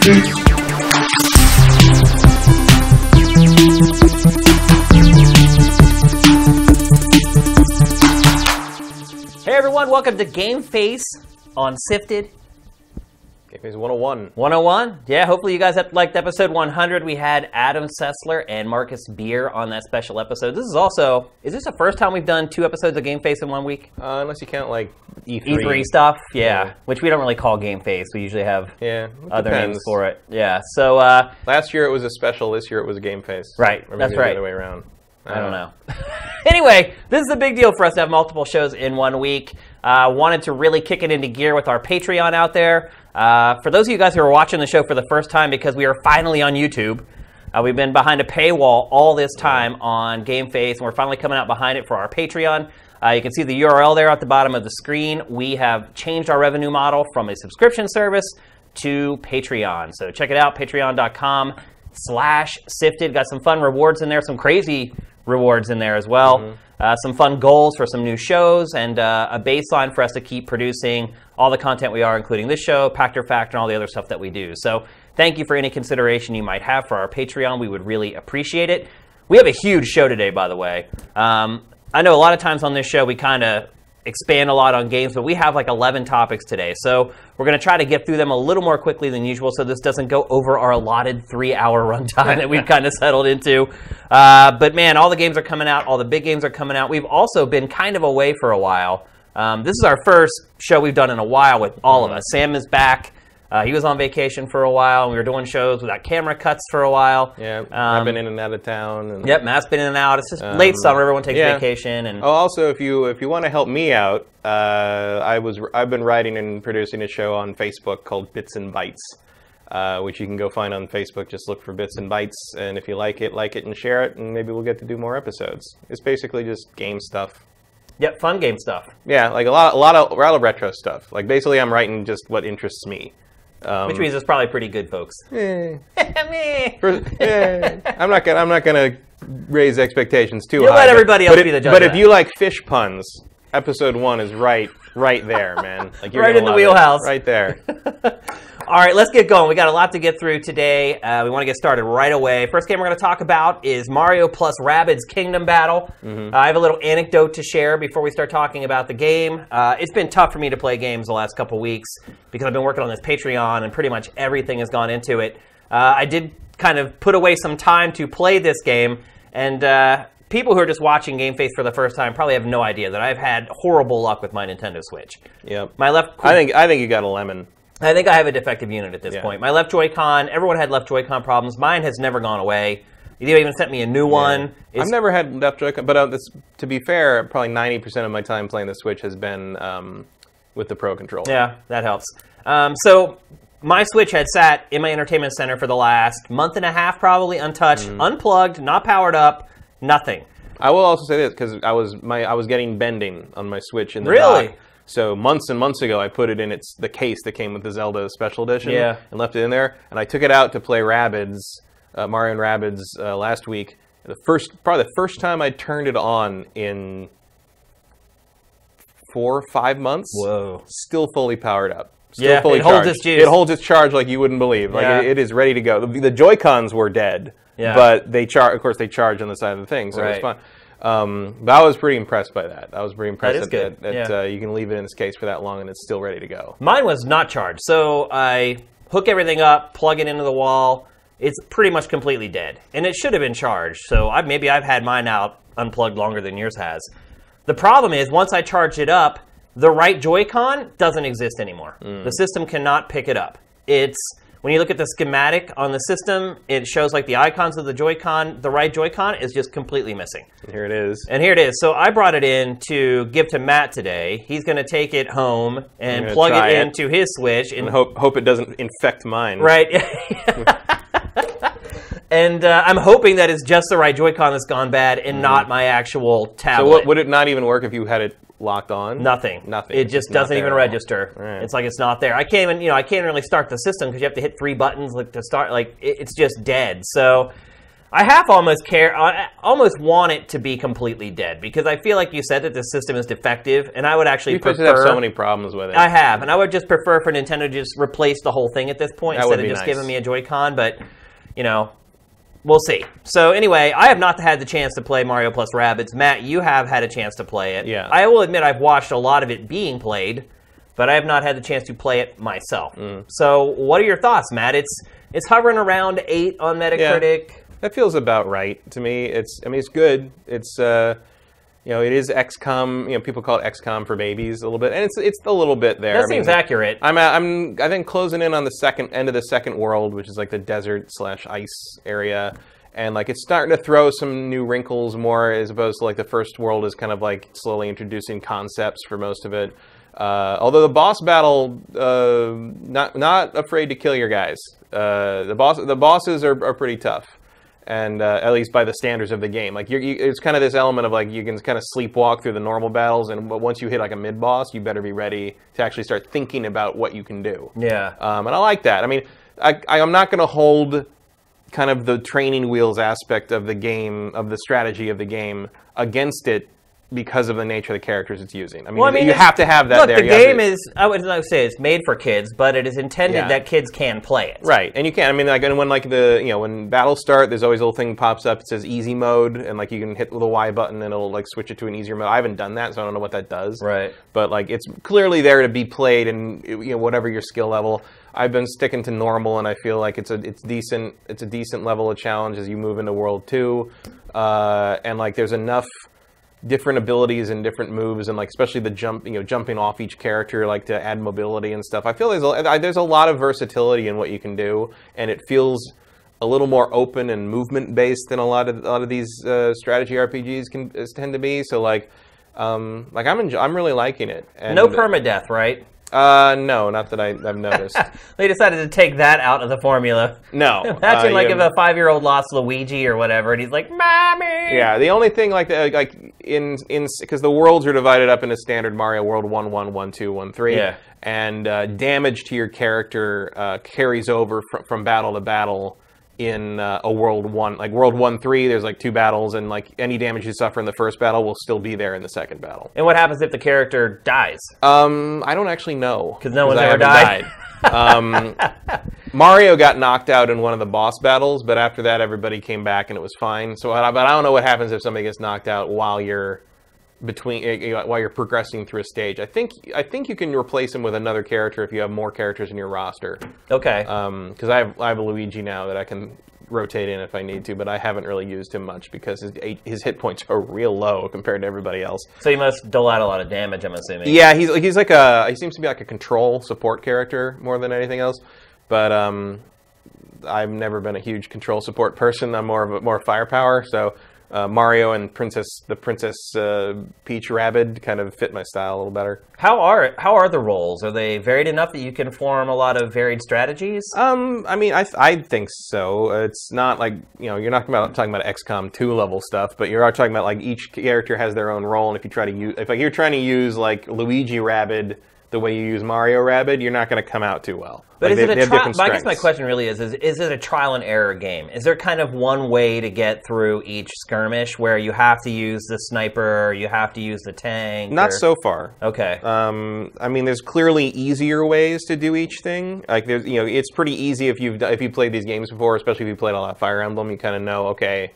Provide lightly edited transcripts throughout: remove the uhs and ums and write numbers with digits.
Hey everyone, welcome to GameFace on SIFTD. GameFace 101. 101? Yeah, hopefully you guys liked episode 100. We had Adam Sessler and Marcus Beer on that special episode. Is this the first time we've done 2 episodes of GameFace in 1 week? Unless you count like E3. E3 stuff, yeah. Which we don't really call GameFace. We usually have other names for it. Yeah, so... last year it was a special, this year it was a GameFace. Right, or maybe that's right. the other way around. I don't know. Anyway, this is a big deal for us to have multiple shows in 1 week. Wanted to really kick it into gear with our Patreon out there. For those of you guys who are watching the show for the first time, because we are finally on YouTube, we've been behind a paywall all this time on GameFace, and we're finally coming out behind it for our Patreon. You can see the URL there at the bottom of the screen. We have changed our revenue model from a subscription service to Patreon. So check it out, patreon.com/SIFTD. Got some fun rewards in there, some crazy rewards in there as well. Some fun goals for some new shows, and a baseline for us to keep producing all the content we are, including this show, Pactor Factor, and all the other stuff that we do. So thank you for any consideration you might have for our Patreon. We would really appreciate it. We have a huge show today, by the way. I know a lot of times on this show we kind of expand a lot on games, but we have like 11 topics today. So we're going to try to get through them a little more quickly than usual so this doesn't go over our allotted 3-hour runtime that we've kind of settled into. But man, all the games are coming out. All the big games are coming out. We've also been kind of away for a while. This is our first show we've done in a while with all of us. Sam is back. He was on vacation for a while, and we were doing shows without camera cuts for a while. Yeah, I've been in and out of town. And, yep, Matt's been in and out. It's just late summer. Everyone takes vacation. And also, if you want to help me out, I've been writing and producing a show on Facebook called Bits and Bytes, which you can go find on Facebook. Just look for Bits and Bytes, and if you like it, and share it, and maybe we'll get to do more episodes. It's basically just game stuff. Yep, fun game stuff. Yeah, like a lot of retro stuff. Like basically, I'm writing just what interests me. Which means it's probably pretty good, folks. I'm not gonna raise expectations too high. You'll let everybody else be the judge. But if you like fish puns, episode 1 is right there, man. Like you're right in the wheelhouse, right there. All right, let's get going. We got a lot to get through today. We want to get started right away. First game we're going to talk about is Mario plus Rabbids Kingdom Battle. I have a little anecdote to share before we start talking about the game. It's been tough for me to play games the last couple weeks because I've been working on this Patreon and pretty much everything has gone into it. I did kind of put away some time to play this game, and people who are just watching GameFace for the first time probably have no idea that I've had horrible luck with my Nintendo Switch. Yep. I think you got a lemon. I think I have a defective unit at this point. My left Joy-Con, everyone had left Joy-Con problems. Mine has never gone away. You even sent me a new one. I've never had left Joy-Con, but to be fair, probably 90% of my time playing the Switch has been with the Pro Controller. Yeah, that helps. So my Switch had sat in my entertainment center for the last month and a half, probably untouched, unplugged, not powered up, nothing. I will also say this because I was getting bending on my Switch in the dock. So months and months ago, I put it in the case that came with the Zelda Special Edition and left it in there. And I took it out to play Rabbids, Mario and Rabbids last week. Probably the first time I turned it on in 4 or 5 months. Whoa! Still fully powered up. Still fully holds its juice. It holds its charge like you wouldn't believe. Like it is ready to go. The Joy-Cons were dead, but they charge. Of course, they charge on the side of the thing, so it's fine. But I was pretty impressed by that. I was pretty impressed that you can leave it in this case for that long and it's still ready to go. Mine was not charged. So I hook everything up, plug it into the wall. It's pretty much completely dead. And it should have been charged. So maybe I've had mine out unplugged longer than yours has. The problem is once I charged it up, the right Joy-Con doesn't exist anymore. The system cannot pick it up. When you look at the schematic on the system, it shows like the icons of the Joy-Con. The right Joy-Con is just completely missing. And here it is. And here it is. So I brought it in to give to Matt today. He's going to take it home and plug it into his Switch. And hope it doesn't infect mine. Right. And I'm hoping that it's just the right Joy-Con that's gone bad and not my actual tablet. So would it not even work if you had it locked on? Nothing. It just doesn't even register. Right. It's like it's not there. I can't even really start the system because you have to hit 3 buttons to start. Like it's just dead. So I half I almost want it to be completely dead, because I feel like you said that the system is defective, and I would actually prefer... You have so many problems with it. I have, and I would just prefer for Nintendo to just replace the whole thing at this point, instead of just giving me a Joy-Con, but, you know, we'll see. So anyway, I have not had the chance to play Mario plus Rabbids. Matt, you have had a chance to play it. Yeah. I will admit I've watched a lot of it being played, but I have not had the chance to play it myself. So what are your thoughts, Matt? It's hovering around 8 on Metacritic. Yeah. That feels about right to me. It's good. It's it is XCOM. You know, people call it XCOM for babies a little bit, and it's a little bit there. That seems accurate. I think closing in on the end of the second world, which is like the desert/ice area, and like it's starting to throw some new wrinkles more, as opposed to like the first world is kind of like slowly introducing concepts for most of it. Although the boss battle, not afraid to kill your guys. The bosses are pretty tough. And at least by the standards of the game, like it's kind of this element of like you can kind of sleepwalk through the normal battles, and once you hit like a mid boss, you better be ready to actually start thinking about what you can do. Yeah. And I like that. I mean, I'm not going to hold kind of the training wheels aspect of the game, of the strategy of the game, against it, because of the nature of the characters it's using. I mean, you have to have that there. Look, the game is, I would not say it's made for kids, but it is intended that kids can play it. Right, and you can. I mean, like, and when like when battles start, there's always a little thing pops up. It says easy mode, and like you can hit the Y button, and it'll like switch it to an easier mode. I haven't done that, so I don't know what that does. Right. But like, it's clearly there to be played, and whatever your skill level. I've been sticking to normal, and I feel like it's a decent level of challenge as you move into World 2, and like there's enough different abilities and different moves, and like especially the jumping off each character, like to add mobility and stuff. I feel there's a lot of versatility in what you can do, and it feels a little more open and movement based than a lot of these strategy RPGs tend to be. So I'm really liking it. And no permadeath, right? No, not that I've noticed. They decided to take that out of the formula. No. Imagine if a 5-year-old lost Luigi or whatever, and he's like, "Mommy!" Yeah, the only thing because the worlds are divided up into standard Mario World 1-1, 1-2, 1-3. Yeah. And damage to your character carries over from battle to battle in a World 1. Like World 1-3, there's like 2 battles, and like any damage you suffer in the first battle will still be there in the second battle. And what happens if the character dies? I don't actually know. Because no one's ever died. Mario got knocked out in one of the boss battles, but after that everybody came back and it was fine. But I don't know what happens if somebody gets knocked out while you're progressing through a stage. I think you can replace him with another character if you have more characters in your roster. Okay. Because I have a Luigi now that I can rotate in if I need to, but I haven't really used him much because his hit points are real low compared to everybody else. So he must dole out a lot of damage, I'm assuming. Yeah, he seems to be like a control support character more than anything else. But I've never been a huge control support person. I'm more firepower. So Mario and the Princess Peach Rabbid kind of fit my style a little better. How are the roles? Are they varied enough that you can form a lot of varied strategies? I mean, I think so. It's not like you're not talking about XCOM 2 level stuff, but you are talking about like each character has their own role, and if you're trying to use like Luigi Rabbid the way you use Mario Rabbid, you're not going to come out too well. But is it a trial? I guess my question really is it a trial and error game? Is there kind of one way to get through each skirmish where you have to use the sniper, or you have to use the tank? Not so far. Okay. I mean, there's clearly easier ways to do each thing. Like there's, it's pretty easy if you've played these games before, especially if you played a lot of Fire Emblem. You kind of know, okay,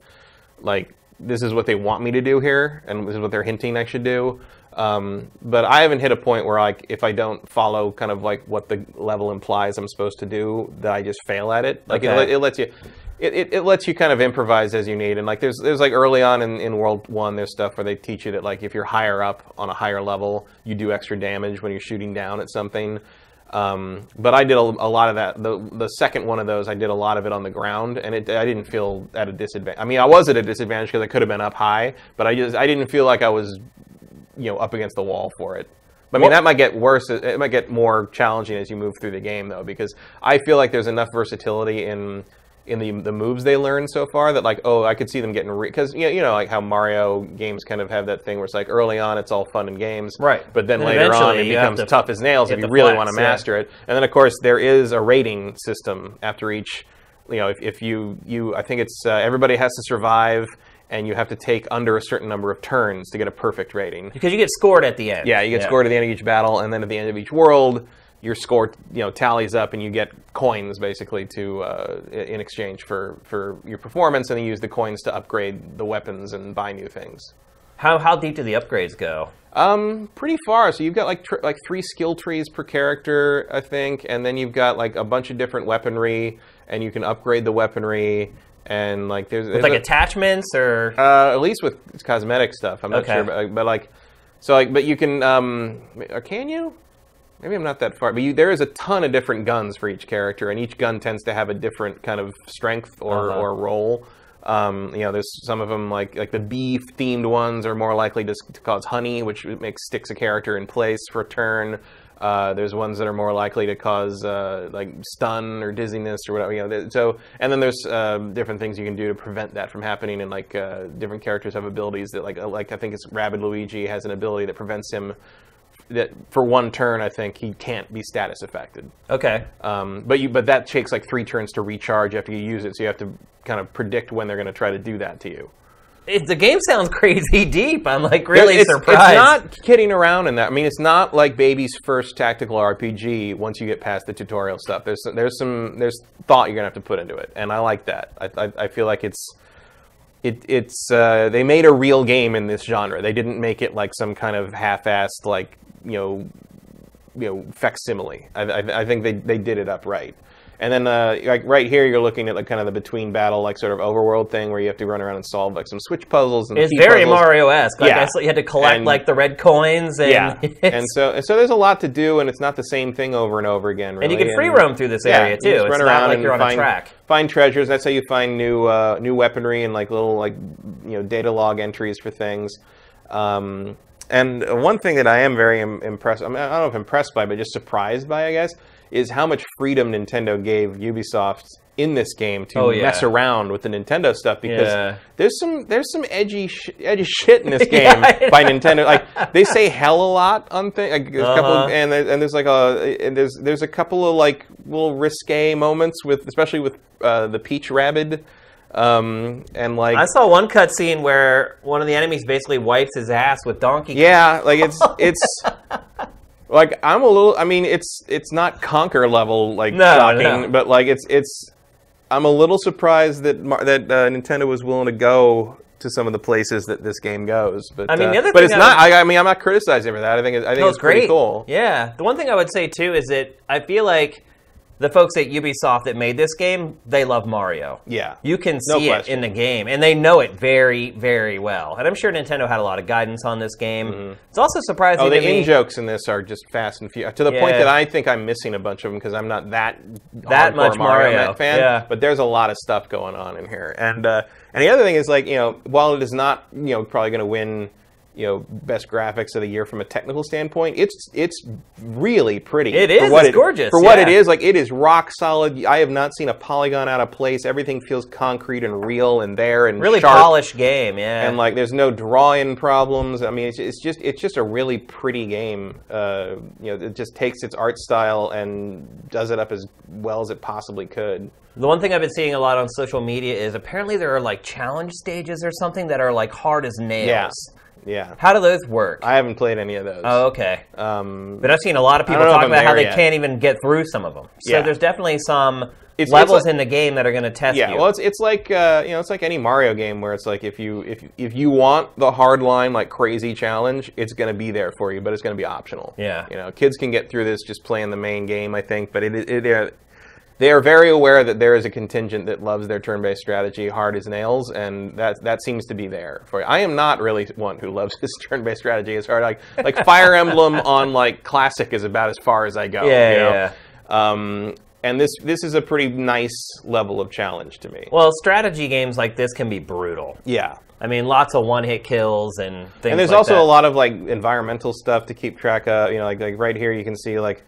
like this is what they want me to do here, and this is what they're hinting I should do. But I haven't hit a point where, like, if I don't follow kind of like what the level implies I'm supposed to do, that I just fail at it. Like it lets you kind of improvise as you need. And like there's like early on in World 1, there's stuff where they teach you that like if you're higher up on a higher level, you do extra damage when you're shooting down at something. But I did a lot of that. The second one of those, I did a lot of it on the ground, and I didn't feel at a disadvantage. I mean, I was at a disadvantage because I could have been up high, but I didn't feel like I was up against the wall for it. But I mean, that might get worse. It might get more challenging as you move through the game, though, because I feel like there's enough versatility in the moves they learn so far that like, I could see them getting because like how Mario games kind of have that thing where it's like early on it's all fun and games, right? But then later on it becomes tough as nails if you really want to master it. And then of course there is a rating system after each if you I think it's everybody has to survive, and you have to take under a certain number of turns to get a perfect rating. Because you get scored at the end. Yeah, you get scored at the end of each battle, and then at the end of each world, your score tallies up, and you get coins basically to in exchange for your performance, and then you use the coins to upgrade the weapons and buy new things. How deep do the upgrades go? Pretty far. So you've got like 3 skill trees per character, I think, and then you've got like a bunch of different weaponry, and you can upgrade the weaponry, and like there's like attachments or at least with cosmetic stuff. I'm not sure, but you can or can you? Maybe I'm not that far, but there is a ton of different guns for each character, and each gun tends to have a different kind of strength or role. There's some of them like the bee-themed ones are more likely to cause honey, which sticks a character in place for a turn. There's ones that are more likely to cause like stun or dizziness or whatever. So, and then there's different things you can do to prevent that from happening. And like different characters have abilities that like I think it's Rabbids Luigi has an ability that prevents him. That for one turn, I think he can't be status affected. Okay. But that takes like 3 turns to recharge after you use it, so you have to kind of predict when they're going to try to do that to you. The game sounds crazy deep. I'm like really surprised. It's not kidding around in that. I mean, it's not like baby's first tactical RPG. Once you get past the tutorial stuff, there's thought you're going to have to put into it, and I like that. I feel like they made a real game in this genre. They didn't make it like some kind of half-assed like facsimile. I think they did it up right. And then like right here, you're looking at like kind of the between battle like sort of overworld thing where you have to run around and solve like some switch puzzles and it's very Mario-esque. Like, yeah, you had to collect like the red coins. And yeah, and so there's a lot to do, and it's not the same thing over and over again. Really. And you can free roam through this area too. It's not like you're on a track. Find treasures. That's how you find new weaponry and like little data log entries for things. And one thing that I am very impressed, I don't know if impressed by, but just surprised by, I guess, is how much freedom Nintendo gave Ubisoft in this game to mess around with the Nintendo stuff, because there's some edgy shit in this game by Nintendo. Like they say hell a lot on things, like, there's a couple of like little risque moments especially with the Peach Rabbid. And like I saw one cutscene where one of the enemies basically wipes his ass with Donkey Kong. Yeah, like it's like I'm a little. I mean, it's not Conquer level shocking, but like it's. I'm a little surprised that Nintendo was willing to go to some of the places that this game goes. But I mean, the other but it's not. I mean, I'm not criticizing for that. I think it's great. Pretty cool. Yeah, the one thing I would say too is that I feel like the folks at Ubisoft that made this game, they love Mario. Yeah. You can see it in the game, and they know it very, very well. And I'm sure Nintendo had a lot of guidance on this game. Mm-hmm. It's also surprising to me. The in-jokes in this are just fast and furious, to the point that I think I'm missing a bunch of them because I'm not that much Mario fan. Yeah. But there's a lot of stuff going on in here. And the other thing is, like, while it is not, probably going to win, best graphics of the year from a technical standpoint, it's really pretty. It is. It's gorgeous. For what it is, like, it is rock solid. I have not seen a polygon out of place. Everything feels concrete and real and there and really sharp. Polished game. Yeah. And like, there's no draw-in problems. I mean, it's just a really pretty game. It just takes its art style and does it up as well as it possibly could. The one thing I've been seeing a lot on social media is apparently there are like challenge stages or something that are like hard as nails. Yeah. How do those work? I haven't played any of those. Oh, okay. But I've seen a lot of people talk about how they can't even get through some of them. So there's definitely some levels in the game that are going to test you. Yeah, well, it's like it's like any Mario game where it's like if you want the hard line like crazy challenge, it's going to be there for you, but it's going to be optional. Yeah. Kids can get through this just playing the main game, I think, but they are very aware that there is a contingent that loves their turn-based strategy hard as nails, and that seems to be there for you. I am not really one who loves his turn-based strategy as hard. Like Fire Emblem on like Classic is about as far as I go. Yeah. And this is a pretty nice level of challenge to me. Well, strategy games like this can be brutal. Yeah. I mean, lots of one-hit kills and things. And there's like also that. a lot of like environmental stuff to keep track of. Like right here you can see like.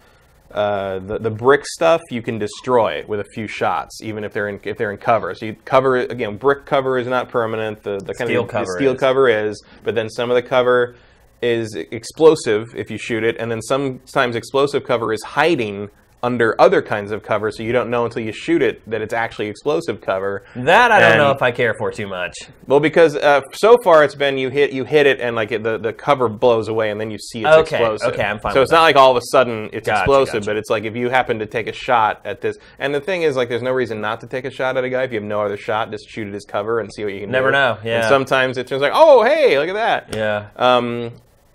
The brick stuff you can destroy with a few shots, even if they're in cover. So you cover again. Brick cover is not permanent. The steel cover is, but then some of the cover is explosive if you shoot it, and then sometimes explosive cover is hiding under other kinds of cover, so you don't know until you shoot it that it's actually explosive cover. That I don't know if I care for too much. Well, because so far it's been you hit it and like the cover blows away and then you see it's explosive. Okay, I'm fine. So with it's not like all of a sudden it's explosive, gotcha. but it's like if you happen to take a shot at this, and the thing is like there's no reason not to take a shot at a guy if you have no other shot. Just shoot at his cover and see what you can do. Never know. Yeah. And sometimes it's just like, oh hey, look at that. Yeah.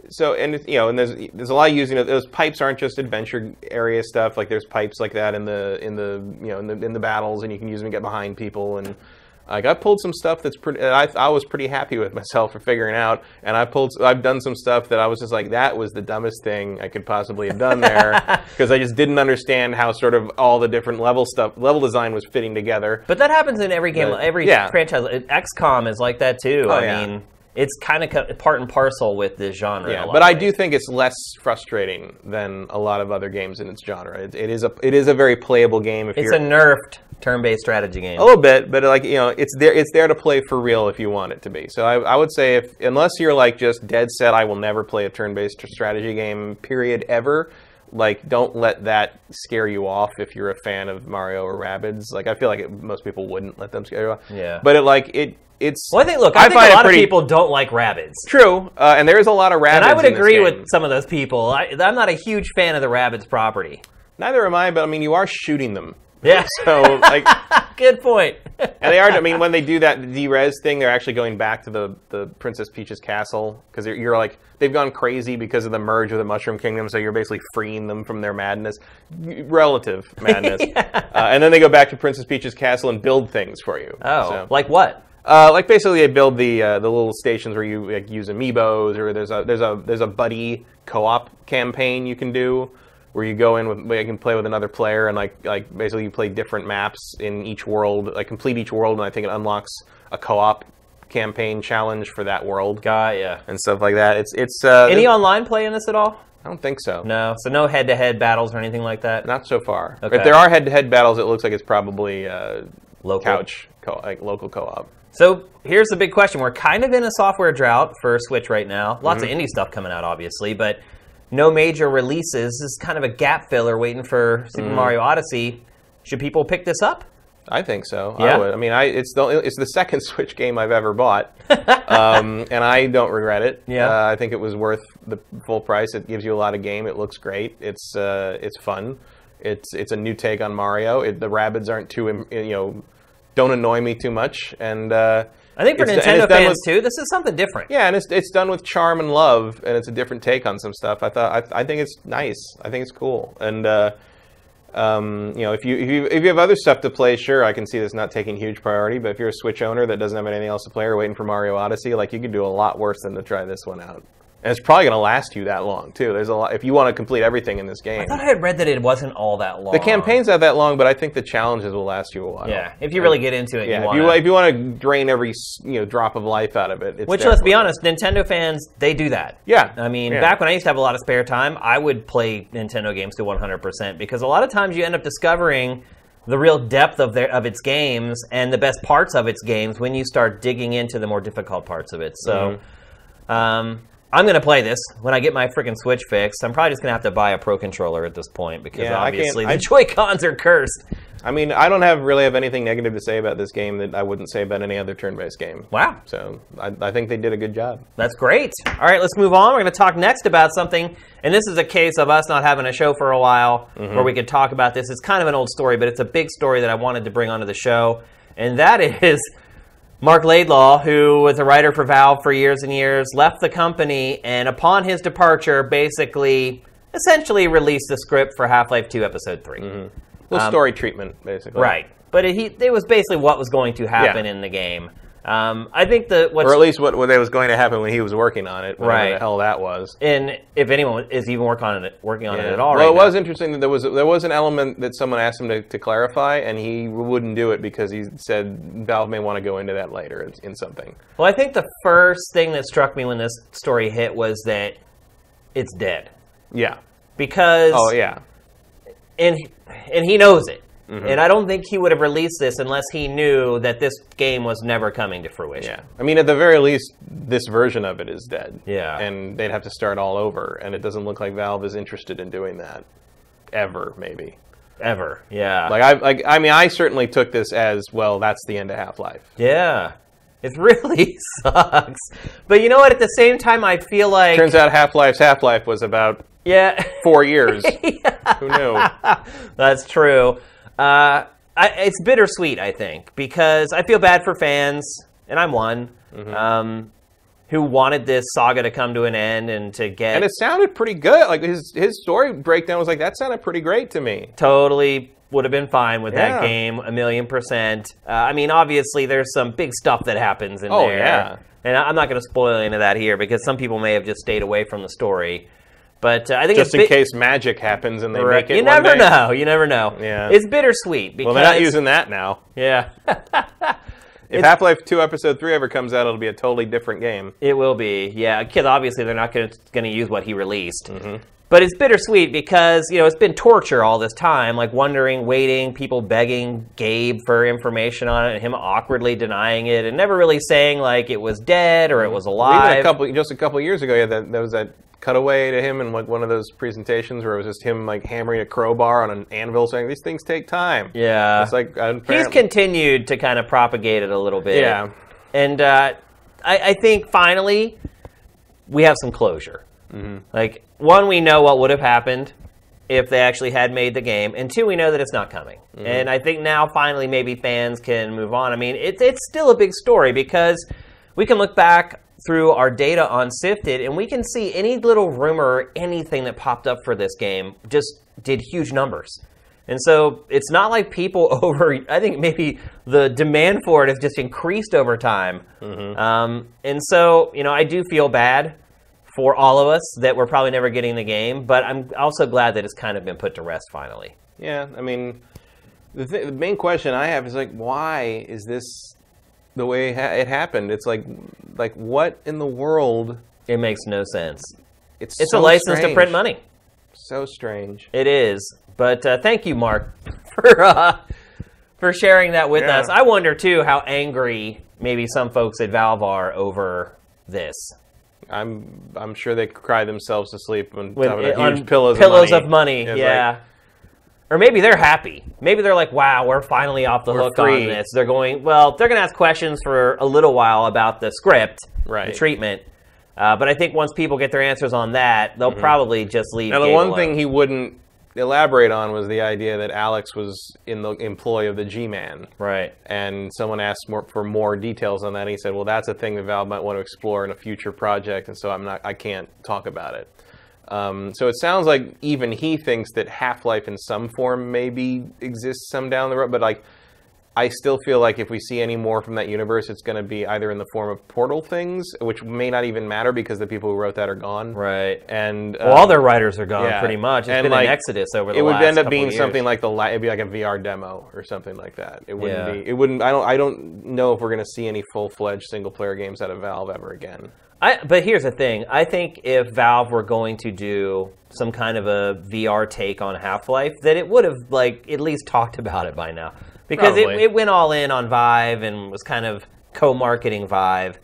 So and and there's a lot of using those pipes aren't just adventure area stuff. Like there's pipes like that in the battles, and you can use them to get behind people. And like I pulled some stuff that's pretty. I was pretty happy with myself for figuring out. And I've done some stuff that I was just like, that was the dumbest thing I could possibly have done there, because I just didn't understand how sort of all the different level design was fitting together. But that happens in every game, every franchise. XCOM is like that too. I mean. It's kind of part and parcel with this genre. Yeah, but I do think it's less frustrating than a lot of other games in its genre. It is a very playable game. It's a nerfed turn-based strategy game. A little bit, but like it's there to play for real if you want it to be. So I would say unless you're like just dead set, I will never play a turn-based strategy game, period, ever. Like, don't let that scare you off if you're a fan of Mario or Rabbids. Like, I feel like most people wouldn't let them scare you off. Yeah. But it's. Well, I think a lot of people don't like Rabbids. True, and there is a lot of Rabbids. And I would agree with some of those people. I'm not a huge fan of the Rabbids property. Neither am I, but I mean, you are shooting them. Yeah. So, like, good point. And they are. I mean, when they do that D-Res thing, they're actually going back to the Princess Peach's castle, because you're like, they've gone crazy because of the merge with the Mushroom Kingdom. So you're basically freeing them from their madness, relative madness. And then they go back to Princess Peach's castle and build things for you. Oh, so. Like what? Like basically they build the little stations where you like, use amiibos, or there's a buddy co-op campaign you can do where you go in where you can play with another player, and like basically you play different maps in each world, like complete each world, and I think it unlocks a co-op campaign challenge for that world. Got ya. And stuff like that. It's any online play in this at all? I don't think so. No, so no head-to-head battles or anything like that. Not so far. Okay. If there are head-to-head battles, it looks like it's probably local local co-op. So here's the big question. We're kind of in a software drought for Switch right now. Lots of indie stuff coming out, obviously, but no major releases. This is kind of a gap filler waiting for Super Mario Odyssey. Should people pick this up? I think so. Yeah? I would. I mean, it's the second Switch game I've ever bought, and I don't regret it. Yeah. I think it was worth the full price. It gives you a lot of game. It looks great. It's fun. It's a new take on Mario. The Rabbids aren't too don't annoy me too much, and I think for Nintendo fans too, this is something different. Yeah, and it's done with charm and love, and it's a different take on some stuff. I think it's nice. I think it's cool, and if you have other stuff to play, sure, I can see this not taking huge priority. But if you're a Switch owner that doesn't have anything else to play or waiting for Mario Odyssey, like you could do a lot worse than to try this one out. And it's probably going to last you that long, too. There's a lot if you want to complete everything in this game. I thought I had read that it wasn't all that long. The campaign's not that long, but I think the challenges will last you a while. Yeah, if you really get into it. Yeah, if you want to drain every drop of life out of it. It's Which, let's be honest, Nintendo fans, they do that. Yeah. I mean, back when I used to have a lot of spare time, I would play Nintendo games to 100%, because a lot of times you end up discovering the real depth of its games and the best parts of its games when you start digging into the more difficult parts of it. So, I'm going to play this when I get my freaking Switch fixed. I'm probably just going to have to buy a Pro Controller at this point, because obviously the Joy-Cons are cursed. I mean, I don't really have anything negative to say about this game that I wouldn't say about any other turn-based game. Wow. So I think they did a good job. That's great. All right, let's move on. We're going to talk next about something, and this is a case of us not having a show for a while where we could talk about this. It's kind of an old story, but it's a big story that I wanted to bring onto the show, and that is Mark Laidlaw, who was a writer for Valve for years and years, left the company, and upon his departure, essentially released the script for Half-Life 2 Episode 3. Little story treatment, basically. Right. But it was basically what was going to happen in the game. I think or at least what was going to happen when he was working on it, whatever the hell that was. And if anyone is even working on it at all, well, it was interesting that there was an element that someone asked him to clarify, and he wouldn't do it because he said Valve may want to go into that later in something. Well, I think the first thing that struck me when this story hit was that it's dead. Yeah. Because and he knows it. And I don't think he would have released this unless he knew that this game was never coming to fruition. Yeah. I mean, at the very least, this version of it is dead. Yeah. And they'd have to start all over, and it doesn't look like Valve is interested in doing that. Ever, maybe. Ever, yeah. I certainly took this as, well, that's the end of Half-Life. Yeah. It really sucks. But you know what? At the same time, I feel like... Turns out Half-Life's Half-Life was about 4 years. Yeah. Who knew? That's true. It's bittersweet, I think, because I feel bad for fans, and I'm one, who wanted this saga to come to an end and to get... And it sounded pretty good. Like, his story breakdown was like, that sounded pretty great to me. Totally would have been fine with that game, 1,000,000%. I mean, obviously, there's some big stuff that happens in there. Oh, yeah. And I'm not going to spoil any of that here, because some people may have just stayed away from the story. But I think just in case magic happens and they make it. You never know. You never know. Yeah. It's bittersweet because they're not using that now. Yeah. If Half-Life 2 Episode 3 ever comes out, it'll be a totally different game. It will be. Yeah. Because obviously they're not going to use what he released. But it's bittersweet because it's been torture all this time, like wondering, waiting, people begging Gabe for information on it, and him awkwardly denying it, and never really saying like it was dead or it was alive. Even just a couple years ago, there was that cutaway to him in like one of those presentations where it was just him like hammering a crowbar on an anvil saying these things take time. Yeah. It's like he's continued to kind of propagate it a little bit. Yeah. And I think finally we have some closure. Like, one, we know what would have happened if they actually had made the game, and two, we know that it's not coming. And I think now finally maybe fans can move on. I mean, it's still a big story because we can look back through our data on SIFTD, and we can see any little rumor or anything that popped up for this game just did huge numbers. And so it's not like people I think maybe the demand for it has just increased over time. And so, I do feel bad for all of us that we're probably never getting the game, but I'm also glad that it's kind of been put to rest finally. Yeah, I mean, the main question I have is like, why is this the way it happened? It's like what in the world? It makes no sense. It's so a license to print money. So strange. It is. But thank you, Mark, for sharing that with us. I wonder too how angry maybe some folks at Valve are over this. I'm sure they cry themselves to sleep on huge pillows of money. Yeah. Or maybe they're happy. Maybe they're like, wow, we're finally off the hook on this. They're going to ask questions for a little while about the script, the treatment. But I think once people get their answers on that, they'll probably just leave. Now, the one thing he wouldn't elaborate on was the idea that Alex was in the employ of the G-Man. Right. And someone asked for more details on that. And he said, well, that's a thing that Valve might want to explore in a future project, and so I can't talk about it. So it sounds like even he thinks that Half-Life in some form maybe exists some down the road, but like I still feel like if we see any more from that universe, it's going to be either in the form of Portal things, which may not even matter because the people who wrote that are gone. Right. And all their writers are gone pretty much. It's been an exodus over the last couple of years. It would end up being something like it'd be like a VR demo or something like that. It wouldn't be. It wouldn't. I don't know if we're going to see any full-fledged single-player games out of Valve ever again. But here's the thing. I think if Valve were going to do some kind of a VR take on Half-Life, that it would have at least talked about it by now. Because it went all in on Vive and was kind of co-marketing Vive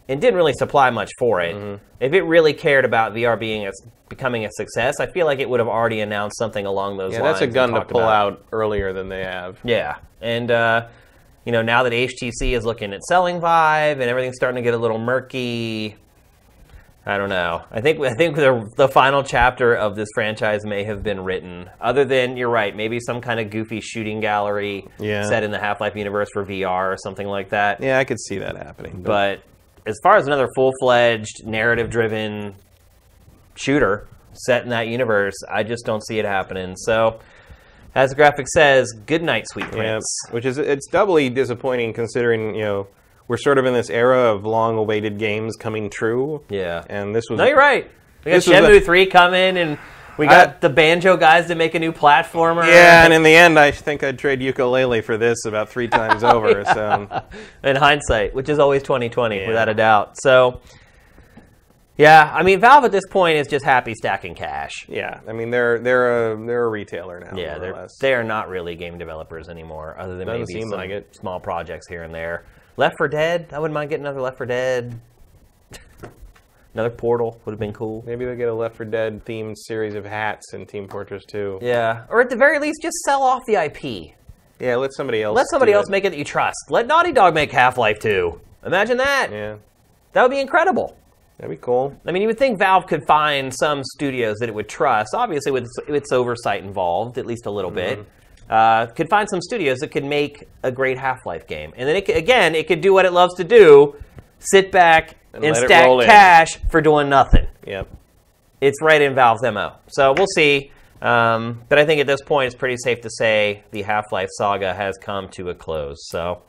and didn't really supply much for it. If it really cared about VR becoming a success, I feel like it would have already announced something along those lines. Yeah, that's a gun to pull out earlier than they have. Yeah. And, now that HTC is looking at selling Vive and everything's starting to get a little murky, I don't know. I think the final chapter of this franchise may have been written. Other than, you're right, maybe some kind of goofy shooting gallery set in the Half-Life universe for VR or something like that. Yeah, I could see that happening. But as far as another full-fledged, narrative-driven shooter set in that universe, I just don't see it happening. So, as the graphic says, good night, sweet prince. Yeah, it's doubly disappointing considering, we're sort of in this era of long-awaited games coming true. Yeah. And this was... No, you're right. We got Shenmue 3 coming, and we got the Banjo guys to make a new platformer. Yeah, and in the end, I think I'd trade Yooka-Laylee for this about 3 times over. So, in hindsight, which is always 20/20, without a doubt. So, yeah, I mean, Valve at this point is just happy stacking cash. Yeah, I mean, they're a retailer now. Yeah, they are not really game developers anymore, other than maybe some small projects here and there. Left 4 Dead? I wouldn't mind getting another Left 4 Dead. Another Portal would have been cool. Maybe they'll get a Left 4 Dead themed series of hats in Team Fortress 2. Yeah, or at the very least, just sell off the IP. Yeah, let somebody else. Let somebody else make it that you trust. Let Naughty Dog make Half-Life 2. Imagine that. Yeah, that would be incredible. That'd be cool. I mean, you would think Valve could find some studios that it would trust, obviously with its oversight involved, at least a little bit. Could find some studios that could make a great Half-Life game. And then, it could do what it loves to do, sit back and stack cash for doing nothing. Yep. It's right in Valve's MO. So we'll see. But I think at this point, it's pretty safe to say the Half-Life saga has come to a close. So, all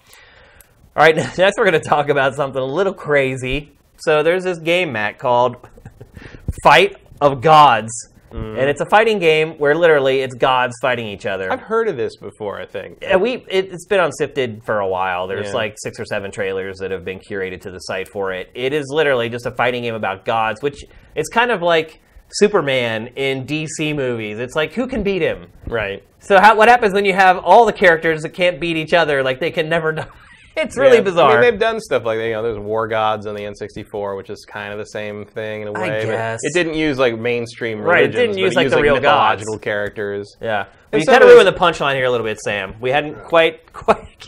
right, next we're going to talk about something a little crazy. So there's this game, Matt, called Fight of Gods. And it's a fighting game where literally it's gods fighting each other. I've heard of this before, I think. It's been on SIFTD for a while. There's like 6 or 7 trailers that have been curated to the site for it. It is literally just a fighting game about gods, which it's kind of like Superman in DC movies. It's like, who can beat him? Right. So what happens when you have all the characters that can't beat each other? Like, they can never die. It's really bizarre. I mean, they've done stuff like that. There's War Gods on the N64, which is kind of the same thing in a way. I guess. It didn't use like mainstream religions, it didn't use like the real mythological gods. Characters. Yeah. Well, you kind of ruined the punchline here a little bit, Sam. We hadn't quite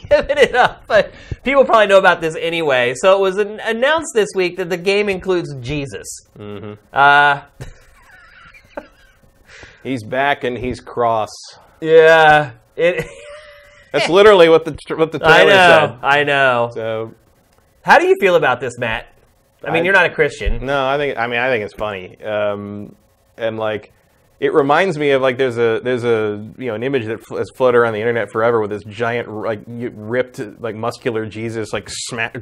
given it up, but people probably know about this anyway. So it was announced this week that the game includes Jesus. He's back and he's cross. Yeah. That's literally what the trailer said. I know. So, how do you feel about this, Matt? I mean, you're not a Christian. No, I think it's funny. And like, it reminds me of like there's an image that has floated around the internet forever with this giant like ripped like muscular Jesus like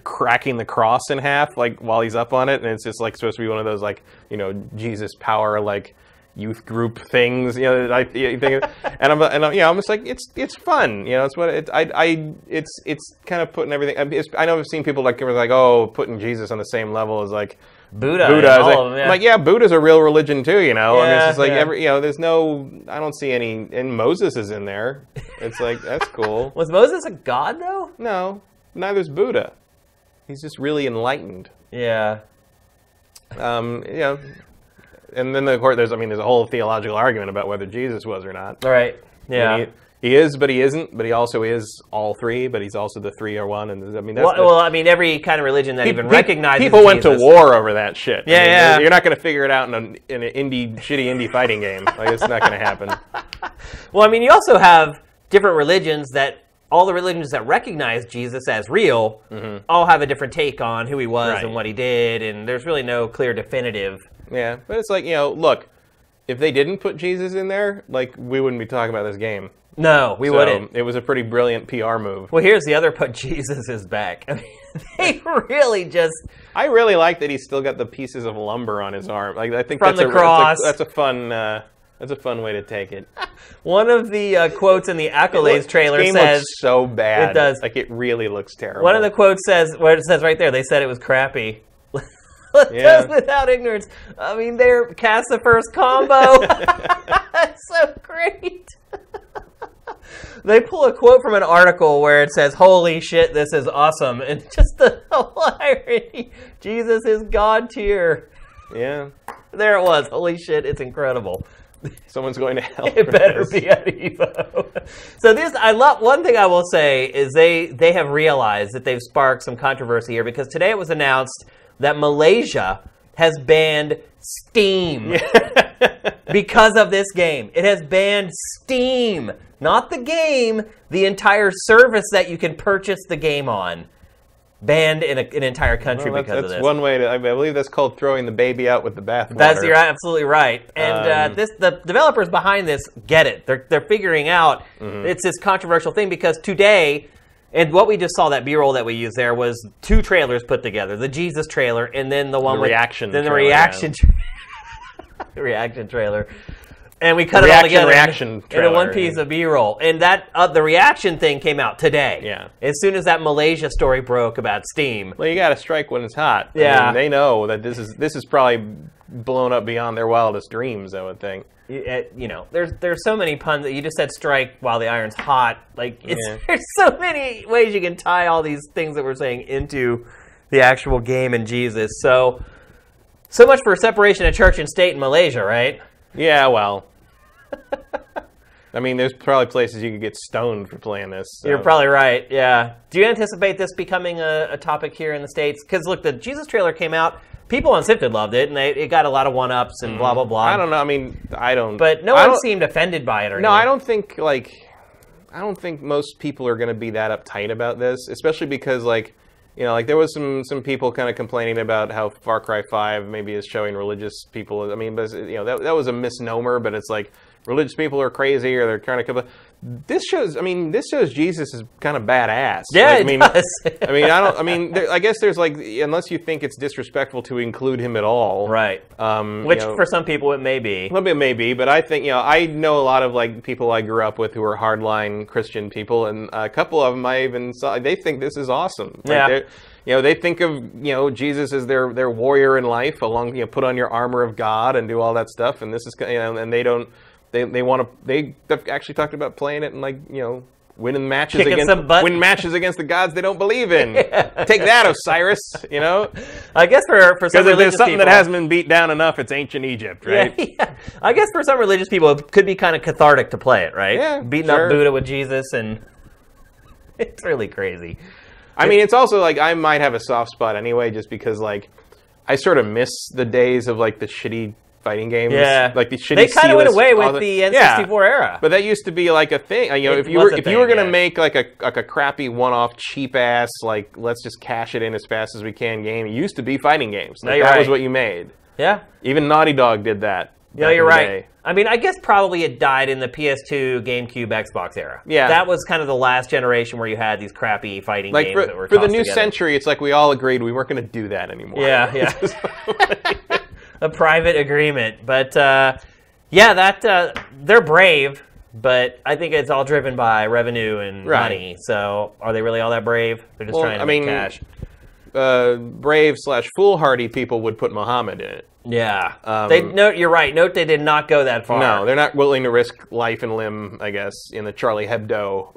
cracking the cross in half like while he's up on it, and it's just like supposed to be one of those like Jesus power like youth group things, I think, and I'm just like it's fun, it's what it's kind of putting everything. I know I've seen people like putting Jesus on the same level as like Buddha. I'm like, yeah, Buddha's a real religion too, I mean, it's just like there's no, I don't see any, and Moses is in there. It's like, that's cool. Was Moses a god though? No, neither's Buddha. He's just really enlightened. Yeah. And then, of course, there's a whole theological argument about whether Jesus was or not. All right. Yeah. I mean, he is, but he isn't. But he also is all three. But he's also the 3 or 1. And every kind of religion that even recognizes people went to war over that shit. Yeah, You're not going to figure it out in an shitty indie fighting game. Like, it's not going to happen. Well, I mean, you also have different religions that. All the religions that recognize Jesus as real all have a different take on who he was and what he did, and there's really no clear definitive. Yeah, but it's like, look, if they didn't put Jesus in there, like, we wouldn't be talking about this game. No, we wouldn't. It was a pretty brilliant PR move. Well, here's the other part. Jesus is back. I mean, they really just... I really like that he's still got the pieces of lumber on his arm. Like, I think from the cross. That's a fun... That's a fun way to take it. One of the quotes in the Accolades trailer this game says... looks so bad. It does. Like, it really looks terrible. One of the quotes says, where it says right there, they said it was crappy. Just without ignorance. I mean, they're cast the first combo. That's so great. They pull a quote from an article where it says, "Holy shit, this is awesome." And just the whole irony. Jesus is God tier. Yeah. There it was. Holy shit, it's incredible. Someone's going to hell. It better be at Evo. So one thing I will say is they have realized that they've sparked some controversy here, because today it was announced that Malaysia has banned Steam because of this game. It has banned Steam, not the game, the entire service that you can purchase the game on. Banned in an entire country because of this. That's one way to... I believe that's called throwing the baby out with the bathwater. You're absolutely right. And the developers behind this get it. They're figuring out it's this controversial thing, because today, and what we just saw, that B-roll that we used there, was 2 trailers put together. The Jesus trailer, and then the one reaction the reaction trailer. And we cut it all together in one piece of B-roll. And that the reaction thing came out today. Yeah. As soon as that Malaysia story broke about Steam. Well, you got to strike when it's hot. Yeah. I mean, they know that this is probably blown up beyond their wildest dreams, I would think. There's so many puns. That you just said strike while the iron's hot. Like, there's so many ways you can tie all these things that we're saying into the actual game and Jesus. So So much for separation of church and state in Malaysia, right? Yeah, well. I mean, there's probably places you could get stoned for playing this. So. You're probably right, yeah. Do you anticipate this becoming a topic here in the States? Because, look, the Jesus trailer came out. People on SIFTD loved it, and it got a lot of one-ups and blah, blah, blah. I don't know. I mean, I don't... But no one seemed offended by it or anything. No, I don't think, I don't think most people are going to be that uptight about this, especially because, there was some people kind of complaining about how Far Cry 5 maybe is showing religious people. I mean, but, that was a misnomer, but it's like religious people are crazy or they're trying to... This shows Jesus is kind of badass. Yeah, it does. I guess there's unless you think it's disrespectful to include him at all. Right. Which for some people it may be. A little bit may be, but I think, I know a lot of people I grew up with who are hardline Christian people, and a couple of them I even saw, they think this is awesome. Yeah. They think of, Jesus as their warrior in life, along, put on your armor of God and do all that stuff, and this is, and they don't, they've actually talked about playing it and winning matches against the gods they don't believe in. Yeah. Take that, Osiris. I guess for some religious people, if there's something that hasn't been beat down enough, it's ancient Egypt, right? Yeah. I guess for some religious people, it could be kind of cathartic to play it, right? Yeah, beating up Buddha with Jesus, and it's really crazy. I mean, it's also I might have a soft spot anyway, just because I sort of miss the days of the shitty fighting games. Yeah, the shitty. They kind of went away with the N64 era. But that used to be a thing. If you were going to make a crappy one-off, cheap ass let's just cash it in as fast as we can game, it used to be fighting games. That was what you made. Yeah. Even Naughty Dog did that. Yeah, you're right. I mean, I guess probably it died in the PS2, GameCube, Xbox era. Yeah. That was kind of the last generation where you had these crappy fighting games that were for the new together. Century, it's we all agreed we weren't going to do that anymore. Yeah. A private agreement. But, they're brave, but I think it's all driven by revenue and money. So are they really all that brave? They're just trying to make cash. Brave/foolhardy people would put Muhammad in it. Yeah. You're right. Note they did not go that far. No, they're not willing to risk life and limb, I guess, in the Charlie Hebdo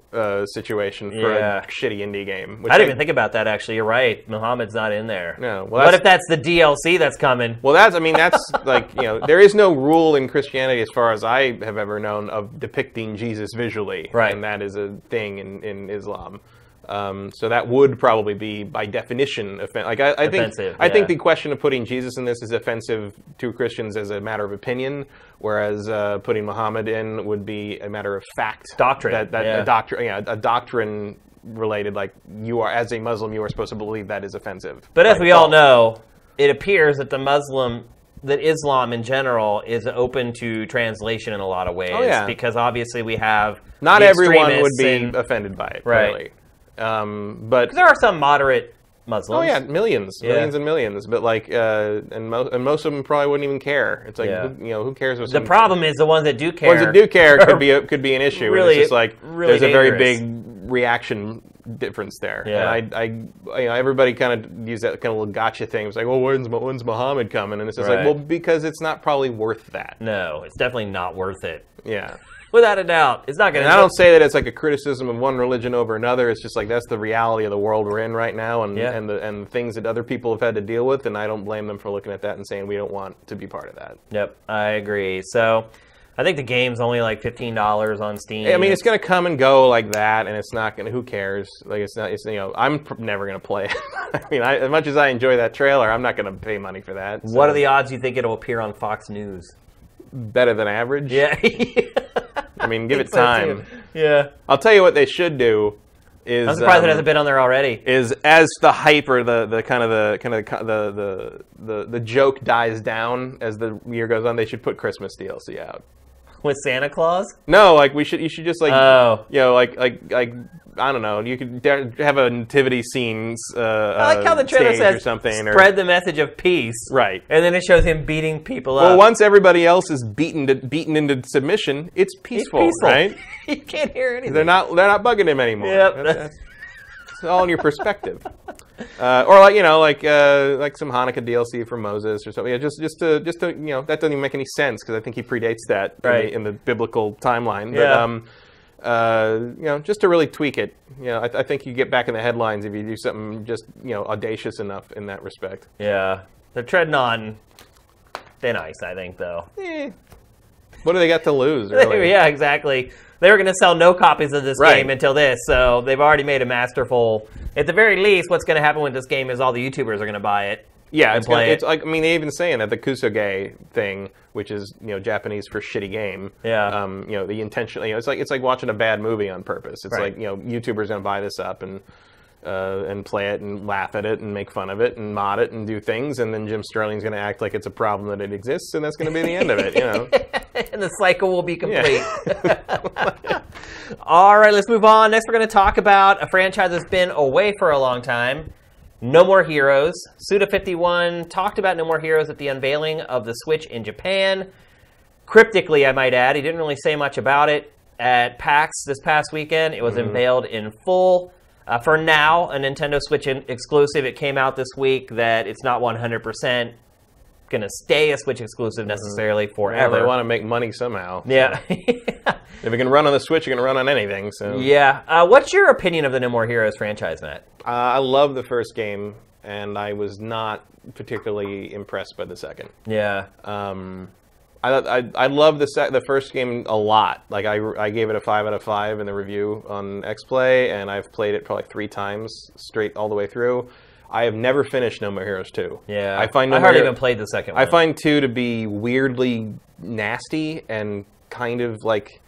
situation for a shitty indie game. I didn't even think about that, actually. You're right. Muhammad's not in there. No. Well, what if that's the DLC that's coming? Well, that's there is no rule in Christianity, as far as I have ever known, of depicting Jesus visually. Right. And that is a thing in Islam. So that would probably be, by definition, offensive. I think the question of putting Jesus in this is offensive to Christians as a matter of opinion, whereas putting Muhammad in would be a matter of fact. Doctrine. A doctrine related, you are, as a Muslim, you are supposed to believe that is offensive. But as we all know, it appears that that Islam in general is open to translation in a lot of ways. Oh, yeah. Because obviously we have not everyone would be offended by it, clearly. But there are some moderate Muslims. Oh yeah, millions and millions. But and most of them probably wouldn't even care. It's who cares? What the problem is the ones that do care. Ones that do care could be an issue. Really, it's just really there's a very big reaction difference there. Yeah. And everybody kind of use that kind of little gotcha thing. It's well, when's Muhammad coming? And it's just because it's not probably worth that. No, it's definitely not worth it. Yeah. Without a doubt. It's not going to... I don't say that it's a criticism of one religion over another. It's just that's the reality of the world we're in right now, and the things that other people have had to deal with, and I don't blame them for looking at that and saying we don't want to be part of that. Yep, I agree. So I think the game's only $15 on Steam. I mean, it's going to come and go like that, and it's not going to... Who cares? I'm never going to play it. I mean, as much as I enjoy that trailer, I'm not going to pay money for that. So. What are the odds you think it'll appear on Fox News? Better than average. Yeah. I mean, give it time. Yeah. I'll tell you what they should do is... I'm surprised it hasn't been on there already. Is as the hype or the joke dies down as the year goes on, they should put Christmas DLC out. With Santa Claus? No, you should just I don't know, you could have a nativity scenes I like how the trailer says spread the message of peace. Right. And then it shows him beating people up. Well, once everybody else is beaten into submission, it's peaceful. Right? You can't hear anything. They're not bugging him anymore. Yep. It's all in your perspective. Or like some Hanukkah DLC for Moses or something. Yeah, just to that doesn't even make any sense because I think he predates that in the biblical timeline. Yeah. But just to really tweak it. I think you get back in the headlines if you do something just audacious enough in that respect. Yeah, they're treading on Thin ice, I think, though. What do they got to lose, really? Yeah, exactly. They were going to sell no copies of this game until this, so they've already made a masterful... At the very least, what's going to happen with this game is all the YouTubers are going to buy it. Yeah, it's like, I mean, they even saying that the kusoge thing, which is, you know, Japanese for shitty game. Yeah. You know, the intention, you know, it's like watching a bad movie on purpose. It's like, you know, YouTubers going to buy this up and play it and laugh at it and make fun of it and mod it and do things, and then Jim Sterling's going to act like it's a problem that it exists, and that's going to be the end of it, you know. And the cycle will be complete. Yeah. All right, let's move on. Next, we're going to talk about a franchise that's been away for a long time. No More Heroes. Suda51 talked about No More Heroes at the unveiling of the Switch in Japan. Cryptically, I might add. He didn't really say much about it at PAX this past weekend. It was unveiled in full. For now, a Nintendo Switch exclusive. It came out this week that it's not 100% going to stay a Switch exclusive necessarily forever. Well, they want to make money somehow. So. Yeah. If it can run on the Switch, it can run on anything. So yeah. What's your opinion of the No More Heroes franchise, Matt? I love the first game, and I was not particularly impressed by the second. Yeah. I love the first game a lot. Like I gave it a 5 out of 5 in the review on XPlay, and I've played it probably 3 times straight all the way through. I have never finished No More Heroes 2. Yeah. I hardly even played the second one. I find 2 to be weirdly nasty and kind of like...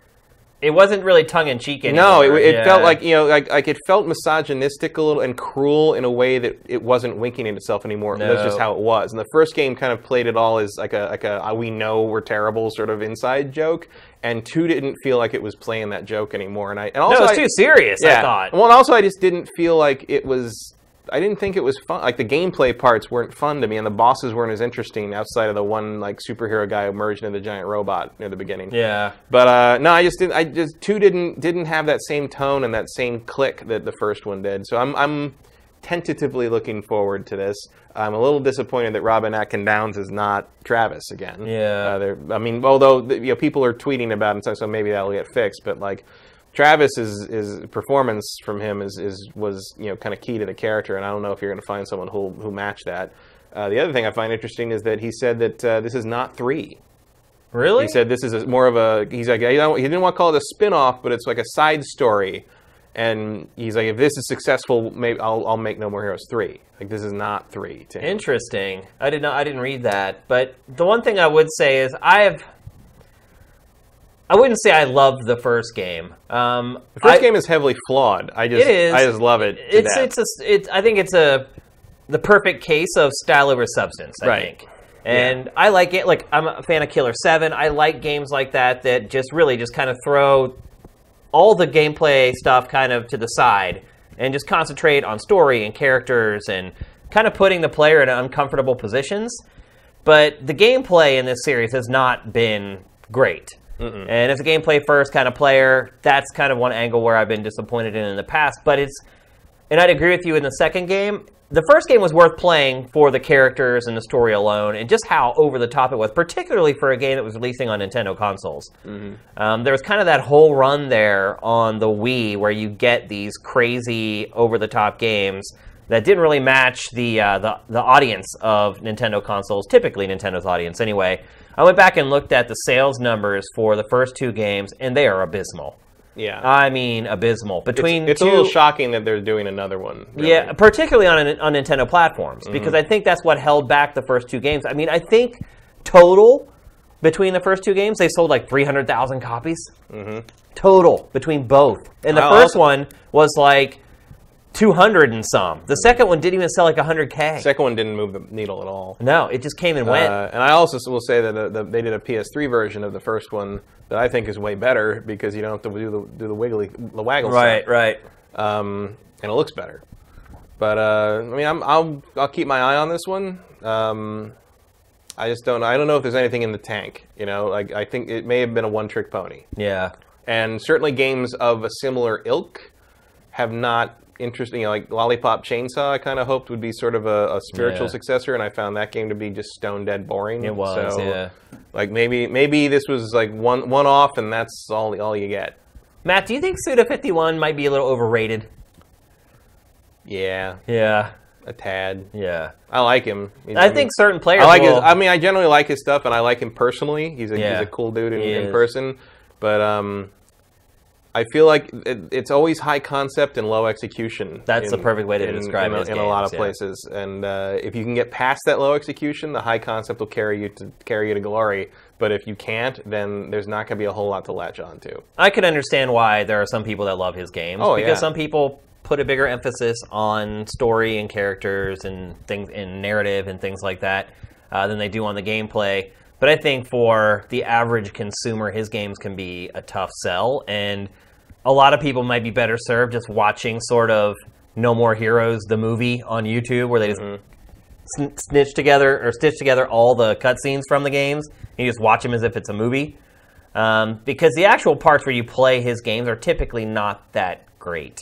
It wasn't really tongue-in-cheek anymore. No, it felt like, you know, like it felt misogynistic a little and cruel in a way that it wasn't winking at itself anymore. No. That's just how it was. And the first game kind of played it all as like a we know we're terrible sort of inside joke. And 2 didn't feel like it was playing that joke anymore. And also, no, it was too serious, I thought. Well, and also I just didn't feel like it was... I didn't think it was fun. Like, the gameplay parts weren't fun to me, and the bosses weren't as interesting outside of the one, like, superhero guy who merged into the giant robot near the beginning. Yeah. But, no, I just 2 didn't have that same tone and that same click that the first one did. So I'm tentatively looking forward to this. I'm a little disappointed that Robin Atkin Downs is not Travis again. Yeah. I mean, although, you know, people are tweeting about it, so maybe that'll get fixed, but, like... Travis's performance from him was you know, kind of key to the character, and I don't know if you're going to find someone who match that. The other thing I find interesting is that he said that this is not 3. Really? He said this is more of a... He's like, he didn't want to call it a spin-off, but it's like a side story. And he's like, if this is successful, maybe I'll make No More Heroes 3. Like, this is not 3 to him. Interesting. I didn't read that. But the one thing I would say is I wouldn't say I loved the first game. The first game is heavily flawed. I just love it. I think it's the perfect case of style over substance. I think, and I like it. Like, I'm a fan of Killer 7. I like games like that just kind of throw all the gameplay stuff kind of to the side and just concentrate on story and characters and kind of putting the player in uncomfortable positions. But the gameplay in this series has not been great. And as a gameplay first kind of player, that's kind of one angle where I've been disappointed in the past. But and I'd agree with you in the second game. The first game was worth playing for the characters and the story alone, and just how over the top it was, particularly for a game that was releasing on Nintendo consoles. There was kind of that whole run there on the Wii where you get these crazy over the top games that didn't really match the audience of Nintendo consoles, typically Nintendo's audience anyway. I went back and looked at the sales numbers for the first 2 games, and they are abysmal. Yeah. I mean, abysmal. It's a little shocking that they're doing another one. Really. Yeah, particularly on Nintendo platforms, because I think that's what held back the first 2 games. I mean, I think total between the first 2 games, they sold like 300,000 copies. Total between both. And the first one was like 200 and some. The second one didn't even sell like 100K. The second one didn't move the needle at all. No, it just came and went. And I also will say that they did a PS3 version of the first one that I think is way better because you don't have to do the waggle stuff. Right. And it looks better. But I mean, I'll keep my eye on this one. I just don't know if there's anything in the tank. You know, like I think it may have been a one-trick pony. Yeah. And certainly games of a similar ilk have not. Interesting, you know, like Lollipop Chainsaw, I kind of hoped would be sort of a spiritual successor, and I found that game to be just stone dead boring. It was, so, like maybe this was like one off, and that's all you get. Matt, do you think Suda51 might be a little overrated? Yeah. Yeah. a tad. Yeah. I like him. I think certain players I generally like his stuff, and I like him personally. He's a cool dude in person. But I feel like it's always high concept and low execution. That's the perfect way to describe it in a lot of places. And if you can get past that low execution, the high concept will carry you to glory. But if you can't, then there's not going to be a whole lot to latch on to. I can understand why there are some people that love his games. Because some people put a bigger emphasis on story and characters and things in narrative and things like that than they do on the gameplay. But I think for the average consumer, his games can be a tough sell, and a lot of people might be better served just watching sort of No More Heroes, the movie on YouTube, where they just stitch together all the cutscenes from the games, and you just watch them as if it's a movie. Because the actual parts where you play his games are typically not that great.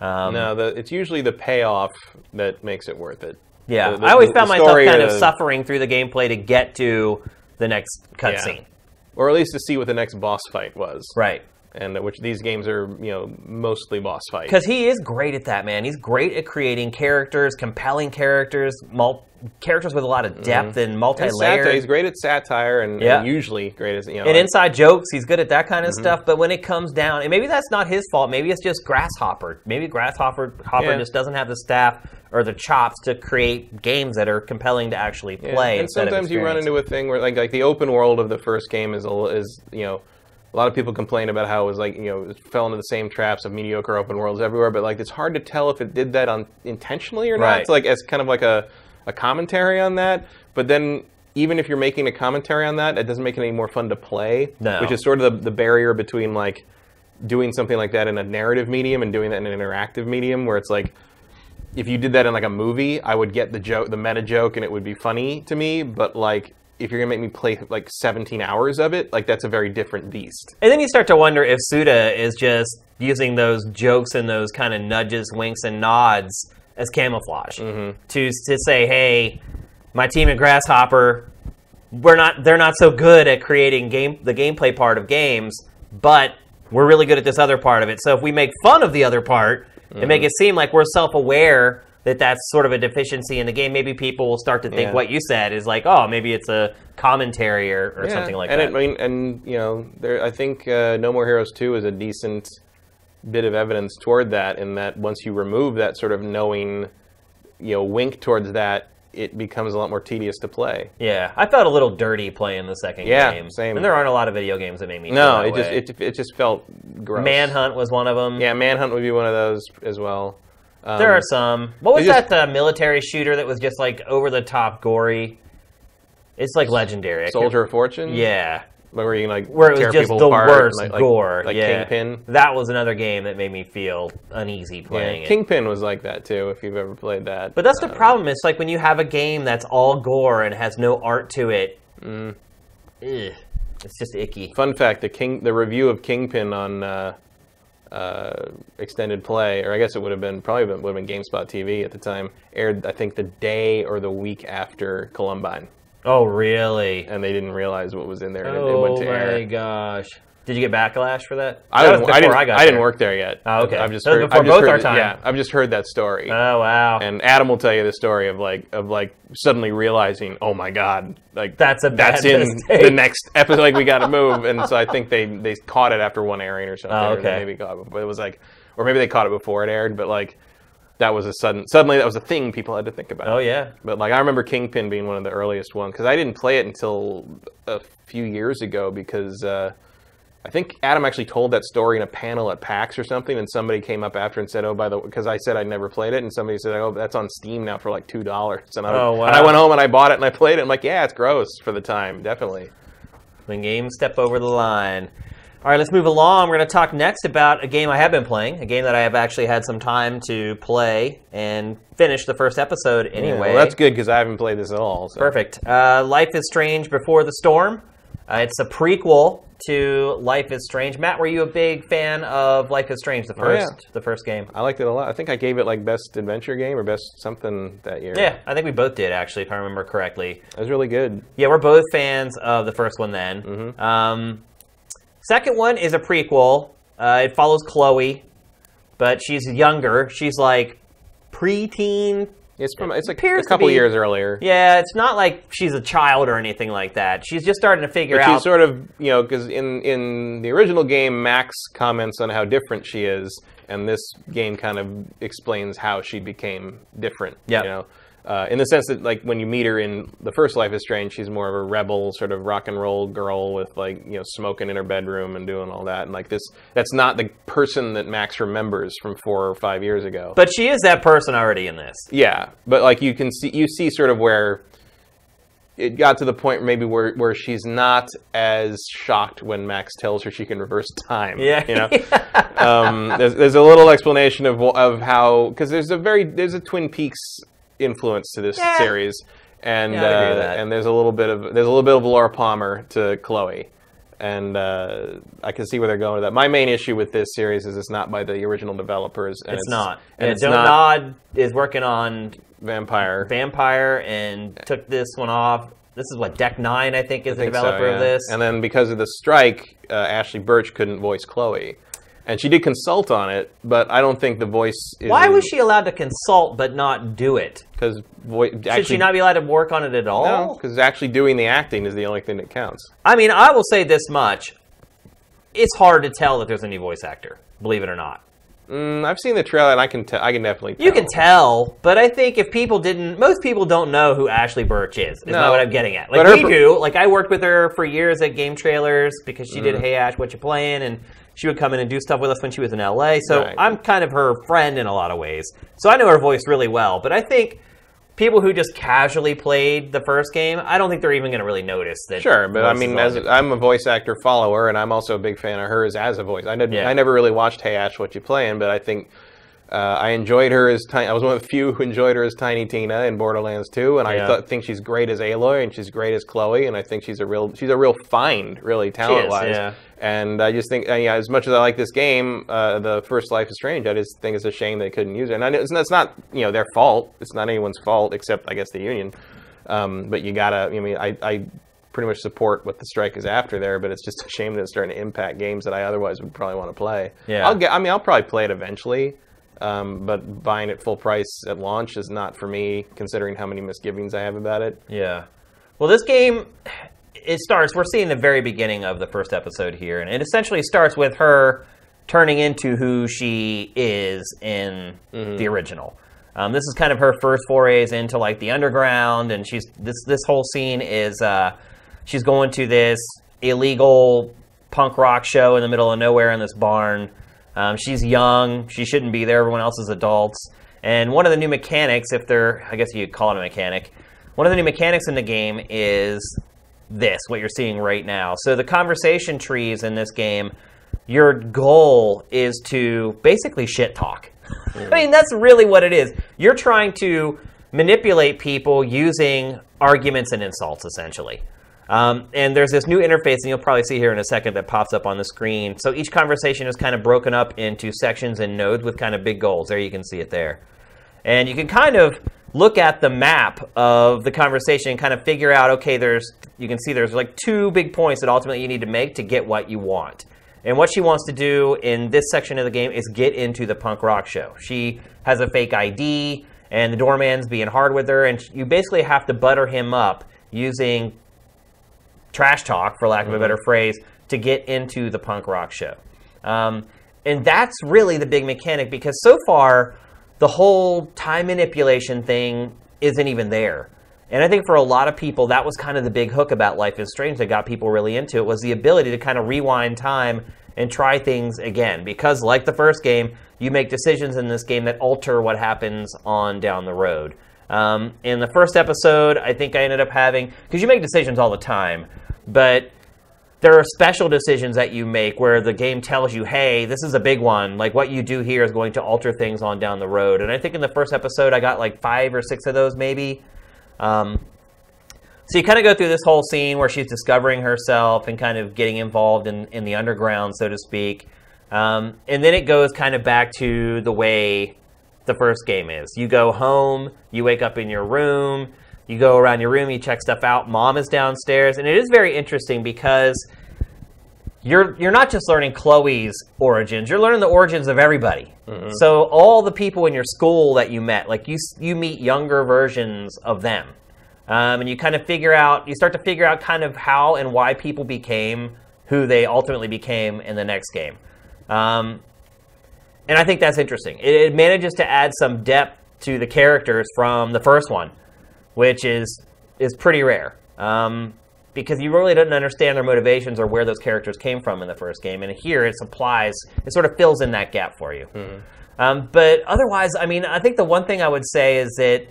No, it's usually the payoff that makes it worth it. Yeah, I always found myself kind of suffering through the gameplay to get to the next cutscene. Or at least to see what the next boss fight was. Right. And which these games are, mostly boss fights. Because he is great at that, man. He's great at creating characters, compelling characters, characters with a lot of depth and multi-layered. He's great at satire and usually great at, and inside jokes, he's good at that kind of stuff. But when it comes down, and maybe that's not his fault. Maybe it's just Grasshopper. Maybe Grasshopper just doesn't have the staff or the chops to create games that are compelling to actually play. And sometimes you run into a thing where like the open world of the first game is a lot of people complain about how it was it fell into the same traps of mediocre open worlds everywhere, but it's hard to tell if it did that intentionally or not. Right. It's as kind of like a commentary on that. But then even if you're making a commentary on that, it doesn't make it any more fun to play. No. Which is sort of the barrier between doing something like that in a narrative medium and doing that in an interactive medium, where it's if you did that in a movie, I would get the meta joke and it would be funny to me, but if you're going to make me play 17 hours of it, that's a very different beast. And then you start to wonder if Suda is just using those jokes and those kind of nudges, winks, and nods as camouflage to say, hey, my team at Grasshopper, they're not so good at creating the gameplay part of games, but we're really good at this other part of it. So if we make fun of the other part and make it seem like we're self-aware that that's sort of a deficiency in the game, maybe people will start to think what you said is maybe it's a commentary or something like that. I think No More Heroes 2 is a decent bit of evidence toward that, in that once you remove that sort of knowing, wink towards that, it becomes a lot more tedious to play. Yeah, I felt a little dirty playing the second game. Yeah, same. And there aren't a lot of video games that made me feel that way. it just felt gross. Manhunt was one of them. Yeah, Manhunt would be one of those as well. There are some. What was that military shooter that was just over-the-top gory? It's legendary. Soldier of Fortune? Yeah. Where you where it was just the worst gore. Kingpin? That was another game that made me feel uneasy playing it. Kingpin was like that too, if you've ever played that. But that's the problem. It's when you have a game that's all gore and has no art to it. It's just icky. Fun fact, the review of Kingpin on extended play, or I guess it would have been GameSpot TV at the time, aired I think the day or the week after Columbine. Oh, really? And they didn't realize what was in there, and it went to air. Oh my gosh! Did you get backlash for that? I didn't work there yet. Oh, okay. I've just heard our time. Yeah, I've just heard that story. Oh, wow! And Adam will tell you the story of suddenly realizing, oh my god, that's in the next episode. We got to move, and so I think they caught it after one airing or something. Oh, okay. Maybe it was or maybe they caught it before it aired, but that was suddenly that was a thing people had to think about. Oh yeah. But I remember Kingpin being one of the earliest ones, because I didn't play it until a few years ago, because I think Adam actually told that story in a panel at PAX or something, and somebody came up after and said, because I said I'd never played it, and somebody said, oh, that's on Steam now for $2. And I went home and I bought it and I played it. I'm yeah, it's gross for the time, definitely. When games step over the line. All right, let's move along. We're going to talk next about a game I have been playing, a game that I have actually had some time to play and finish the first episode anyway. Yeah, well, that's good, because I haven't played this at all. So. Perfect. Life is Strange Before the Storm. It's a prequel to Life is Strange. Matt, were you a big fan of Life is Strange, the first game? I liked it a lot. I think I gave it Best Adventure Game or Best something that year. Yeah, I think we both did, actually, if I remember correctly. It was really good. Yeah, we're both fans of the first one then. Mm-hmm. Second one is a prequel. It follows Chloe, but she's younger. She's preteen, It's like a couple years earlier. Yeah, it's not like she's a child or anything like that. She's just starting to figure out. She's sort of, because in the original game, Max comments on how different she is, and this game kind of explains how she became different. Yeah. In the sense that, like, when you meet her in the first Life is Strange, she's more of a rebel, sort of rock and roll girl with, like, smoking in her bedroom and doing all that. And, like, that's not the person that Max remembers from 4 or 5 years ago. But she is that person already in this. Yeah, but, like, you see sort of where it got to the point maybe where she's not as shocked when Max tells her she can reverse time. Yeah. There's a little explanation of how, because there's a Twin Peaks influence to this series, and there's a little bit of Laura Palmer to Chloe, and I can see where they're going with that. My main issue with this series is it's not by the original developers, and it's not. And Don't Nod is working on Vampire, and took this one off. This is what Deck 9, I think, is the developer of this. And then because of the strike, Ashley Birch couldn't voice Chloe. And she did consult on it, but I don't think the voice is... Why was she allowed to consult but not do it? Because should she not be allowed to work on it at all? No, because actually doing the acting is the only thing that counts. I mean, I will say this much. It's hard to tell that there's a new voice actor, believe it or not. I've seen the trailer, and I can definitely tell. You can tell, but I think if people didn't... Most people don't know who Ashley Birch is not what I'm getting at. Like, we do. Like, I worked with her for years at Game Trailers because she did Hey Ash, What You Playing, and she would come in and do stuff with us when she was in LA. So I'm kind of her friend in a lot of ways. So I know her voice really well. But I think people who just casually played the first game, I don't think they're even going to really notice that. Sure, but I mean, I'm a voice actor follower, and I'm also a big fan of hers as a voice. I never really watched Hey Ash, What You Playing, but I think I enjoyed her as I was one of the few who enjoyed her as Tiny Tina in Borderlands 2, and I think she's great as Aloy, and she's great as Chloe, and I think she's a real find, really, talent-wise. Yeah. And I just think, as much as I like this game, the first Life is Strange, I just think it's a shame they couldn't use it. And it's not their fault. It's not anyone's fault except, I guess, the union. But you gotta. I pretty much support what the strike is after there, but it's just a shame that it's starting to impact games that I otherwise would probably want to play. Yeah. I'll probably play it eventually. But buying it full price at launch is not for me, considering how many misgivings I have about it. Yeah. Well, this game, we're seeing the very beginning of the first episode here, and it essentially starts with her turning into who she is in the original. This is kind of her first forays into, like, the underground, and this whole scene is she's going to this illegal punk rock show in the middle of nowhere in this barn. She's young. She shouldn't be there. Everyone else is adults. And one of the new mechanics, I guess you'd call it a mechanic, one of the new mechanics in the game is what you're seeing right now. So the conversation trees in this game, your goal is to basically shit talk. I mean, that's really what it is. You're trying to manipulate people using arguments and insults, essentially. And there's this new interface, and you'll probably see here in a second, that pops up on the screen. So each conversation is kind of broken up into sections and nodes with kind of big goals. There, you can see it there. And you can kind of look at the map of the conversation and kind of figure out, okay, you can see there's like 2 big points that ultimately you need to make to get what you want. And what she wants to do in this section of the game is get into the punk rock show. She has a fake ID, and the doorman's being hard with her, and you basically have to butter him up using trash talk, for lack of a better phrase, to get into the punk rock show. And that's really the big mechanic, because so far, the whole time manipulation thing isn't even there. And I think for a lot of people, that was kind of the big hook about Life is Strange that got people really into it, was the ability to kind of rewind time and try things again. Because like the first game, you make decisions in this game that alter what happens on down the road. In the first episode, I think I ended up having, because you make decisions all the time, but there are special decisions that you make where the game tells you, hey, this is a big one. Like, what you do here is going to alter things on down the road. And I think in the first episode, I got like 5 or 6 of those maybe. So you kind of go through this whole scene where she's discovering herself and kind of getting involved in the underground, so to speak. And then it goes kind of back to the way the first game is. You go home, you wake up in your room, you go around your room, you check stuff out, Mom is downstairs. And it is very interesting because you're not just learning Chloe's origins, you're learning the origins of everybody. So all the people in your school that you met, like you meet younger versions of them. And you start to figure out kind of how and why people became who they ultimately became in the next game. And I think that's interesting. It manages to add some depth to the characters from the first one, which is pretty rare. Because you really didn't understand their motivations or where those characters came from in the first game. And here it sort of fills in that gap for you. But otherwise, I mean, I think the one thing I would say is that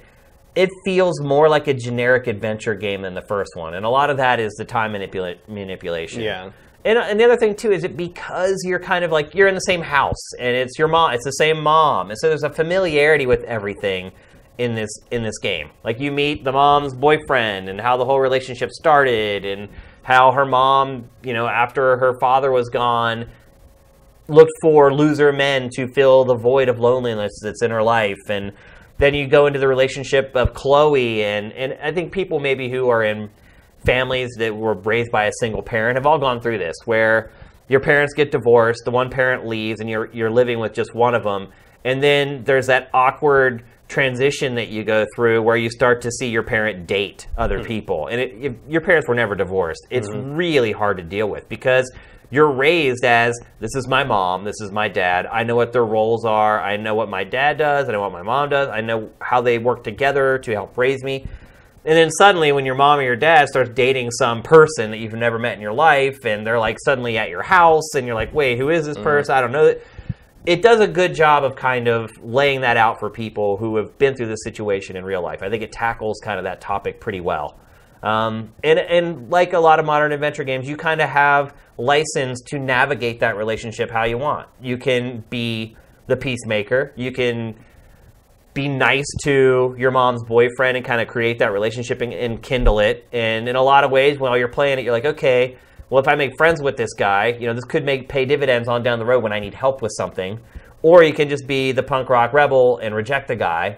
it feels more like a generic adventure game than the first one. And a lot of that is the time manipulation. Yeah. And the other thing, too, is because you're kind of like, you're in the same house, and it's your mom, it's the same mom. And so there's a familiarity with everything in this game. Like, you meet the mom's boyfriend and how the whole relationship started, and how her mom, after her father was gone, looked for loser men to fill the void of loneliness that's in her life. And then you go into the relationship of Chloe, and I think people maybe who are in families that were raised by a single parent have all gone through this, where your parents get divorced, the one parent leaves, and you're living with just one of them. And then there's that awkward transition that you go through where you start to see your parent date other people. And if your parents were never divorced, it's really hard to deal with, because you're raised as, this is my mom, this is my dad, I know what their roles are, I know what my dad does, I know what my mom does, I know how they work together to help raise me. And then suddenly when your mom or your dad starts dating some person that you've never met in your life, and they're like suddenly at your house, and you're like, wait, who is this person? I don't know. It does a good job of kind of laying that out for people who have been through this situation in real life. I think it tackles kind of that topic pretty well. And like a lot of modern adventure games, you kind of have license to navigate that relationship how you want. You can be the peacemaker. You can be nice to your mom's boyfriend and kind of create that relationship and kindle it. And in a lot of ways, while you're playing it, you're like, okay, well, if I make friends with this guy, this could pay dividends on down the road when I need help with something. Or you can just be the punk rock rebel and reject the guy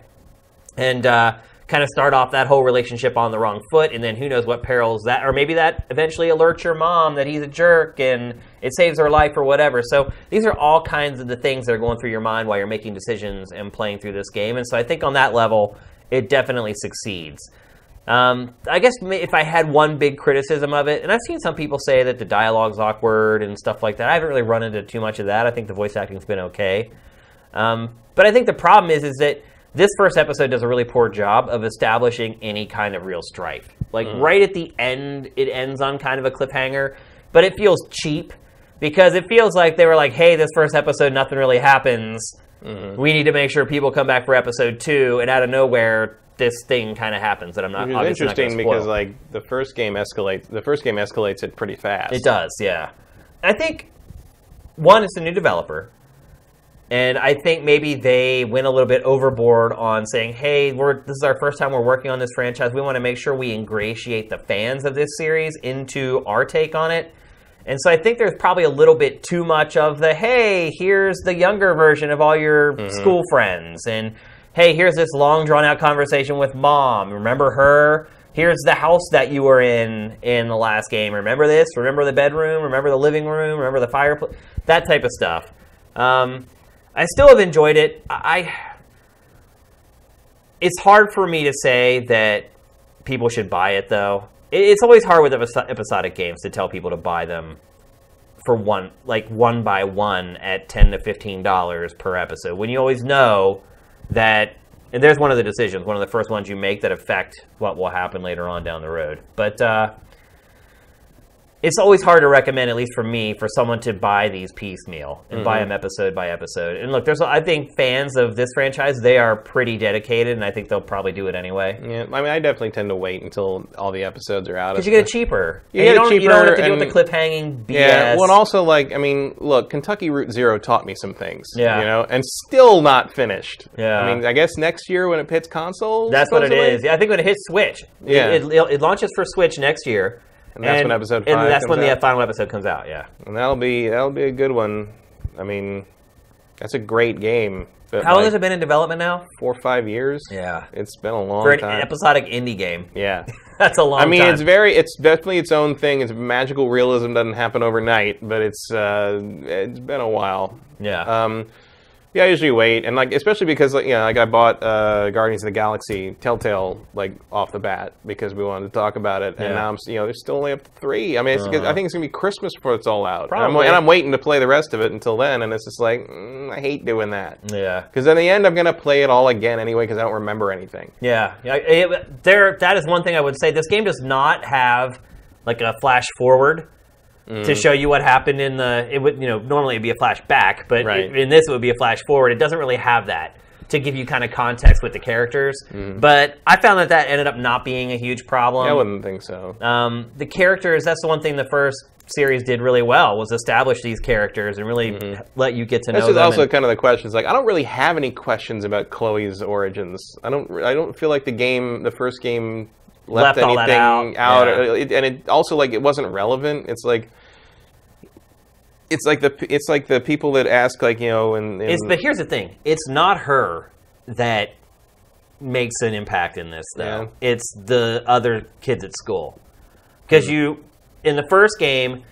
and kind of start off that whole relationship on the wrong foot, and then who knows what perils that, or maybe that eventually alerts your mom that he's a jerk and it saves her life or whatever. So these are all kinds of the things that are going through your mind while you're making decisions and playing through this game. And so I think on that level, it definitely succeeds. I guess if I had one big criticism of it, and I've seen some people say that the dialogue's awkward and stuff like that. I haven't really run into too much of that. I think the voice acting's been okay. But I think the problem is that this first episode does a really poor job of establishing any kind of real strife. Like, right at the end, it ends on kind of a cliffhanger, but it feels cheap, because it feels like they were like, hey, this first episode, nothing really happens. We need to make sure people come back for episode 2, and out of nowhere, this thing kind of happens that I'm not. It's interesting because the first game escalates it pretty fast. It does, yeah. I think, one, it's a new developer. And I think maybe they went a little bit overboard on saying, hey, this is our first time we're working on this franchise. We want to make sure we ingratiate the fans of this series into our take on it. And so I think there's probably a little bit too much of the, hey, here's the younger version of all your school friends. And, hey, here's this long, drawn-out conversation with mom. Remember her? Here's the house that you were in the last game. Remember this? Remember the bedroom? Remember the living room? Remember the fireplace? That type of stuff. I still have enjoyed it. It's hard for me to say that people should buy it, though. It's always hard with episodic games to tell people to buy them for one by one at $10 to $15 per episode, when you always know that, and there's one of the decisions, one of the first ones you make that affect what will happen later on down the road. But it's always hard to recommend, at least for me, for someone to buy these piecemeal and buy them episode by episode. And look, I think fans of this franchise, they are pretty dedicated, and I think they'll probably do it anyway. Yeah, I mean, I definitely tend to wait until all the episodes are out. Because you get it cheaper. You don't have to deal with the cliffhanging BS. Yeah, well, and also, look, Kentucky Route Zero taught me some things. Yeah. And still not finished. Yeah. I mean, I guess next year when it hits consoles. That's what it is. Yeah, I think when it hits Switch. Yeah. It launches for Switch next year. And that's when episode 5 comes out. And that's when the final episode comes out, yeah. And that'll be a good one. I mean, that's a great game. But how long has it been in development now? 4 or 5 years. Yeah. It's been a long time. time. For an episodic indie game. Yeah. That's a long time. I mean, it's definitely its own thing. It's magical realism doesn't happen overnight, but it's been a while. Yeah. Yeah, I usually wait, and especially because I bought Guardians of the Galaxy Telltale off the bat because we wanted to talk about it, and now I'm there's still only up to 3. I mean, I think it's gonna be Christmas before it's all out. Probably. And I'm waiting to play the rest of it until then, and it's just I hate doing that. Yeah. Because in the end, I'm gonna play it all again anyway because I don't remember anything. Yeah. That is one thing I would say. This game does not have a flash forward. To show you what happened in normally it'd be a flashback, but in this it would be a flash forward. It doesn't really have that to give you kind of context with the characters. But I found that ended up not being a huge problem. I wouldn't think so. The characters, that's the one thing the first series did really well, was establish these characters and really let you get to know them. That's also kind of the questions. I don't really have any questions about Chloe's origins. I don't feel like the first game left anything out. Yeah. And it also it wasn't relevant. It's like the people that ask but here's the thing, it's not her that makes an impact in this though. Yeah. It's the other kids at school, because in the first game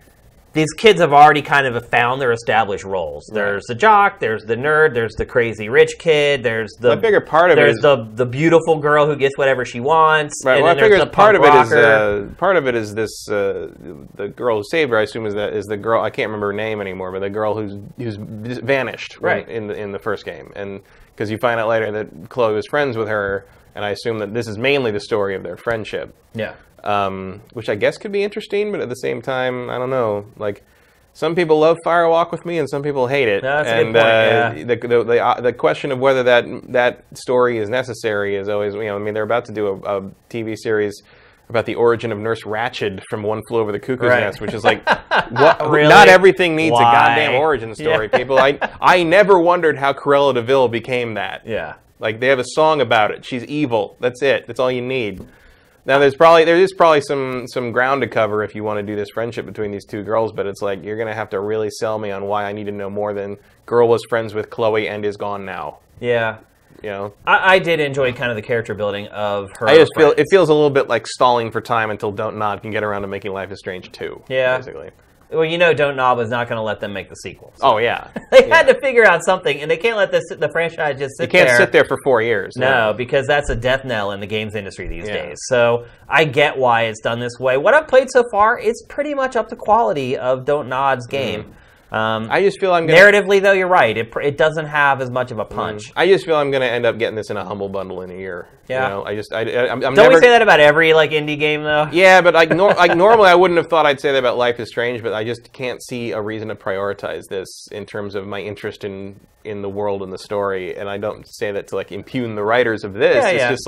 these kids have already kind of found their established roles. There's the jock, there's the nerd, there's the crazy rich kid, there's the bigger part of it is the beautiful girl who gets whatever she wants. Right. And well, then I figure part of it is this the girl who saved her. I assume is the girl. I can't remember her name anymore, but the girl who's vanished in the first game, and because you find out later that Chloe was friends with her, and I assume that this is mainly the story of their friendship. Yeah. Which I guess could be interesting, but at the same time, I don't know. Some people love Firewalk with Me, and some people hate it. No, that's a good point. Yeah. The question of whether that story is necessary is always, they're about to do a TV series about the origin of Nurse Ratched from One Flew Over the Cuckoo's Nest, which is what? Really? Not everything needs a goddamn origin story, people. I never wondered how Cruella de Vil became that. Yeah. They have a song about it. She's evil. That's it. That's all you need. Now, there is probably some ground to cover if you want to do this friendship between these two girls, but it's you're going to have to really sell me on why I need to know more than girl was friends with Chloe and is gone now. Yeah. I did enjoy kind of the character building of her. I just feel it feels a little bit like stalling for time until Don't Nod can get around to making Life is Strange 2. Yeah. Basically. Well, Don't Nod was not going to let them make the sequel. So. Oh, yeah. They had to figure out something, and they can't let the franchise just sit there. You can't sit there for 4 years. No, because that's a death knell in the games industry these days. So I get why it's done this way. What I've played so far, it's pretty much up to quality of Don't Nod's game. I just feel narratively, though, you're right. It doesn't have as much of a punch. I just feel I'm going to end up getting this in a Humble Bundle in a year. Yeah. Don't we say that about every indie game though? Yeah, but normally I wouldn't have thought I'd say that about Life is Strange, but I just can't see a reason to prioritize this in terms of my interest in the world and the story. And I don't say that to impugn the writers of this. It's just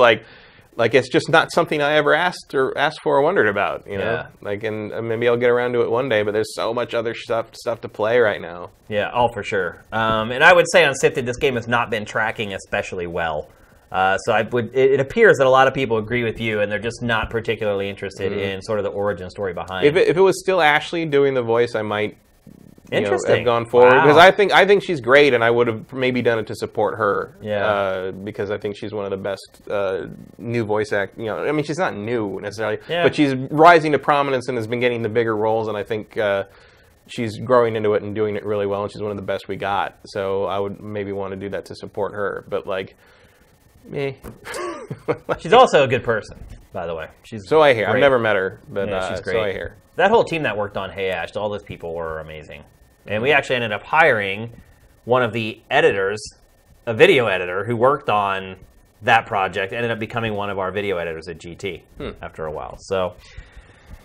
it's just not something I ever asked for or wondered about, Yeah. And maybe I'll get around to it one day, but there's so much other stuff to play right now. Yeah, for sure. And I would say on SIFTD, this game has not been tracking especially well. So it appears that a lot of people agree with you, and they're just not particularly interested in sort of the origin story behind. If it was still Ashley doing the voice, I might have gone forward. Wow. Because I think she's great, and I would have maybe done it to support her. Yeah. Because I think she's one of the best new voice act. She's not new necessarily, but she's rising to prominence and has been getting the bigger roles, and I think she's growing into it and doing it really well, and she's one of the best we got. So I would maybe want to do that to support her, but me. She's also a good person, by the way. So I hear. Great. I've never met her, but she's great. So I hear. That whole team that worked on Hey Ash, all those people were amazing. And we actually ended up hiring one of the editors, a video editor, who worked on that project, ended up becoming one of our video editors at GT after a while. So,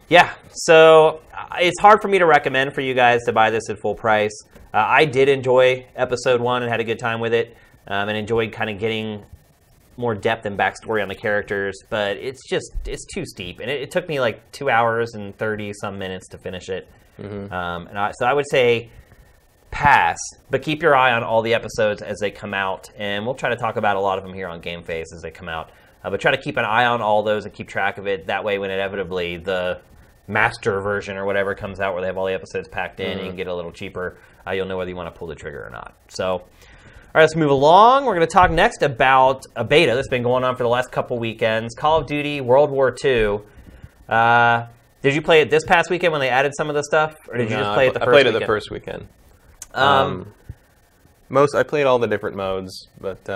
yeah. So it's hard for me to recommend for you guys to buy this at full price. I did enjoy Episode 1 and had a good time with it, and enjoyed kind of getting more depth and backstory on the characters, but it's too steep, and it took me 2 hours and 30-some minutes to finish it. So I would say pass, but keep your eye on all the episodes as they come out, and we'll try to talk about a lot of them here on GameFace as they come out. But try to keep an eye on all those and keep track of it. That way, when inevitably the master version or whatever comes out, where they have all the episodes packed in, and you can get a little cheaper, you'll know whether you want to pull the trigger or not. So. All right, let's move along. We're going to talk next about a beta that's been going on for the last couple weekends, Call of Duty World War II. Did you play it this past weekend when they added some of the stuff, or did you just play it the first weekend? I played it the first weekend. I played all the different modes, but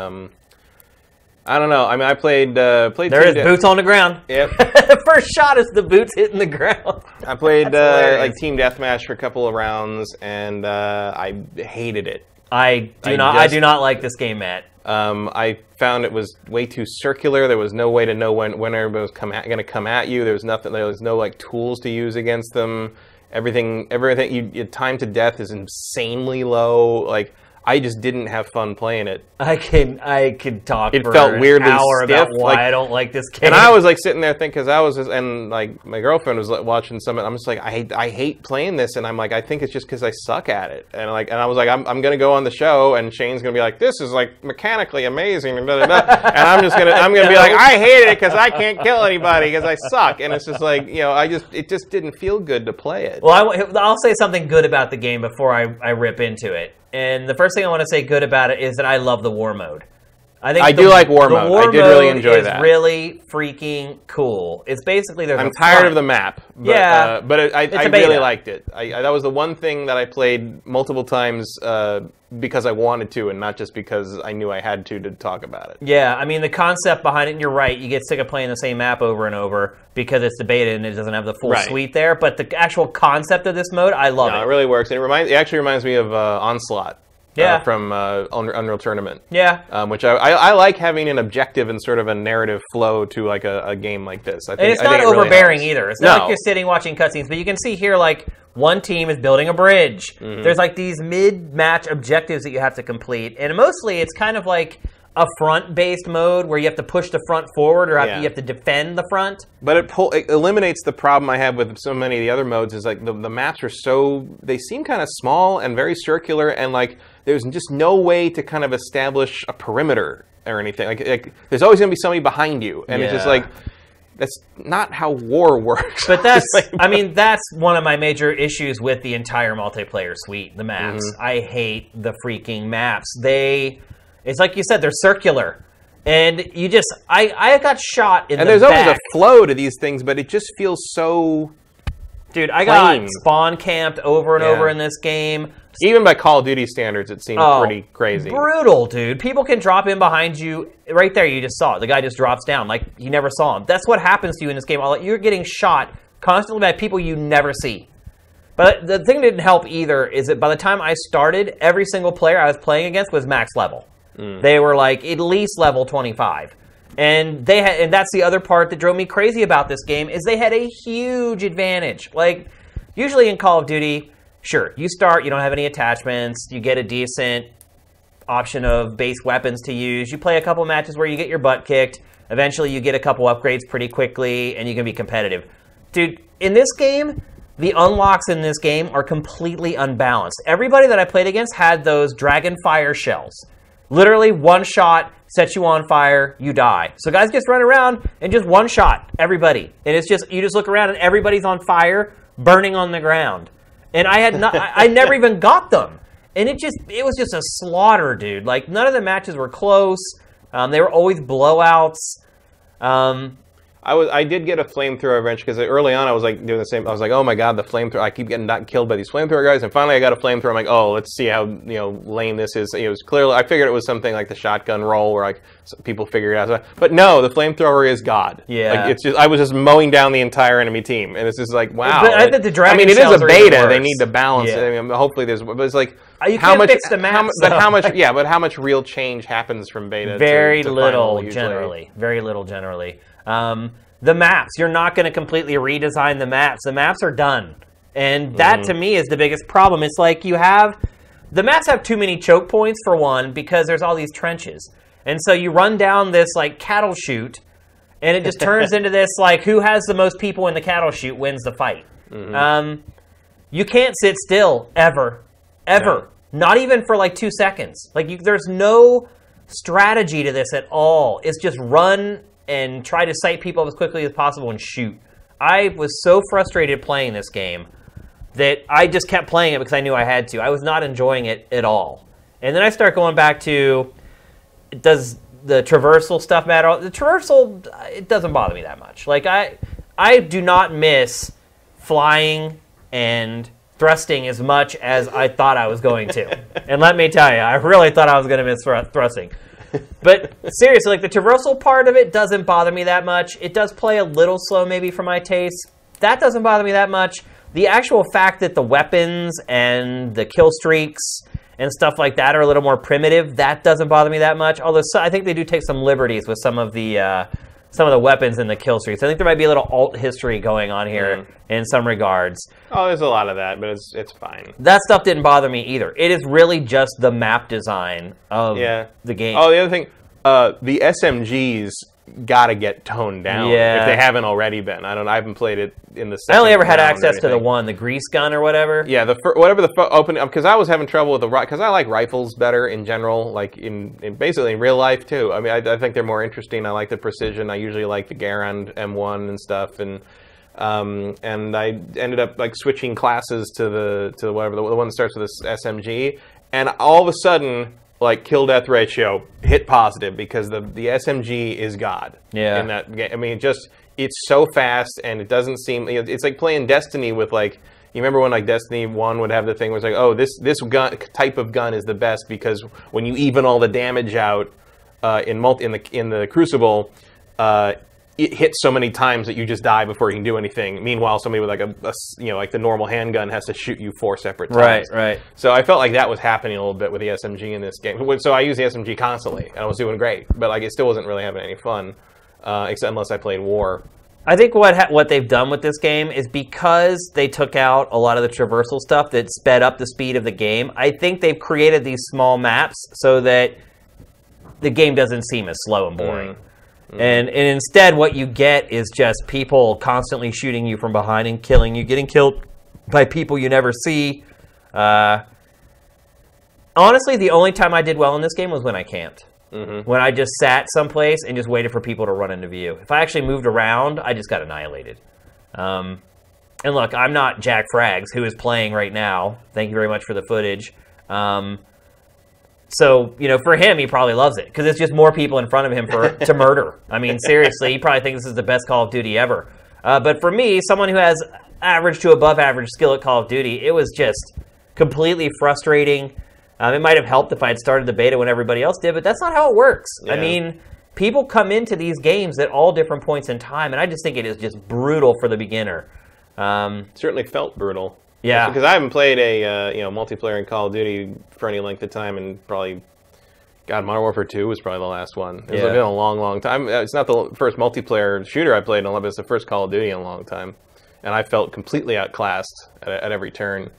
I don't know. I mean, I played. There is boots on the ground. Yep. The first shot is the boots hitting the ground. I played like team deathmatch for a couple of rounds, and I hated it. I do not like this game, Matt. I found it was way too circular. There was no way to know when everybody was going to come at you. There was nothing. There was no like tools to use against them. Everything. Your time to death is insanely low. Like, I just didn't have fun playing it. I could talk it for felt weirdly an hour stiff, about why I don't like this game. And I was like sitting there thinking, because I was just, and like my girlfriend was like, watching some of it. I'm just like, I hate playing this, and I'm like, I think it's just because I suck at it. And I was like, I'm gonna go on the show, and Shane's gonna be like, this is like mechanically amazing, and blah, blah, blah. And I'm gonna be like, I hate it because I can't kill anybody because I suck. And it's just like, it just didn't feel good to play it. Well, I'll say something good about the game before I rip into it. And the first thing I want to say good about it is that I love the war mode. I do like war mode. I did really enjoy that. It's really freaking cool. It's basically I'm tired of the map. But, but I really liked it. That was the one thing that I played multiple times because I wanted to, and not just because I knew I had to talk about it. Yeah, I mean the concept behind it. And you're right. You get sick of playing the same map over and over because it's the beta and it doesn't have the full suite there. But the actual concept of this mode, I love it. It really works. And it actually reminds me of Onslaught. Yeah. From Unreal Tournament. Yeah. Which I like having an objective and sort of a narrative flow to like a game like this. I think, and it's not overbearing either. It's not like you're sitting watching cutscenes, but you can see here like one team is building a bridge. Mm-hmm. There's like these mid-match objectives that you have to complete, and mostly it's kind of like a front-based mode where you have to push the front forward or you have to defend the front. But it eliminates the problem I have with so many of the other modes is like the maps are they seem kind of small and very circular, and like there's just no way to kind of establish a perimeter or anything. Like there's always going to be somebody behind you, and it's just like that's not how war works. But that's that's one of my major issues with the entire multiplayer suite, the maps. Mm-hmm. I hate the freaking maps. It's like you said, they're circular. And you just, I got shot in the back. And there's always a flow to these things, but it just feels so Dude, I got spawn camped over and over in this game. Even by Call of Duty standards, it seemed pretty crazy. Brutal, dude. People can drop in behind you. Right there, you just saw it. The guy just drops down like you never saw him. That's what happens to you in this game. You're getting shot constantly by people you never see. But the thing that didn't help either is that by the time I started, every single player I was playing against was max level. They were like at least level 25. And that's the other part that drove me crazy about this game is they had a huge advantage. Like usually in Call of Duty, sure, you start, you don't have any attachments, you get a decent option of base weapons to use. You play a couple matches where you get your butt kicked. Eventually you get a couple upgrades pretty quickly and you can be competitive. Dude, in this game, the unlocks in this game are completely unbalanced. Everybody that I played against had those dragon fire shells. Literally one shot sets you on fire, you die. So guys just run around and just one shot everybody. And it's just, you just look around and everybody's on fire, burning on the ground. And I never even got them. And it was just a slaughter, dude. Like none of the matches were close. They were always blowouts. I did get a flamethrower wrench because early on I was like doing the same. I was like, oh my god, the flamethrower! I keep getting not killed by these flamethrower guys, and finally I got a flamethrower. I'm like, oh, let's see how lame this is. It was clearly I figured it was something like the shotgun roll where like people figure it out. But no, the flamethrower is God. Yeah, like, I was just mowing down the entire enemy team, and it's just like wow. But I think the dragon it is a beta. They need to balance it. I mean, hopefully there's. But it's like how much fix the map, but how much? Yeah, but how much real change happens from beta? Very to little, final, generally. Very little, generally. The maps, you're not going to completely redesign the maps. The maps are done. And that, to me, is the biggest problem. It's like the maps have too many choke points, for one, because there's all these trenches. And so you run down this, like, cattle chute, and it just turns into this, like, who has the most people in the cattle chute wins the fight. You can't sit still, ever. Ever. Yeah. Not even for, like, 2 seconds. Like, there's no strategy to this at all. It's just run and try to sight people as quickly as possible and shoot. I was so frustrated playing this game that I just kept playing it because I knew I had to. I was not enjoying it at all. And then I start going back to, does the traversal stuff matter? The traversal, it doesn't bother me that much. Like, I do not miss flying and thrusting as much as I thought I was going to. And let me tell you, I really thought I was going to miss thrusting. But seriously, like, the traversal part of it doesn't bother me that much. It does play a little slow maybe for my taste. That doesn't bother me that much. The actual fact that the weapons and the kill streaks and stuff like that are a little more primitive, that doesn't bother me that much. Although I think they do take some liberties with some of the weapons in the kill streaks. I think there might be a little alt history going on here in some regards. Oh, there's a lot of that, but it's fine. That stuff didn't bother me either. It is really just the map design of the game. Oh, the other thing, the SMGs gotta get toned down if they haven't already been. I haven't played it in the second. I only ever had access to the grease gun or whatever. Yeah, whatever the open, because I was having trouble with because I like rifles better in general, like in basically in real life too. I mean, I think they're more interesting. I like the precision. I usually like the Garand M1 and stuff, and I ended up like switching classes to whatever the one that starts with this SMG, and all of a sudden, like, kill-death ratio hit positive because the SMG is God in that game. I mean, it's so fast, and it doesn't seem... It's like playing Destiny with, like... You remember when, like, Destiny 1 would have the thing where it's like, oh, this gun type of gun is the best because when you even all the damage out in the Crucible, it hits so many times that you just die before you can do anything. Meanwhile, somebody with like like the normal handgun has to shoot you 4 separate times. Right. So I felt like that was happening a little bit with the SMG in this game. So I use the SMG constantly, and I was doing great. But like, it still wasn't really having any fun, except unless I played War. I think what they've done with this game is because they took out a lot of the traversal stuff that sped up the speed of the game. I think they've created these small maps so that the game doesn't seem as slow and boring. And instead, what you get is just people constantly shooting you from behind and killing you, getting killed by people you never see. Honestly, the only time I did well in this game was when I camped. When I just sat someplace and just waited for people to run into view. If I actually moved around, I just got annihilated. And look, I'm not Jack Frags, who is playing right now. Thank you very much for the footage. So, for him, he probably loves it, because it's just more people in front of him to murder. I mean, seriously, he probably thinks this is the best Call of Duty ever. But for me, someone who has average to above average skill at Call of Duty, it was just completely frustrating. It might have helped if I had started the beta when everybody else did, but that's not how it works. Yeah. I mean, people come into these games at all different points in time, and I just think it is just brutal for the beginner. Certainly felt brutal. Yeah, because I haven't played a multiplayer in Call of Duty for any length of time, and probably, Modern Warfare 2 was probably the last one. It's been a long, long time. It's not the first multiplayer shooter I played in, but it's the first Call of Duty in a long time, and I felt completely outclassed at every turn.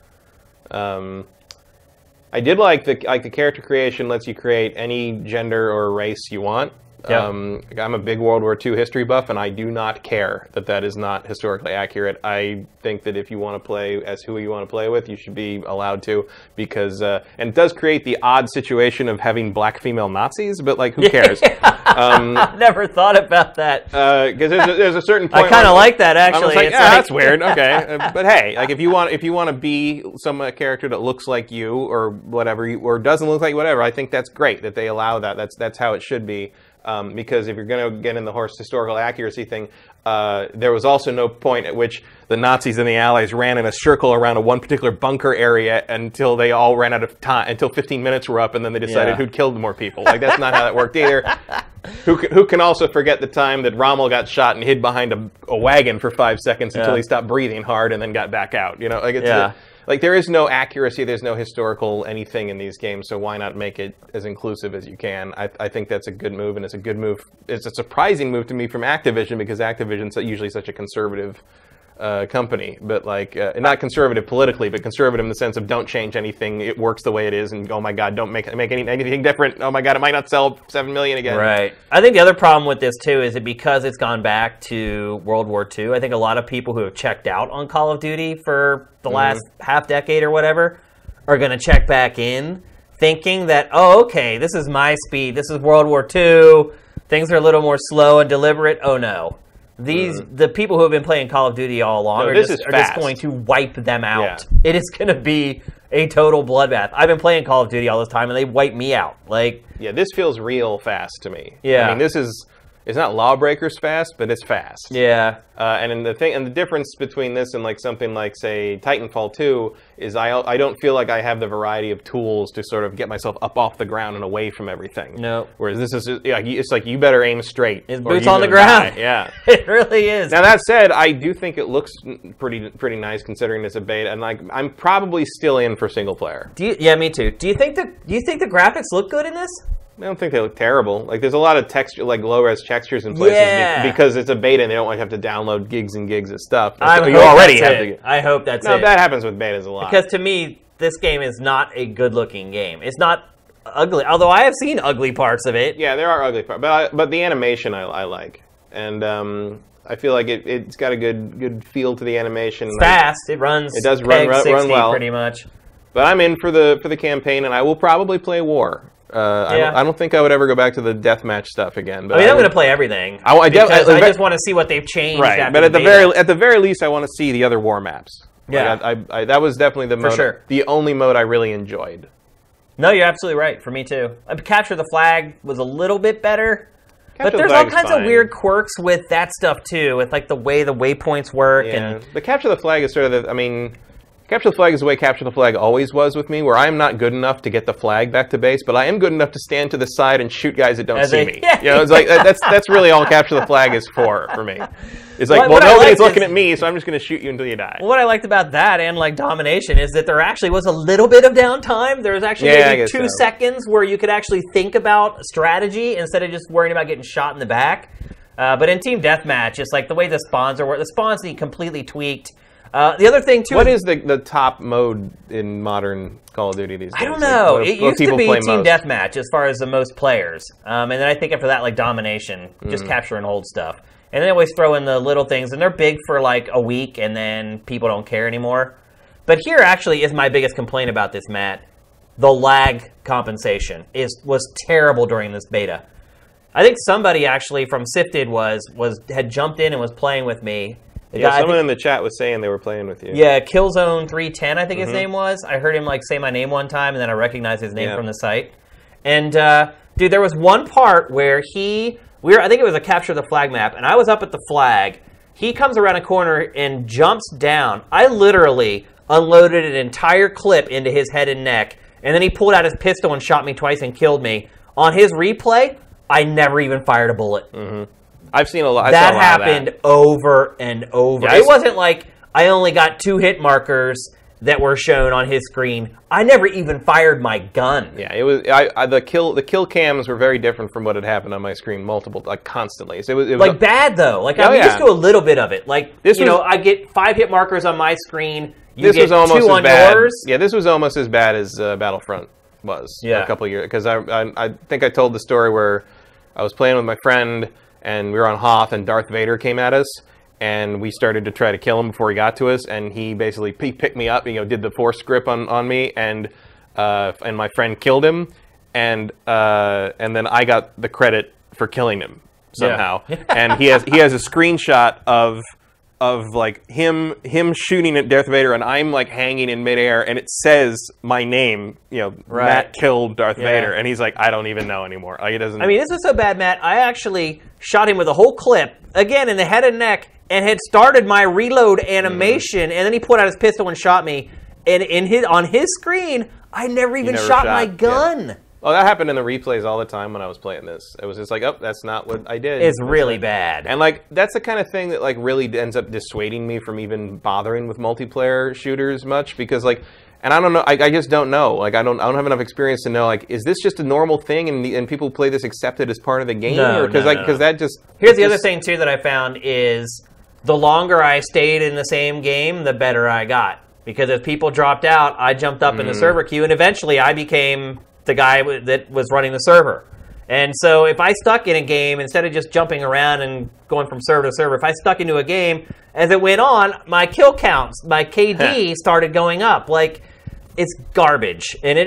I did like the character creation lets you create any gender or race you want. Yep. I'm a big World War II history buff, and I do not care that is not historically accurate. I think that if you want to play as who you want to play with, you should be allowed to, because and it does create the odd situation of having black female Nazis, but like, who cares? I never thought about that. Because there's a certain point. I kind of like that, actually. Like, that's weird. Okay, but hey, like, if you want to be some character that looks like you or whatever, or doesn't look like you, whatever, I think that's great that they allow that. That's how it should be. Because if you're going to get in the historical accuracy thing, there was also no point at which the Nazis and the Allies ran in a circle around one particular bunker area until they all ran out of time, until 15 minutes were up, and then they decided who'd killed more people. Like, that's not how that worked either. Who can also forget the time that Rommel got shot and hid behind a wagon for 5 seconds until he stopped breathing hard and then got back out? Like, it's like, there is no accuracy, there's no historical anything in these games, so why not make it as inclusive as you can? I think that's a good move, and it's a good move. It's a surprising move to me from Activision, because Activision's usually such a conservative company, but like, not conservative politically, but conservative in the sense of don't change anything, it works the way it is, and oh my god, don't make anything different, oh my god, it might not sell 7 million again. Right. I think the other problem with this too is that because it's gone back to World War II, I think a lot of people who have checked out on Call of Duty for the last half decade or whatever are going to check back in thinking that, oh, okay, this is my speed, this is World War II, things are a little more slow and deliberate. Oh no. The people who have been playing Call of Duty all along are just going to wipe them out. Yeah. It is going to be a total bloodbath. I've been playing Call of Duty all this time, and they wipe me out. Like, yeah, this feels real fast to me. Yeah, I mean, this is. It's not Lawbreakers fast, but it's fast. Yeah. And the difference between this and like something like, say, Titanfall 2 is I don't feel like I have the variety of tools to sort of get myself up off the ground and away from everything. No. Whereas this is it's like you better aim straight. It's boots on the ground. Yeah. It really is. Now that said, I do think it looks pretty nice considering it's a beta, and like I'm probably still in for single player. Yeah, me too. Do you think the graphics look good in this? I don't think they look terrible. Like, there's a lot of texture, like low-res textures in places because it's a beta and they don't want to have to download gigs and gigs of stuff. I hope that's it. No, that happens with betas a lot. Because to me, this game is not a good-looking game. It's not ugly, although I have seen ugly parts of it. Yeah, there are ugly parts, but the animation I like, and I feel like it's got a good feel to the animation. It's fast. It runs. It does run well, pretty much. But I'm in for the campaign, and I will probably play War. I don't think I would ever go back to the deathmatch stuff again. But I'm going to play everything. I just want to see what they've changed. Right, after but at the very least, I want to see the other war maps. Yeah, like that was definitely the mode, the only mode I really enjoyed. No, you're absolutely right. For me too. Capture the Flag was a little bit better, but there's all kinds of weird quirks with that stuff too, with like the way the waypoints work. Yeah, but Capture the Flag is sort of Capture the Flag is the way Capture the Flag always was with me, where I am not good enough to get the flag back to base, but I am good enough to stand to the side and shoot guys that don't see me. Yeah. You know, it's like that's really all Capture the Flag is for me. It's like, well, nobody's looking at me, so I'm just going to shoot you until you die. What I liked about that and like Domination is that there actually was a little bit of downtime. There was actually maybe 2 seconds where you could actually think about strategy instead of just worrying about getting shot in the back. But in Team Deathmatch, it's like the way the spawns are, the spawns need completely tweaked. The other thing, too... What is the top mode in modern Call of Duty these days? I don't know. It used to be Team Deathmatch as far as the most players. And then I think after that, like Domination, just capture and hold stuff. And they always throw in the little things, and they're big for like a week, and then people don't care anymore. But here actually is my biggest complaint about this, Matt. The lag compensation was terrible during this beta. I think somebody actually from SIFTD had jumped in and was playing with me. Someone in the chat was saying they were playing with you. Yeah, Killzone 310, I think his name was. I heard him like say my name one time, and then I recognized his name from the site. And dude, there was one part where I think it was a Capture the Flag map, and I was up at the flag. He comes around a corner and jumps down. I literally unloaded an entire clip into his head and neck, and then he pulled out his pistol and shot me twice and killed me. On his replay, I never even fired a bullet. Mm-hmm. I've seen a lot. That happened over and over. Yeah, it wasn't like I only got 2 hit markers that were shown on his screen. I never even fired my gun. Yeah, it was. The kill cams were very different from what had happened on my screen constantly. So it was like bad though. Like I'm used to a little bit of it. Like I get 5 hit markers on my screen. You get 2 on yours. Yeah, this was almost as bad as Battlefront was a couple of years. Because I think I told the story where I was playing with my friend. And we were on Hoth, and Darth Vader came at us, and we started to try to kill him before he got to us. And he basically picked me up, did the force grip on me, and my friend killed him, and then I got the credit for killing him somehow. Yeah. And he has a screenshot of like him shooting at Darth Vader, and I'm like hanging in midair, and it says my name, Matt killed Darth Vader, and he's like, I don't even know anymore. Like, he doesn't. I mean, this was so bad, Matt. I actually shot him with a whole clip again in the head and neck, and had started my reload animation, and then he pulled out his pistol and shot me. And on his screen, I never even shot my gun. Yeah. Well, that happened in the replays all the time when I was playing this. It was just like, oh, that's not what I did. It's really bad. And like that's the kind of thing that like really ends up dissuading me from even bothering with multiplayer shooters much, because like, and I don't know, I just don't know. Like I don't have enough experience to know, like, is this just a normal thing and people play this accepted as part of the game? No, because that just. Here's the other thing too that I found is the longer I stayed in the same game, the better I got. Because as people dropped out, I jumped up in the server queue, and eventually I became the guy that was running the server. And so if I stuck in a game, instead of just jumping around and going from server to server, if I stuck into a game, as it went on, my kill counts, my KD started going up. Like, it's garbage. And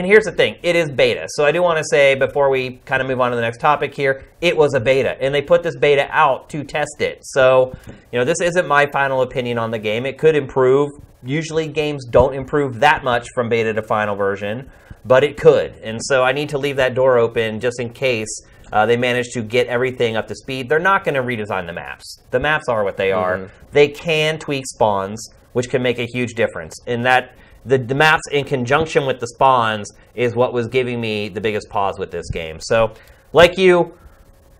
here's the thing, it is beta. So I do want to say, before we kind of move on to the next topic here, it was a beta. And they put this beta out to test it. So, this isn't my final opinion on the game. It could improve. usually games don't improve that much from beta to final version, but it could. And so I need to leave that door open just in case they manage to get everything up to speed. They're not going to redesign the maps. The maps are what they are. They can tweak spawns, which can make a huge difference. In that, the maps in conjunction with the spawns is what was giving me the biggest pause with this game. So, like you,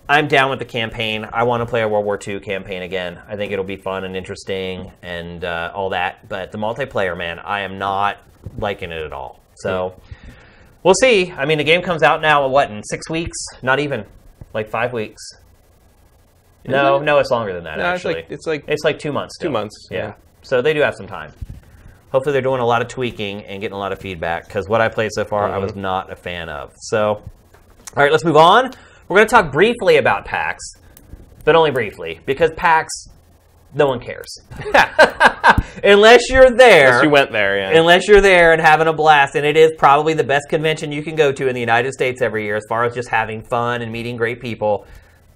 I'm down with the campaign. I want to play a World War II campaign again. I think it'll be fun and interesting and all that. But the multiplayer, man, I am not liking it at all. So we'll see. I mean, the game comes out now, what, in 6 weeks? Not even. Like 5 weeks. No, it's longer than that, actually. It's like 2 months still. 2 months. Yeah. So they do have some time. Hopefully they're doing a lot of tweaking and getting a lot of feedback, because what I played so far, I was not a fan of. So, all right, let's move on. We're going to talk briefly about PAX, but only briefly, because PAX, no one cares. Unless you're there. Unless you went there, yeah. Unless you're there and having a blast, and it is probably the best convention you can go to in the United States every year as far as just having fun and meeting great people.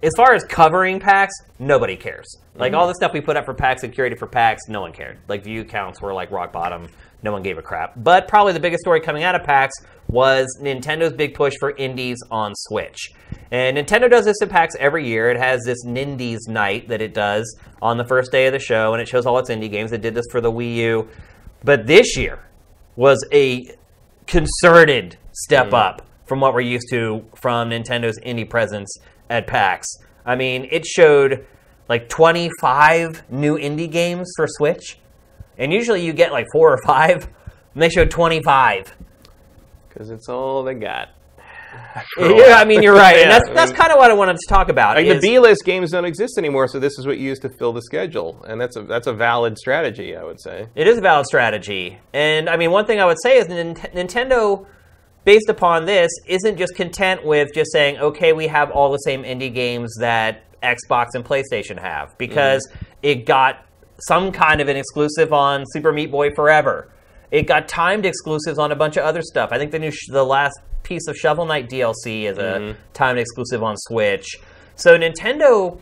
As far as covering PAX, nobody cares. Like, all the stuff we put up for PAX and curated for PAX, no one cared. Like, view counts were like rock bottom. No one gave a crap. But probably the biggest story coming out of PAX was Nintendo's big push for indies on Switch. And Nintendo does this at PAX every year. It has this Nindies night that it does on the first day of the show, and it shows all its indie games. It did this for the Wii U. But this year was a concerted step up from what we're used to from Nintendo's indie presence at PAX. I mean, it showed like 25 new indie games for Switch. And usually you get like 4 or 5, and they showed 25. Because it's all they got. Yeah, I mean, you're right. And that's kind of what I wanted to talk about. Like, the B-list games don't exist anymore, so this is what you use to fill the schedule. And that's a valid strategy, I would say. It is a valid strategy. And, I mean, one thing I would say is Nintendo, based upon this, isn't just content with just saying, okay, we have all the same indie games that Xbox and PlayStation have. Because it got some kind of an exclusive on Super Meat Boy Forever. It got timed exclusives on a bunch of other stuff. I think the last piece of Shovel Knight DLC is a timed exclusive on Switch. So Nintendo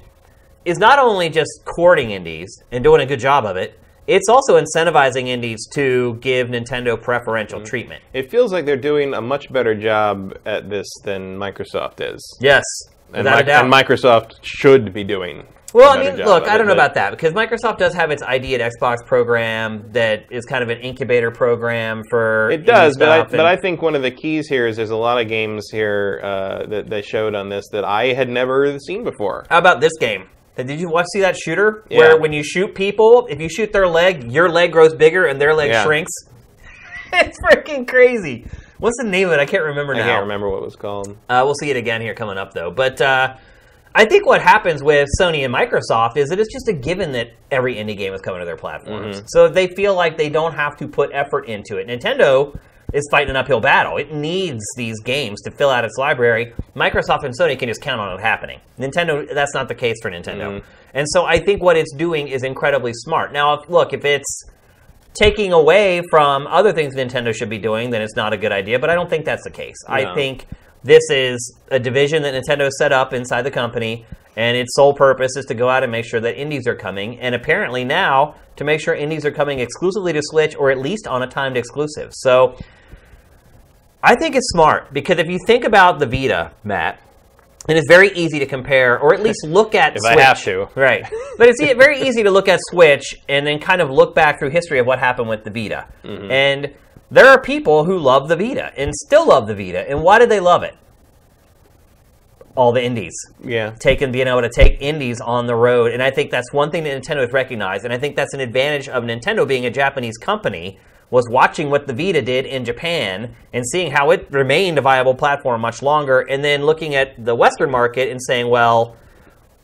is not only just courting indies and doing a good job of it, it's also incentivizing indies to give Nintendo preferential treatment. It feels like they're doing a much better job at this than Microsoft is. Yes, without a doubt. And Microsoft should be doing. Well, I mean, look, I don't know about that, because Microsoft does have its ID at Xbox program that is kind of an incubator program for It does, but I think one of the keys here is there's a lot of games here that they showed on this that I had never seen before. How about this game? Did you see that shooter? Yeah. Where when you shoot people, if you shoot their leg, your leg grows bigger and their leg shrinks? It's freaking crazy. What's the name of it? I can't remember now. I can't remember what it was called. We'll see it again here coming up, though. But I think what happens with Sony and Microsoft is that it's just a given that every indie game is coming to their platforms. So they feel like they don't have to put effort into it. Nintendo is fighting an uphill battle. It needs these games to fill out its library. Microsoft and Sony can just count on it happening. Nintendo, that's not the case for Nintendo. And so I think what it's doing is incredibly smart. Now, if it's taking away from other things Nintendo should be doing, then it's not a good idea. But I don't think that's the case. No. I think this is a division that Nintendo set up inside the company, and its sole purpose is to go out and make sure that indies are coming, and apparently now to make sure indies are coming exclusively to Switch, or at least on a timed exclusive. So I think it's smart, because if you think about the Vita, Matt, and it's very easy to compare, or at least look at Switch. If I have to. Right. But it's very easy to look at Switch and then kind of look back through history of what happened with the Vita. And there are people who love the Vita and still love the Vita. And why did they love it? All the indies. Yeah. Being able to take indies on the road. And I think that's one thing that Nintendo has recognized. And I think that's an advantage of Nintendo being a Japanese company, was watching what the Vita did in Japan and seeing how it remained a viable platform much longer, and then looking at the Western market and saying, well,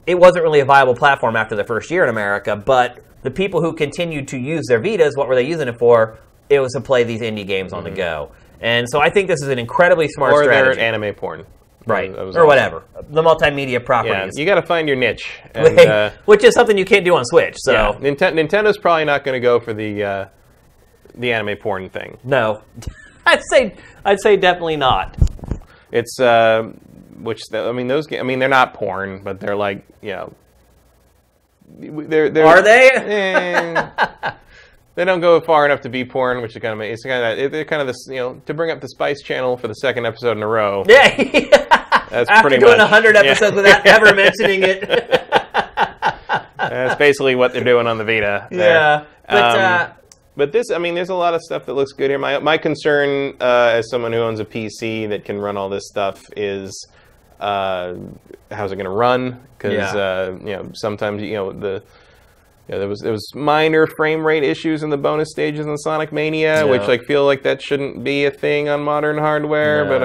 it wasn't really a viable platform after the first year in America, but the people who continued to use their Vitas, what were they using it for? It was to play these indie games on the go. And so I think this is an incredibly smart strategy. Or their anime porn. Right, or whatever. The multimedia properties. Yeah, you got to find your niche. And, which is something you can't do on Switch. So yeah, Nintendo's probably not going to go for the anime porn thing. No, I'd say definitely not. It's those games. I mean, they're not porn, but they're like, they're are they? They don't go far enough to be porn, which is kind of they're kind of this, to bring up the Spice Channel for the second episode in a row. Yeah, that's after pretty doing much 100 episodes without ever mentioning it. That's basically what they're doing on the Vita. Yeah, but this, there's a lot of stuff that looks good here. My concern, as someone who owns a PC that can run all this stuff, is how's it going to run? Because sometimes there was minor frame rate issues in the bonus stages in Sonic Mania, which I feel like that shouldn't be a thing on modern hardware. No. But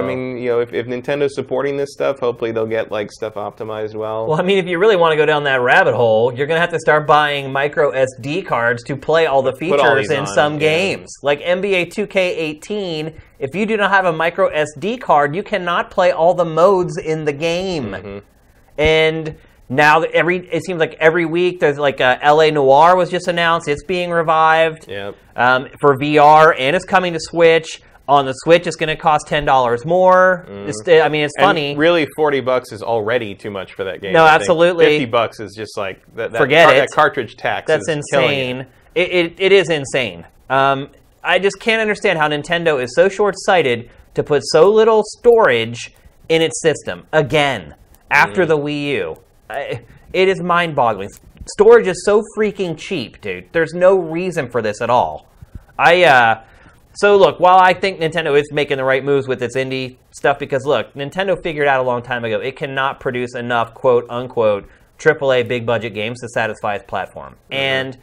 if Nintendo's supporting this stuff, hopefully they'll get stuff optimized well. Well, if you really want to go down that rabbit hole, you're going to have to start buying micro SD cards to play all the features in some games. Like NBA 2K18, if you do not have a micro SD card, you cannot play all the modes in the game. Mm-hmm. And now, it seems like every week there's LA Noire was just announced. It's being revived for VR, and it's coming to Switch. On the Switch, it's going to cost $10 more. It's funny. And really, $40 is already too much for that game. No, absolutely. $50 is just that. Forget it. That cartridge tax. That's insane. It is insane. I just can't understand how Nintendo is so short-sighted to put so little storage in its system again after the Wii U. It is mind-boggling. Storage is so freaking cheap, dude. There's no reason for this at all. So look, while I think Nintendo is making the right moves with its indie stuff, because look, Nintendo figured out a long time ago it cannot produce enough quote-unquote AAA big-budget games to satisfy its platform. Mm-hmm. And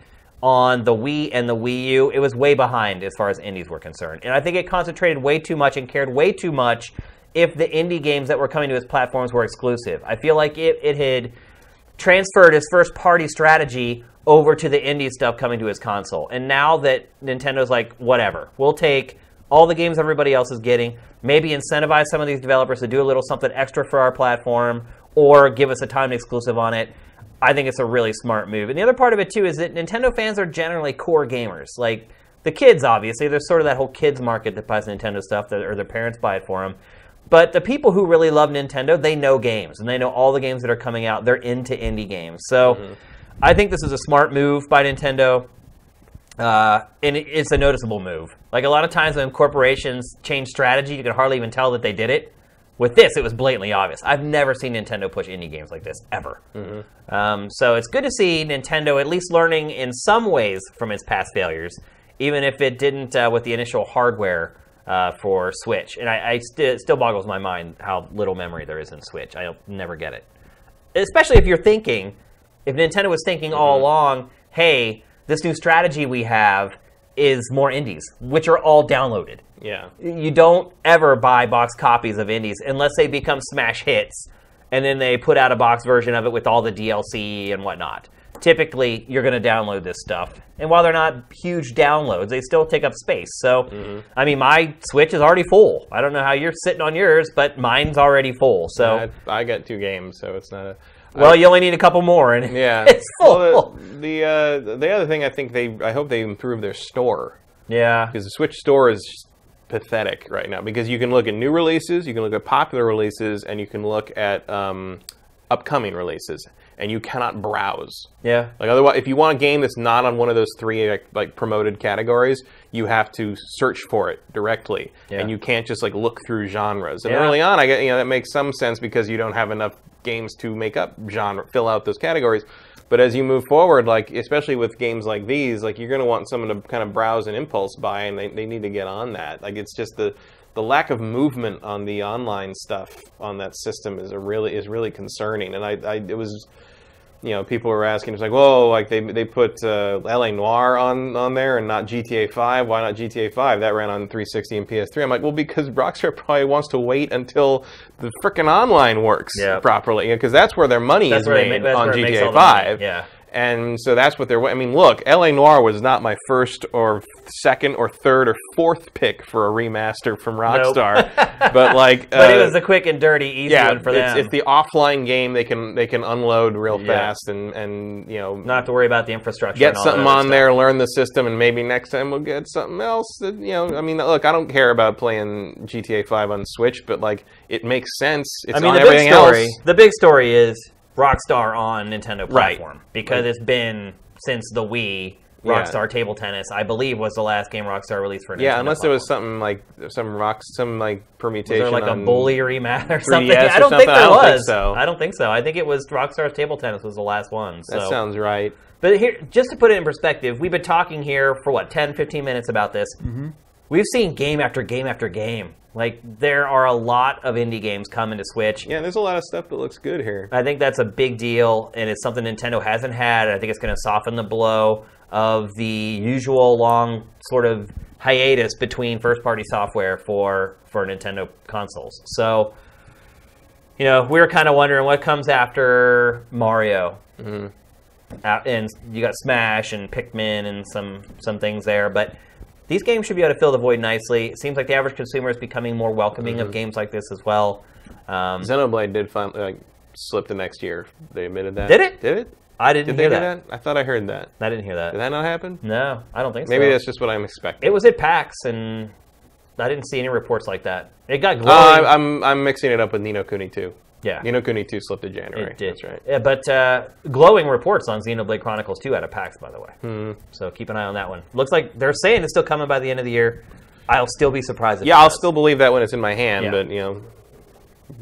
on the Wii and the Wii U, it was way behind as far as indies were concerned. And I think it concentrated way too much and cared way too much if the indie games that were coming to its platforms were exclusive. I feel like it had transferred its first-party strategy over to the indie stuff coming to its console. And now that Nintendo's like, whatever, we'll take all the games everybody else is getting, maybe incentivize some of these developers to do a little something extra for our platform, or give us a timed exclusive on it. I think it's a really smart move. And the other part of it, too, is that Nintendo fans are generally core gamers. Like, the kids, obviously, there's sort of that whole kids market that buys Nintendo stuff, or their parents buy it for them. But the people who really love Nintendo, they know games, and they know all the games that are coming out. They're into indie games. So I think this is a smart move by Nintendo, and it's a noticeable move. Like, a lot of times when corporations change strategy, you can hardly even tell that they did it. With this, it was blatantly obvious. I've never seen Nintendo push indie games like this, ever. So it's good to see Nintendo at least learning in some ways from its past failures, even if it didn't with the initial hardware for Switch. And it still boggles my mind how little memory there is in Switch. I'll never get it. Especially if Nintendo was thinking all along, hey, this new strategy we have is more indies, which are all downloaded. Yeah. You don't ever buy box copies of indies unless they become smash hits, and then they put out a box version of it with all the DLC and whatnot. Typically, you're going to download this stuff. And while they're not huge downloads, they still take up space. So, my Switch is already full. I don't know how you're sitting on yours, but mine's already full. So I got 2 games, so it's not a... Well, you only need a couple more, and it's full. Well, the other thing, I hope they improve their store. Yeah. Because the Switch store is pathetic right now. Because you can look at new releases, you can look at popular releases, and you can look at upcoming releases, and you cannot browse. Yeah. Like, otherwise, if you want a game that's not on one of those 3 like promoted categories, you have to search for it directly, and you can't just look through genres. And early on, that makes some sense because you don't have enough games to make up fill out those categories. But as you move forward, especially with games like these, you're going to want someone to kind of browse and impulse buy, and they need to get on that. It's just the lack of movement on the online stuff on that system is really concerning. And it was, people were asking, it's whoa, they put LA Noire on there and not GTA 5. Why not GTA 5? That ran on 360 and PS3. I'm like, well, because Rockstar probably wants to wait until the frickin' online works properly, because that's where their money is made on GTA 5. Yeah. And so that's what they're... look, LA Noire was not my first or second or third or fourth pick for a remaster from Rockstar. Nope. But but it was the quick and dirty, easy one for them. It's the offline game they can unload real fast and not have to worry about the infrastructure. Get something on there, learn the system, and maybe next time we'll get something else. That, look, I don't care about playing GTA 5 on Switch, but it makes sense. It's on everything else. The big story is Rockstar on Nintendo platform, because it's been since the Wii Rockstar Table Tennis, I believe, was the last game Rockstar released for Nintendo. Yeah, unless there was something like some permutation. Was there like a Bully rematch or something? I don't think there was. So. I don't think so. I think it was Rockstar's Table Tennis was the last one. So. That sounds right. But here, just to put it in perspective, we've been talking here for 10, 15 minutes about this. Mm-hmm. We've seen game after game after game. Like, there are a lot of indie games coming to Switch. Yeah, there's a lot of stuff that looks good here. I think that's a big deal, and it's something Nintendo hasn't had. I think it's going to soften the blow of the usual long sort of hiatus between first-party software for Nintendo consoles. So, we were kind of wondering what comes after Mario. Mm-hmm. And you got Smash and Pikmin and some things there, but these games should be able to fill the void nicely. It seems like the average consumer is becoming more welcoming of games like this as well. Xenoblade did slip the next year. They admitted that. Did it? Did it? I didn't hear that. I thought I heard that. I didn't hear that. Did that not happen? No, I don't think so. Maybe that's just what I'm expecting. It was at PAX, and I didn't see any reports like that. It got glowing. I'm mixing it up with Ni no Kuni 2. Yeah. Ni no Kuni 2 slipped to January. It did. That's right. Yeah, but glowing reports on Xenoblade Chronicles 2 out of PAX, by the way. Mm-hmm. So keep an eye on that one. Looks like they're saying it's still coming by the end of the year. I'll still be surprised if it does. I'll still believe that when it's in my hand, but,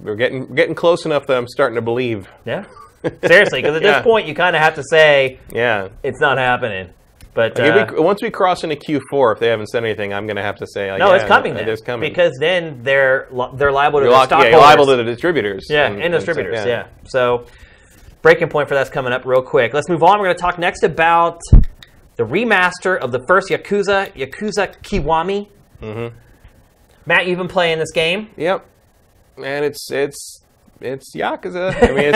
we're getting close enough that I'm starting to believe. Yeah. Seriously, because at this point, you kind of have to say, it's not happening. But once we cross into Q4, if they haven't said anything, I'm going to have to say, no, it's coming then. It's coming. Because then they're liable to the stockholders. Yeah, you're liable to the distributors. Yeah, and distributors, So, breaking point for that's coming up real quick. Let's move on. We're going to talk next about the remaster of the first Yakuza Kiwami. Mm-hmm. Matt, you've been playing this game. Yep. And it's Yakuza. I mean,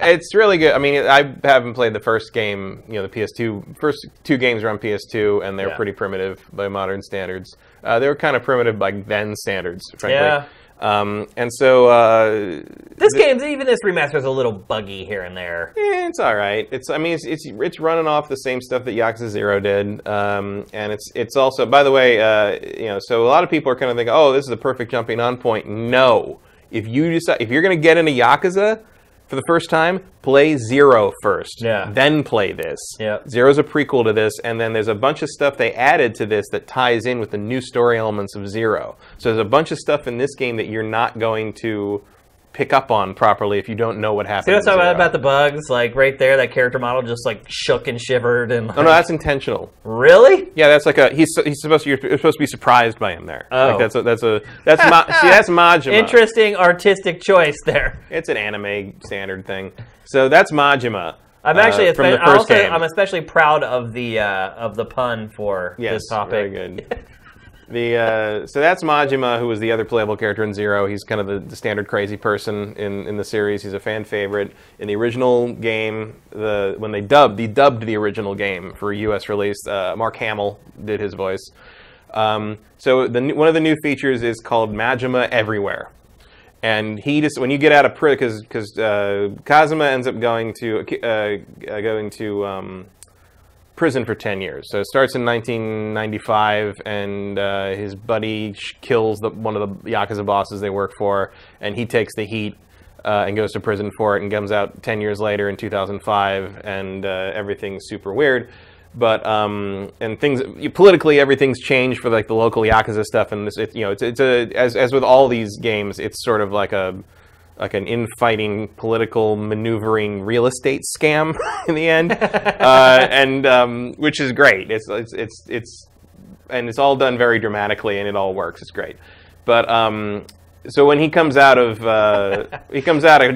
it's really good. I mean, I haven't played the first game. The PS2 first two games are on PS2, and they're pretty primitive by modern standards. They were kind of primitive by then standards, frankly. Yeah. And so this remaster is a little buggy here and there. Yeah, it's all right. It's running off the same stuff that Yakuza 0 did, and it's also, by the way, so a lot of people are kind of thinking, oh, this is a perfect jumping on point. No. If you're going to get into Yakuza for the first time, play 0 first. Yeah. Then play this. Yeah. 0's a prequel to this, and then there's a bunch of stuff they added to this that ties in with the new story elements of 0. So there's a bunch of stuff in this game that you're not going to pick up on properly if you don't know what happened. See, that's about the bugs, like right there, that character model just like shook and shivered and. Oh no, that's intentional. Really? Yeah, that's like you're supposed to be surprised by him there. Oh, like that's Majima. Interesting artistic choice there. It's an anime standard thing. So that's Majima. I'm actually from the first game. I'm especially proud of the pun for this topic. Very good. So that's Majima, who was the other playable character in 0. He's kind of the standard crazy person in the series. He's a fan favorite. In the original game, when they dubbed the original game for a U.S. release, Mark Hamill did his voice. So one of the new features is called Majima Everywhere. And he just, when you get out of prison, because Kazuma ends up going to prison for 10 years. So it starts in 1995, and his buddy kills one of the Yakuza bosses they work for, and he takes the heat and goes to prison for it, and comes out 10 years later in 2005, and everything's super weird. But and things politically, everything's changed for like the local Yakuza stuff, and as with all these games, it's sort of like an infighting, political maneuvering real estate scam in the end, and which is great. It's all done very dramatically, and it all works. It's great. But so when he comes out of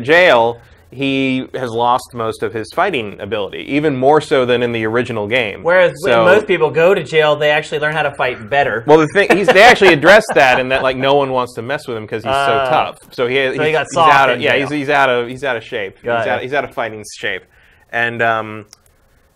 jail, he has lost most of his fighting ability, even more so than in the original game. Whereas when most people go to jail, they actually learn how to fight better. Well, they actually addressed that, in that like no one wants to mess with him because he's so tough. So he got soft. He's out of shape. He's out of fighting shape, and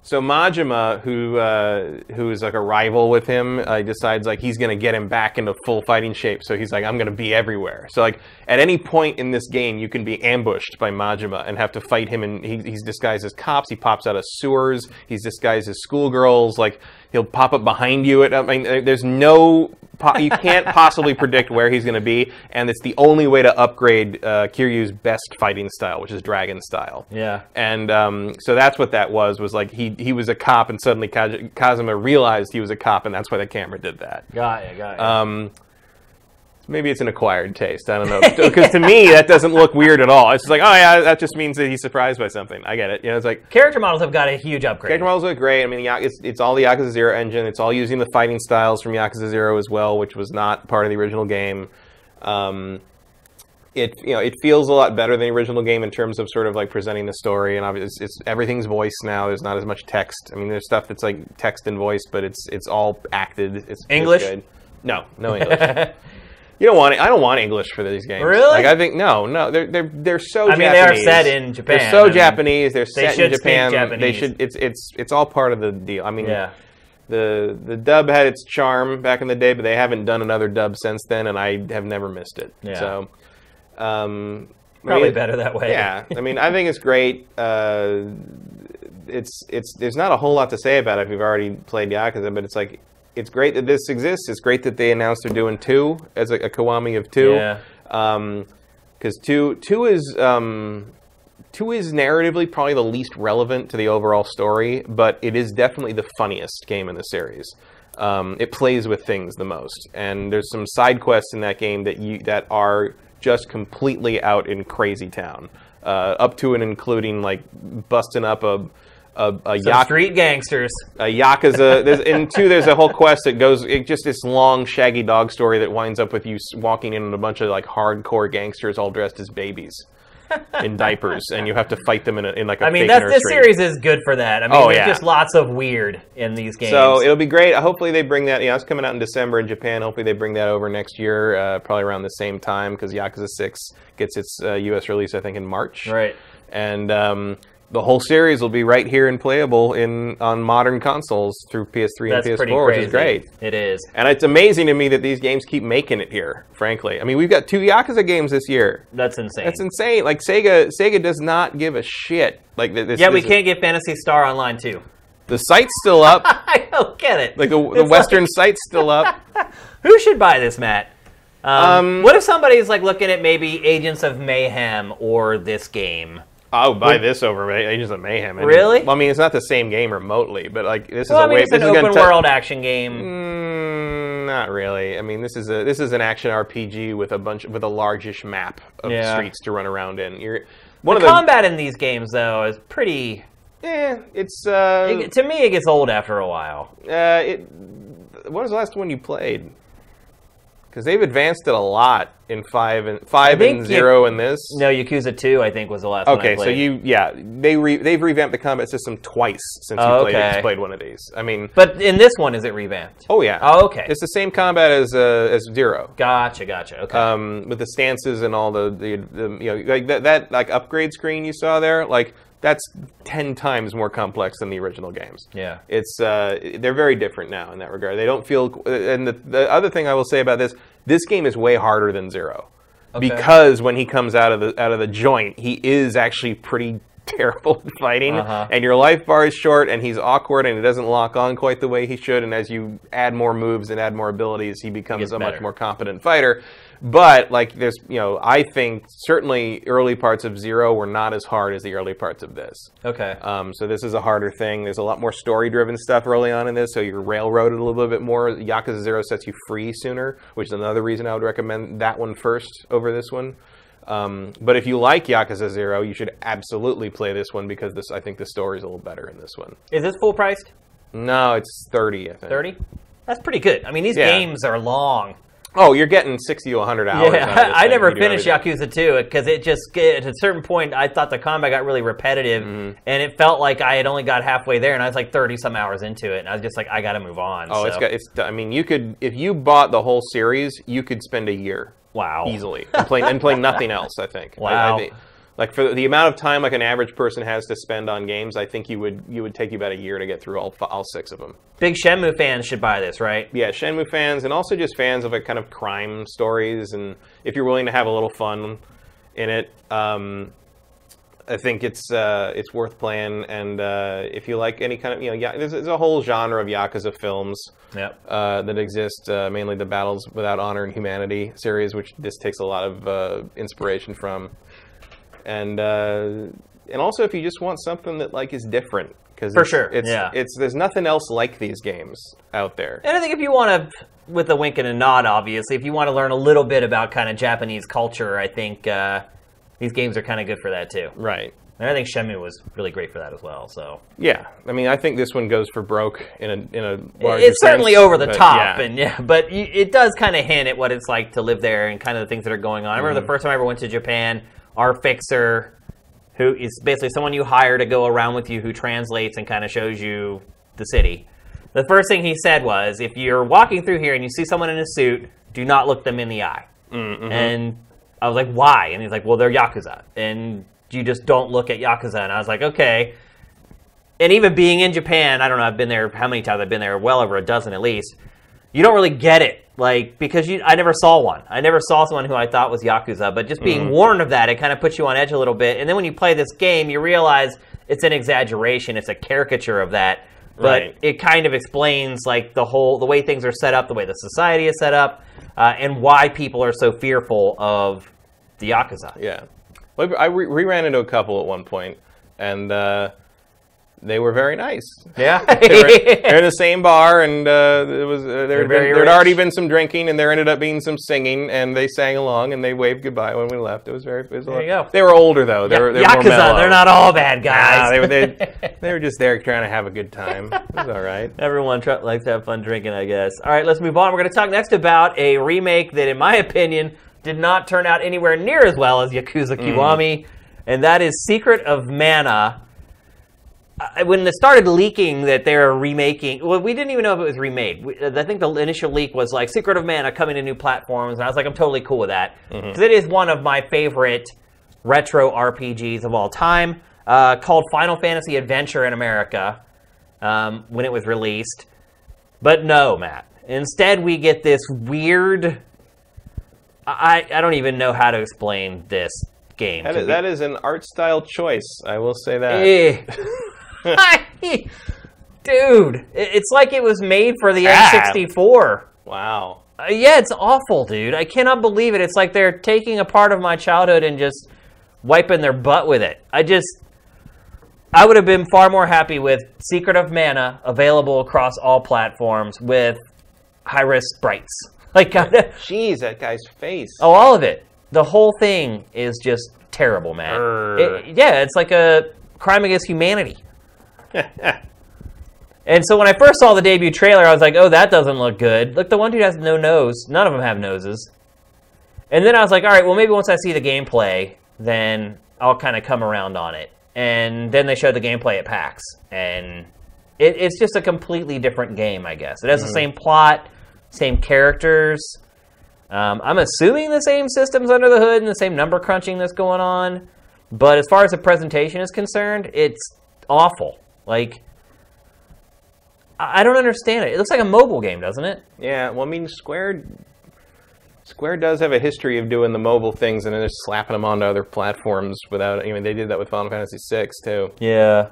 so Majima, who is like a rival with him, decides like he's going to get him back into full fighting shape. So he's like, I'm going to be everywhere. So like at any point in this game, you can be ambushed by Majima and have to fight him. And he's disguised as cops. He pops out of sewers. He's disguised as schoolgirls. Like He'll pop up behind you. I mean, there's no... You can't possibly predict where he's going to be, and it's the only way to upgrade Kiryu's best fighting style, which is dragon style. Yeah. And so that's what that was like he was a cop, and suddenly Kazuma realized he was a cop, and that's why the camera did that. Got it. Maybe it's an acquired taste. I don't know. Because to me, that doesn't look weird at all. It's just like, oh yeah, that just means that he's surprised by something. I get it. You know, it's like... Character models have got a huge upgrade. Character models look great. I mean, it's all the Yakuza 0 engine. It's all using the fighting styles from Yakuza 0 as well, which was not part of the original game. It feels a lot better than the original game in terms of sort of like presenting the story, and obviously everything's voiced now. There's not as much text. I mean, there's stuff that's like text and voice, but it's all acted. It's English? Good. No English. You don't want it. I don't want English for these games. Really? Like I think no. They're so. I mean, Japanese. they are set in Japan. They're so Japanese. They're set in Speak Japan. Japanese. They should. It's all part of the deal. I mean, yeah. The dub had its charm back in the day, but they haven't done another dub since then, and I have never missed it. Yeah. So, probably better that way. Yeah. I mean, I think it's great. There's not a whole lot to say about it if you've already played Yakuza, but it's like. It's great that this exists. It's great that they announced they're doing 2 as a Kiwami of 2. Yeah. Because 2 is narratively probably the least relevant to the overall story, but it is definitely the funniest game in the series. It plays with things the most, and there's some side quests in that game that are just completely out in crazy town, up to and including like busting up a street gangsters. A Yakuza. In 2, there's a whole quest that goes... just this long, shaggy dog story that winds up with you walking in on a bunch of like hardcore gangsters all dressed as babies in diapers, and you have to fight them in like a fake nursery. This series is good for that. I mean, there's just lots of weird in these games. So it'll be great. Hopefully they bring that... it's coming out in December in Japan. Hopefully they bring that over next year, probably around the same time, because Yakuza 6 gets its US release, I think, in March. Right. And... the whole series will be right here and playable on modern consoles through PS3 and PS4, which is great. It is. And it's amazing to me that these games keep making it here, frankly. I mean, we've got 2 Yakuza games this year. That's insane. That's insane. Like, Sega does not give a shit. Like this. Yeah, we can't get Phantasy Star Online, too. The site's still up. I don't get it. Like, the Western site's still up. Who should buy this, Matt? What if somebody's, like, looking at maybe Agents of Mayhem or this game? I'll buy this over Agents of Mayhem. Really? Well, I mean, it's not the same game remotely, but like this is it's an open world action game. Not really. I mean, this is an action RPG with a largish map of streets to run around in. The combat in these games though is pretty. It's to me it gets old after a while. What was the last one you played? Because they've advanced it a lot in 5 and 0 and this. No, Yakuza 2, I think, was the last one I played. So they've revamped the combat system twice since you played one of these. I mean, but in this one, is it revamped? Oh yeah. Oh, okay. It's the same combat as 0. Gotcha. Okay. With the stances and all the like that like upgrade screen you saw there, like. That's 10 times more complex than the original games. Yeah. It's they're very different now in that regard. They don't feel... And the other thing I will say about this game is way harder than 0. Okay. Because when he comes out of the joint, he is actually pretty terrible at fighting. And your life bar is short, and he's awkward, and it doesn't lock on quite the way he should. And as you add more moves and add more abilities, he becomes a much more competent fighter. But like there's, I think certainly early parts of 0 were not as hard as the early parts of this. Okay. So this is a harder thing. There's a lot more story-driven stuff early on in this, so you're railroaded a little bit more. Yakuza 0 sets you free sooner, which is another reason I would recommend that one first over this one. But if you like Yakuza 0, you should absolutely play this one because I think the story is a little better in this one. Is this full priced? No, it's 30, I think. 30? That's pretty good. I mean, these games are long. Oh, you're getting 60 to 100 hours. Yeah, I never finished Yakuza 2 because at a certain point I thought the combat got really repetitive, and it felt like I had only got halfway there, and I was like 30-some hours into it, and I was just like, I got to move on. Oh, I mean, you could, if you bought the whole series, you could spend a year. Wow. Easily. And playing nothing else, I think. Wow. Like for the amount of time like an average person has to spend on games, I think you would take you about a year to get through all 6 of them. Big Shenmue fans should buy this, right? Yeah, Shenmue fans, and also just fans of kind of crime stories, and if you're willing to have a little fun in it. I think it's worth playing, and if you like any kind of, there's a whole genre of Yakuza films that exist, mainly the Battles Without Honor and Humanity series, which this takes a lot of inspiration from, and also if you just want something that is different, because there's nothing else like these games out there. And I think if you want to, with a wink and a nod, obviously, if you want to learn a little bit about kind of Japanese culture, I think these games are kind of good for that too. Right. And I think Shenmue was really great for that as well. So yeah, I mean, I think this one goes for broke in a larger It's certainly sense, over the top, but it does kind of hint at what it's like to live there and kind of the things that are going on. I remember the first time I ever went to Japan, our fixer, who is basically someone you hire to go around with you, who translates and kind of shows you the city. The first thing he said was, if you're walking through here and you see someone in a suit, do not look them in the eye. Mm-hmm. And I was like, why? And he's like, well, they're Yakuza. And you just don't look at Yakuza. And I was like, okay. And even being in Japan, I don't know, I've been there, how many times I've been there? Well over a dozen at least. You don't really get it. Because I never saw one. I never saw someone who I thought was Yakuza. But just being warned of that, it kind of puts you on edge a little bit. And then when you play this game, you realize it's an exaggeration. It's a caricature of that. But it kind of explains the way things are set up, the way the society is set up, and why people are so fearful of the Yakuza. Yeah. Well, I ran into a couple at one point, and they were very nice. Yeah. they're in the same bar, and there'd already been some drinking, and there ended up being some singing, and they sang along, and they waved goodbye when we left. There you go. They were older, though. They were Yakuza, more mellow. they're not all bad guys. Nah, they were just there trying to have a good time. It was all right. Everyone likes to have fun drinking, I guess. All right, let's move on. We're going to talk next about a remake that, in my opinion, did not turn out anywhere near as well as Yakuza Kiwami, and that is Secret of Mana. When it started leaking that they were remaking, well, we didn't even know if it was remade. I think the initial leak was Secret of Mana coming to new platforms, and I was like, I'm totally cool with that. Because it is one of my favorite retro RPGs of all time, called Final Fantasy Adventure in America when it was released. But no, Matt. Instead, we get this weird... I don't even know how to explain this game. That is an art style choice, I will say that. Dude, it's like it was made for the N64. Wow. Yeah, it's awful, dude. I cannot believe it. It's like they're taking a part of my childhood and just wiping their butt with it. I would have been far more happy with Secret of Mana available across all platforms with high-res sprites. Jeez, that guy's face. Oh, all of it. The whole thing is just terrible, man. It's like a crime against humanity. And so when I first saw the debut trailer, I was like, oh, that doesn't look good. Look, the one dude has no nose. None of them have noses. And then I was like, all right, well, maybe once I see the gameplay, then I'll kind of come around on it. And then they showed the gameplay at PAX. And it's just a completely different game, I guess. It has the same plot, same characters. I'm assuming the same systems under the hood and the same number crunching that's going on. But as far as the presentation is concerned, it's awful. I don't understand it. It looks like a mobile game, doesn't it? Yeah, well, I mean, Square does have a history of doing the mobile things and then just slapping them onto other platforms without... I mean, they did that with Final Fantasy VI, too. Yeah.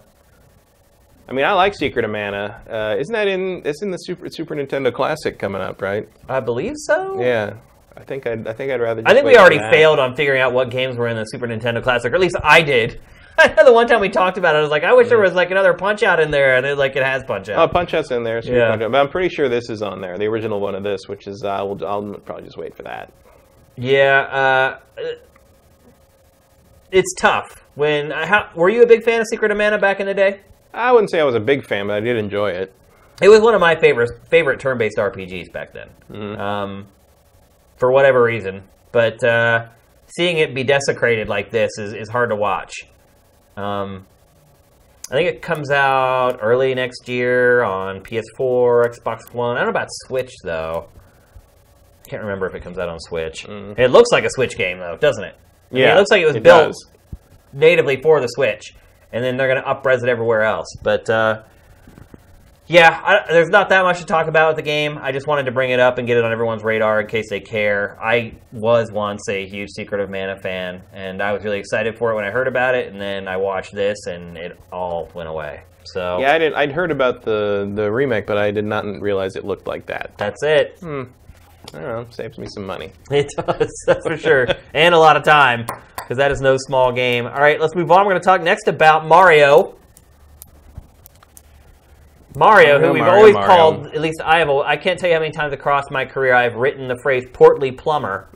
I mean, I like Secret of Mana. Isn't that it's in the Super Nintendo Classic coming up, right? I believe so. Yeah. I think I'd rather just I think we already failed on figuring out what games were in the Super Nintendo Classic, or at least I did. I know the one time we talked about it, I was like, I wish there was another Punch-Out in there, and it has Punch-Out. Oh, Punch-Out's in there. Punch-Out. But I'm pretty sure this is on there, the original one of this, which is, I'll probably just wait for that. Yeah, it's tough. Were you a big fan of Secret of Mana back in the day? I wouldn't say I was a big fan, but I did enjoy it. It was one of my favorite turn-based RPGs back then, for whatever reason. But seeing it be desecrated like this is hard to watch. I think it comes out early next year on PS4, Xbox One. I don't know about Switch, though. I can't remember if it comes out on Switch. It looks like a Switch game, though, doesn't it? It looks like it was built natively for the Switch, and then they're going to up-res it everywhere else. But Yeah, there's not that much to talk about with the game. I just wanted to bring it up and get it on everyone's radar in case they care. I was once a huge Secret of Mana fan, and I was really excited for it when I heard about it, and then I watched this, and it all went away. So yeah, I'd heard about the remake, but I did not realize it looked like that. That's it. I don't know, saves me some money. It does, that's for sure. And a lot of time, because that is no small game. All right, let's move on. We're going to talk next about Mario. Mario, who we've always called, at least I can't tell you how many times across my career I've written the phrase portly plumber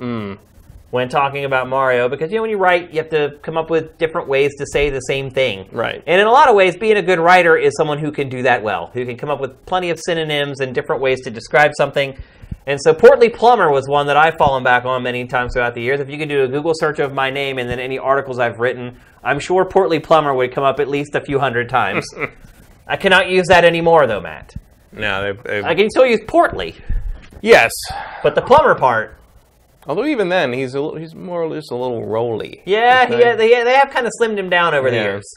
when talking about Mario, because, when you write, you have to come up with different ways to say the same thing. Right. And in a lot of ways, being a good writer is someone who can do that well, who can come up with plenty of synonyms and different ways to describe something. And so portly plumber was one that I've fallen back on many times throughout the years. If you could do a Google search of my name and then any articles I've written, I'm sure portly plumber would come up at least a few hundred times. I cannot use that anymore, though, Matt. No, I can still use portly. Yes, but the plumber part. Although even then, he's more or less a little roly. Yeah, they have kind of slimmed him down over the years.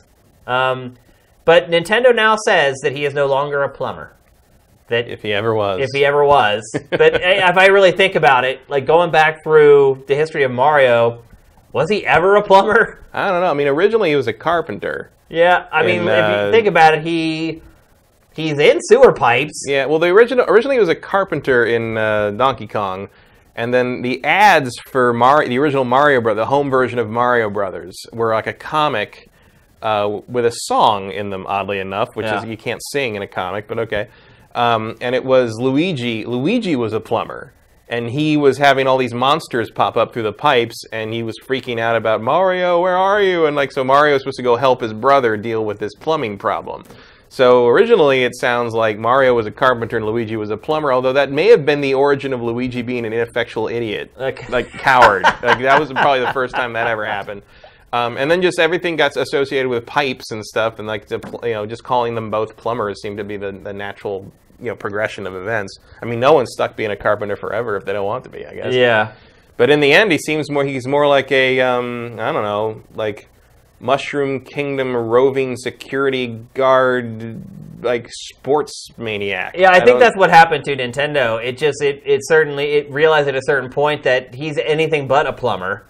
But Nintendo now says that he is no longer a plumber. That if he ever was. But if I really think about it, like going back through the history of Mario, was he ever a plumber? I don't know. I mean, originally he was a carpenter. Yeah, I mean, if you think about it, he's in sewer pipes. Yeah, well, originally he was a carpenter in Donkey Kong, and then the ads for the original Mario Brothers, the home version of Mario Brothers, were like a comic with a song in them, oddly enough, which is you can't sing in a comic, but okay. And it was Luigi. Luigi was a plumber. And he was having all these monsters pop up through the pipes, and he was freaking out about, Mario, where are you? And so Mario was supposed to go help his brother deal with this plumbing problem. So originally it sounds like Mario was a carpenter and Luigi was a plumber, although that may have been the origin of Luigi being an ineffectual idiot, like coward. That was probably the first time that ever happened. And then just everything got associated with pipes and stuff, and just calling them both plumbers seemed to be the natural progression of events. I mean, no one's stuck being a carpenter forever if they don't want to be, I guess. Yeah. But in the end, he's more like a, I don't know, like Mushroom Kingdom roving security guard, like sports maniac. Yeah, I think that's what happened to Nintendo. It realized at a certain point that he's anything but a plumber.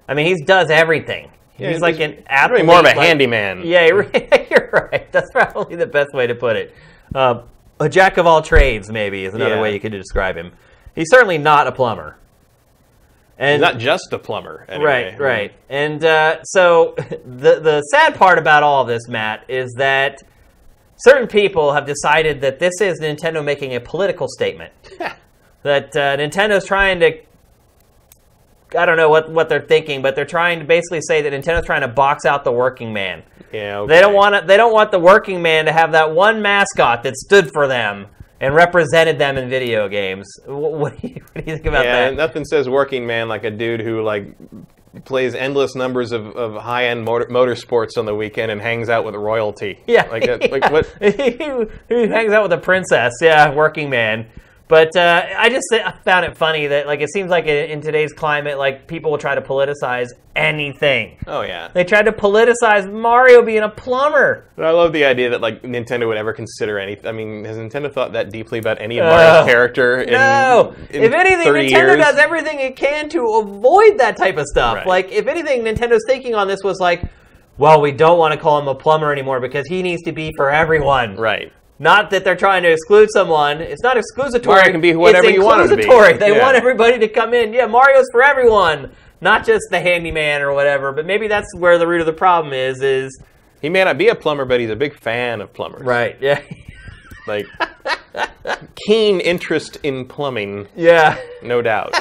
I mean, he does everything. Yeah, he's like an athlete. Really more of a handyman. Yeah, you're right. That's probably the best way to put it. A jack of all trades, maybe, is another way you could describe him. He's certainly not a plumber. And he's not just a plumber, anyway. Right. And so the sad part about all of this, Matt, is that certain people have decided that this is Nintendo making a political statement. That Nintendo's trying to... I don't know what they're thinking, but they're trying to basically say that Nintendo's trying to box out the working man. Yeah, okay. They don't want the working man to have that one mascot that stood for them and represented them in video games. What do you think about that? Yeah, nothing says working man like a dude who plays endless numbers of high-end motorsports on the weekend and hangs out with royalty. Yeah, what? He hangs out with a princess. Yeah, working man. But I found it funny that it seems like in today's climate, people will try to politicize anything. Oh yeah, they tried to politicize Mario being a plumber. But I love the idea that Nintendo would ever consider anything. I mean, has Nintendo thought that deeply about any of Mario's character? No. If anything, Nintendo does everything it can to avoid that type of stuff. Right. If anything, Nintendo's thinking on this was well, we don't want to call him a plumber anymore because he needs to be for everyone. Right. Not that they're trying to exclude someone. It's not exclusatory. Mario can be whatever you want him to be. They want everybody to come in. Yeah, Mario's for everyone, not just the handyman or whatever. But maybe that's where the root of the problem is he may not be a plumber, but he's a big fan of plumbers. Right, yeah. Keen interest in plumbing. Yeah. No doubt.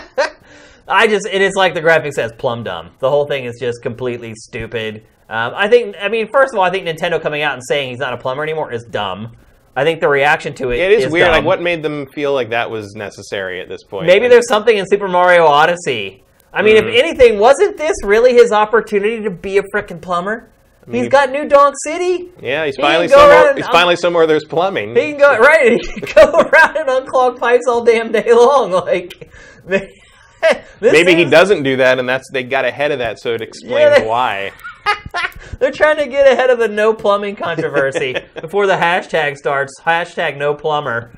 It's like the graphic says, plum dumb. The whole thing is just completely stupid. First of all, I think Nintendo coming out and saying he's not a plumber anymore is dumb. I think the reaction to it is weird. dumb. What made them feel like that was necessary at this point? Maybe there's something in Super Mario Odyssey. I mean, if anything, wasn't this really his opportunity to be a frickin' plumber? He's got New Donk City. Yeah, he's finally somewhere there's plumbing. He can go he can go around and unclog pipes all damn day long. Maybe he doesn't do that, and they got ahead of that, so it explains why. They're trying to get ahead of the no plumbing controversy before the hashtag starts. Hashtag no plumber.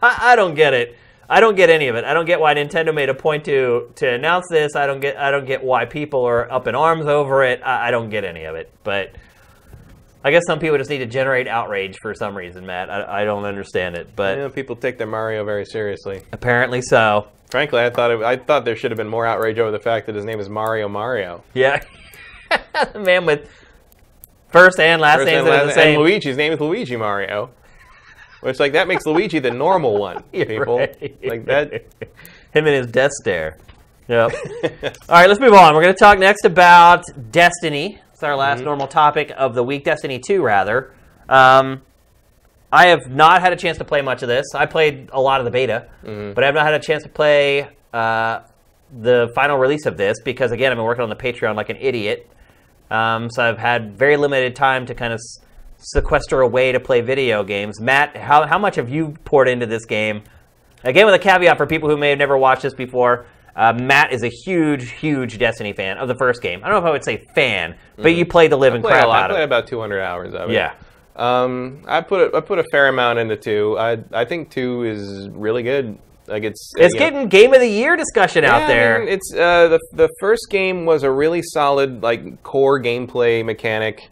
I don't get it. I don't get any of it. I don't get why Nintendo made a point to announce this. I don't get why people are up in arms over it. I don't get any of it. But I guess some people just need to generate outrage for some reason, Matt. I don't understand it. But people take their Mario very seriously. Apparently so. Frankly, I thought there should have been more outrage over the fact that his name is Mario. Yeah. The man with first and last names that are the same. And Luigi's name is Luigi Mario. Which, like, that makes Luigi the normal one, people. Right. Like that. Him and his death stare. Yep. All right, let's move on. We're going to talk next about Destiny. It's our last normal topic of the week. Destiny 2, rather. I have not had a chance to play much of this. I played a lot of the beta, but I have not had a chance to play the final release of this because, again, I've been working on the Patreon like an idiot. So I've had very limited time to kind of sequester away to play video games. Matt, how much have you poured into this game? Again, with a caveat for people who may have never watched this before, Matt is a huge Destiny fan of the first game. I don't know if I would say fan, but you played the living crap out of it. I played about 200 hours of it. Yeah. I put a fair amount into 2. I think 2 is really good. Like it's getting Game of the Year discussion out there. I mean, it's the first game was a really solid like core gameplay mechanic,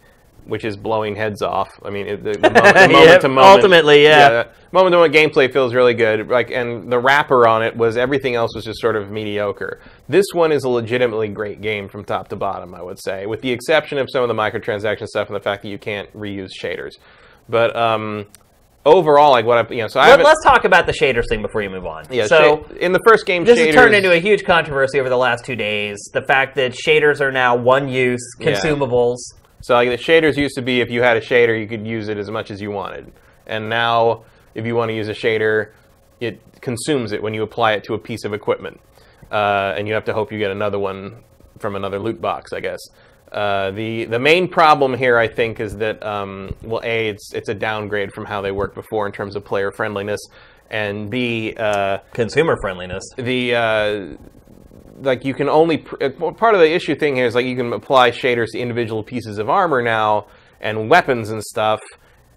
which is blowing heads off. I mean, the moment to moment. Ultimately, yeah. Moment to moment gameplay feels really good. Like, and the wrapper on it was everything else was just sort of mediocre. This one is a legitimately great game from top to bottom, I would say, with the exception of some of the microtransaction stuff and the fact that you can't reuse shaders. But overall, like what let's talk about the shaders thing before you move on. Yeah. So in the first game, this has turned into a huge controversy over the last 2 days. The fact that shaders are now one-use consumables. Yeah. So like the shaders used to be if you had a shader, you could use it as much as you wanted. And now, if you want to use a shader, it consumes it when you apply it to a piece of equipment. And you have to hope you get another one from another loot box, I guess. The main problem here, I think, is that, it's a downgrade from how they worked before in terms of player friendliness. And B... consumer friendliness. Like you can only part of the issue thing here is like you can apply shaders to individual pieces of armor now and weapons and stuff,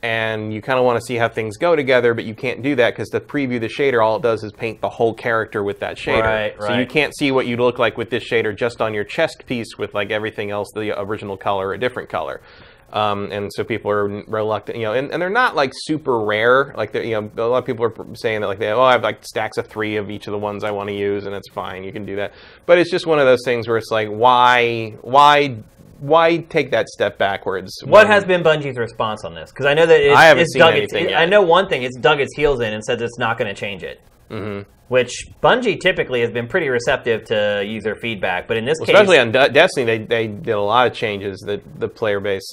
and you kind of want to see how things go together, but you can't do that because to preview the shader, all it does is paint the whole character with that shader. Right. So you can't see what you'd look like with this shader just on your chest piece with like everything else, the original color, a different color. And so people are reluctant, and they're not like super rare. Like, a lot of people are saying that like I have like stacks of 3 of each of the ones I want to use, and it's fine, you can do that. But it's just one of those things where it's like, why take that step backwards? What has been Bungie's response on this? Because I know that I haven't seen anything yet. I know one thing, it's dug its heels in and said it's not going to change it. Mm-hmm. Which Bungie typically has been pretty receptive to user feedback, but in this case... Especially on Destiny, they did a lot of changes that the player base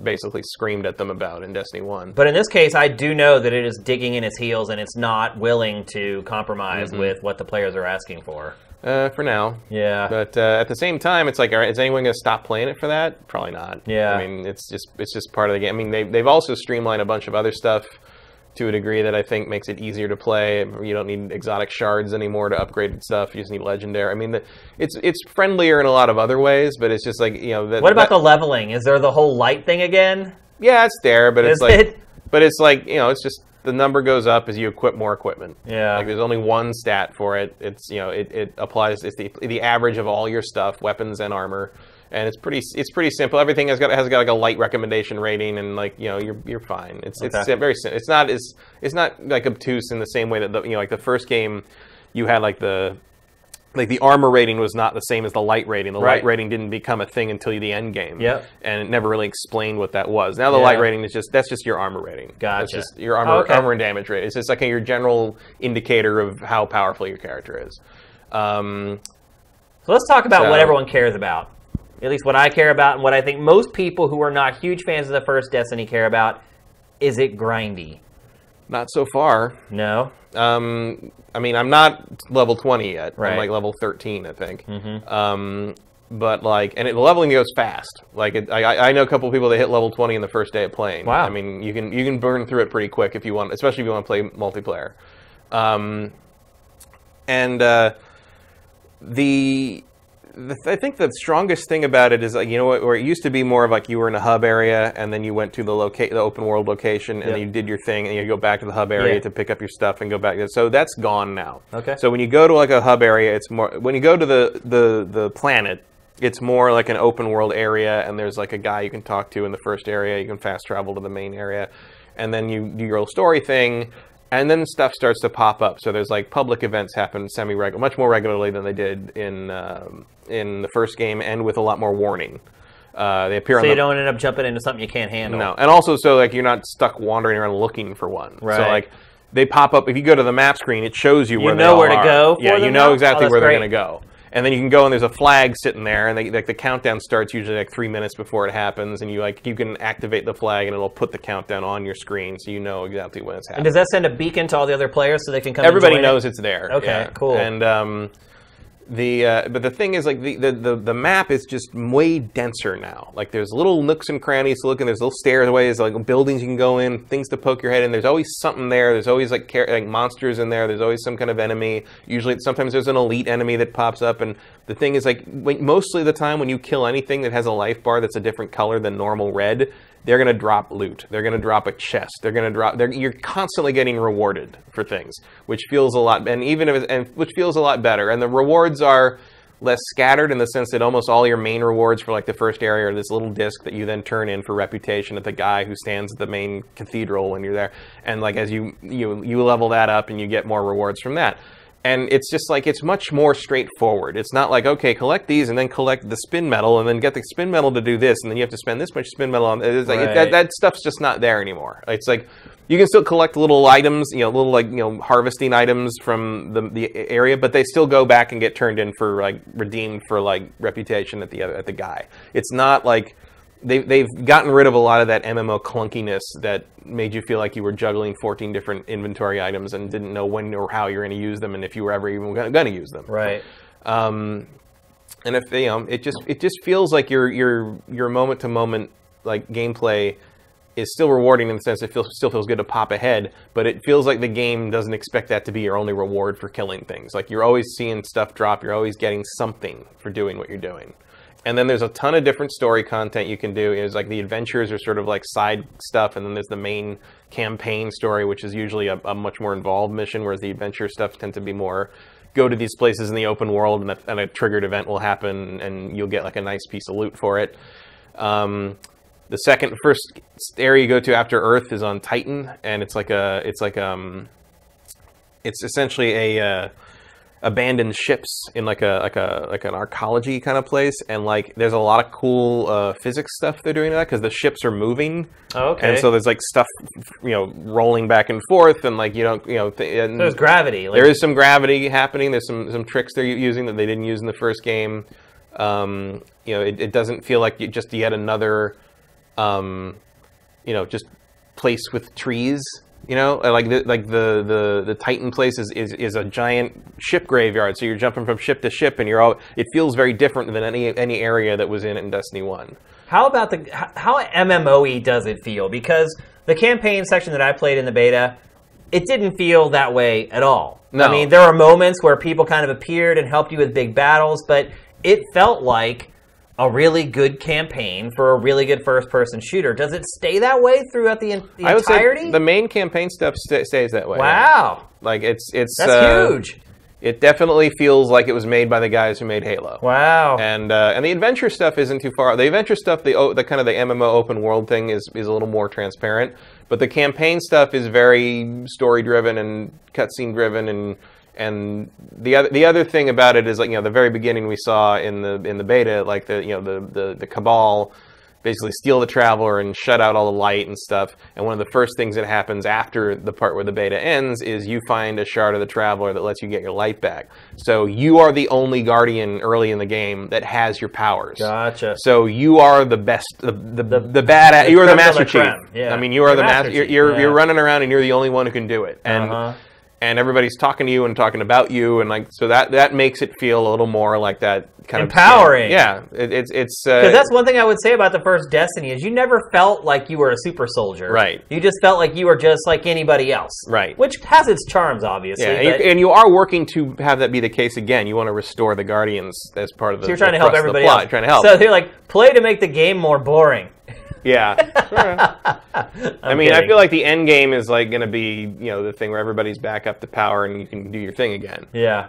basically screamed at them about in Destiny 1. But in this case, I do know that it is digging in its heels and it's not willing to compromise with what the players are asking for. For now. Yeah. But at the same time, it's like, all right, is anyone going to stop playing it for that? Probably not. Yeah. I mean, it's just part of the game. I mean, they've also streamlined a bunch of other stuff to a degree that I think makes it easier to play. You don't need exotic shards anymore to upgrade stuff. You just need legendary. I mean, it's friendlier in a lot of other ways, but it's just like, what about the leveling? Is there the whole light thing again? Yeah, it's there, but it's it's just the number goes up as you equip more equipment. Yeah. Like there's only one stat for it. It's it applies. It's the average of all your stuff, weapons and armor. And it's pretty simple. Everything has got like a light recommendation rating, and like you're fine. It's very simple. It's not like obtuse in the same way that like the first game, you had like the armor rating was not the same as the light rating. The light rating didn't become a thing until the end game. Yep. And it never really explained what that was. Now the light rating is that's just your armor rating. Gotcha. It's just your armor and damage rate. It's just like your general indicator of how powerful your character is. So let's talk about what everyone cares about. At least what I care about, and what I think most people who are not huge fans of the first Destiny care about. Is it grindy? Not so far. No? I mean, I'm not level 20 yet. Right. I'm like level 13, I think. Mm-hmm. But like, and the leveling goes fast. Like, I know a couple of people that hit level 20 in the first day of playing. Wow. I mean, you can burn through it pretty quick if you want, especially if you want to play multiplayer. I think the strongest thing about it is, like, you know what, where it used to be more of like you were in a hub area and then you went to the open world location and then you did your thing and you go back to the hub area to pick up your stuff and go back. So that's gone now. Okay. So when you go to like a hub area, it's more, when you go to the planet, it's more like an open world area, and there's like a guy you can talk to in the first area. You can fast travel to the main area, and then you do your little story thing. And then stuff starts to pop up. So there's like public events happen much more regularly than they did in the first game, and with a lot more warning. They appear. So you don't end up jumping into something you can't handle. No, and also so like you're not stuck wandering around looking for one. Right. So like they pop up if you go to the map screen. It shows you where they know all where to are. go. Yeah, you know exactly where they're going to great. go. And then you can go and there's a flag sitting there, and like the countdown starts usually like 3 minutes before it happens, and you can activate the flag and it'll put the countdown on your screen, so you know exactly when it's happening. And does that send a beacon to all the other players so they can come? Everybody knows it's there. Okay, cool. And but the thing is, like the map is just way denser now. Like there's little nooks and crannies to look in. There's little stairways, like buildings you can go in, things to poke your head in. There's always something there. There's always like monsters in there. There's always some kind of enemy. Usually, sometimes there's an elite enemy that pops up. And the thing is, like mostly the time when you kill anything that has a life bar that's a different color than normal red, they're going to drop loot. They're going to drop a chest. They're going to drop. You're constantly getting rewarded for things, which feels a lot, which feels a lot better. And the rewards are less scattered in the sense that almost all your main rewards for like the first area are this little disc that you then turn in for reputation at the guy who stands at the main cathedral when you're there. And like as you level that up and you get more rewards from that. And it's just like, it's much more straightforward. It's not like, okay, collect these and then collect the spin metal and then get the spin metal to do this and then you have to spend this much spin metal on. It's like that stuff's just not there anymore. It's like you can still collect little items, little like harvesting items from the area, but they still go back and get turned in for like redeemed for like reputation at the guy. It's not like they've gotten rid of a lot of that MMO clunkiness that made you feel like you were juggling 14 different inventory items and didn't know when or how you're going to use them and if you were ever even going to use them. Right. And if it just feels like your moment to moment like gameplay is still rewarding in the sense it still feels good to pop ahead, but it feels like the game doesn't expect that to be your only reward for killing things. Like you're always seeing stuff drop, you're always getting something for doing what you're doing. And then there's a ton of different story content you can do. It's like the adventures are sort of like side stuff, and then there's the main campaign story, which is usually a much more involved mission, whereas the adventure stuff tend to be more go to these places in the open world, and a triggered event will happen, and you'll get like a nice piece of loot for it. The first area you go to after Earth is on Titan, and it's essentially a abandoned ships in like an archaeology kind of place, and like there's a lot of cool physics stuff they're doing that because the ships are moving. Oh, okay. And so there's like stuff rolling back and forth, and like there's gravity. There is some gravity happening. There's some tricks they're using that they didn't use in the first game. It doesn't feel like just yet another just place with trees. The Titan place is a giant ship graveyard. So you're jumping from ship to ship, and it feels very different than any area that was in Destiny 1. How about how MMO-y does it feel? Because the campaign section that I played in the beta, it didn't feel that way at all. No. I mean, there are moments where people kind of appeared and helped you with big battles, but it felt like a really good campaign for a really good first-person shooter. Does it stay that way throughout the entirety? I would say the main campaign stuff stays that way. Wow. Yeah. Like it's that's huge. It definitely feels like it was made by the guys who made Halo. Wow. And the adventure stuff isn't too far. The adventure stuff, the kind of the MMO open world thing is a little more transparent. But the campaign stuff is very story driven and cutscene driven, and the other thing about it is, like, the very beginning we saw in the beta, like the Cabal basically steal the Traveler and shut out all the light and stuff. And one of the first things that happens after the part where the beta ends is you find a shard of the Traveler that lets you get your light back. So you are the only Guardian early in the game that has your powers. Gotcha. So you are the best, the badass. You are the Master Chief. Yeah. I mean, you are the master. You're running around and you're the only one who can do it. And and everybody's talking to you and talking about you, and like so that makes it feel a little more like that kind empowering. of yeah. It's because that's one thing I would say about the first Destiny is you never felt like you were a super soldier. Right. You just felt like you were just like anybody else. Right. Which has its charms, obviously. Yeah, and you are working to have that be the case again. You want to restore the Guardians as part of the. So you're trying to help everybody else. else. Trying to help. So you're like play to make the game more boring. Yeah. I mean, I feel like the end game is like going to be, the thing where everybody's back up to power and you can do your thing again. Yeah.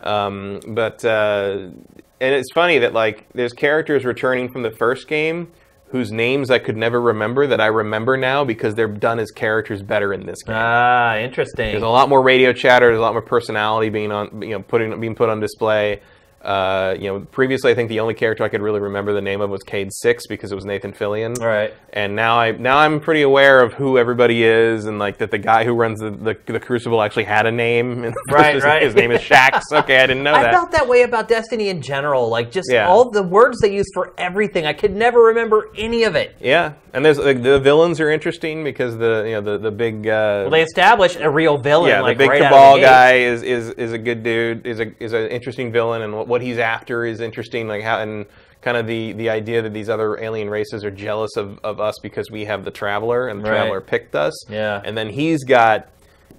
And it's funny that like there's characters returning from the first game whose names I could never remember that I remember now because they're done as characters better in this game. Ah, interesting. There's a lot more radio chatter. There's a lot more personality being being put on display. Previously I think the only character I could really remember the name of was Cade 6 because it was Nathan Fillion. Right. And now I'm pretty aware of who everybody is and like that the guy who runs the Crucible actually had a name. Right. His name is Shax. Okay, I didn't know that. I felt that way about Destiny in general. Like just Yeah. all the words they use for everything. I could never remember any of it. Yeah. And there's like, the villains are interesting because the big well, they establish a real villain. Yeah, like, the big right Cabal out of the gate. guy is a good dude. Is an interesting villain, and what he's after is interesting. Like how and kind of the idea that these other alien races are jealous of us because we have the Traveler, and the Traveler picked us. Yeah. And then he's got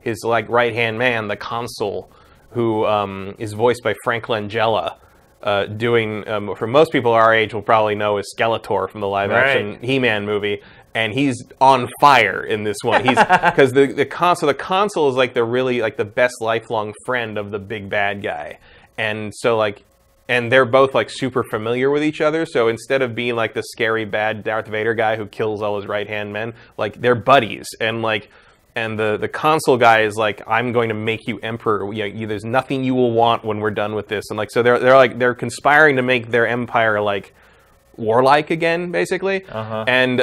his like right hand man, the Consul, who is voiced by Frank Langella. Doing for most people our age will probably know as Skeletor from the live action He-Man movie, and he's on fire in this one. He's because the Consul is like the best lifelong friend of the big bad guy, and so like. And they're both like super familiar with each other. So instead of being like the scary bad Darth Vader guy who kills all his right-hand men, like they're buddies. And like, and the Consul guy is like, I'm going to make you emperor. There's nothing you will want when we're done with this. And like, so they're conspiring to make their empire like warlike again, basically. And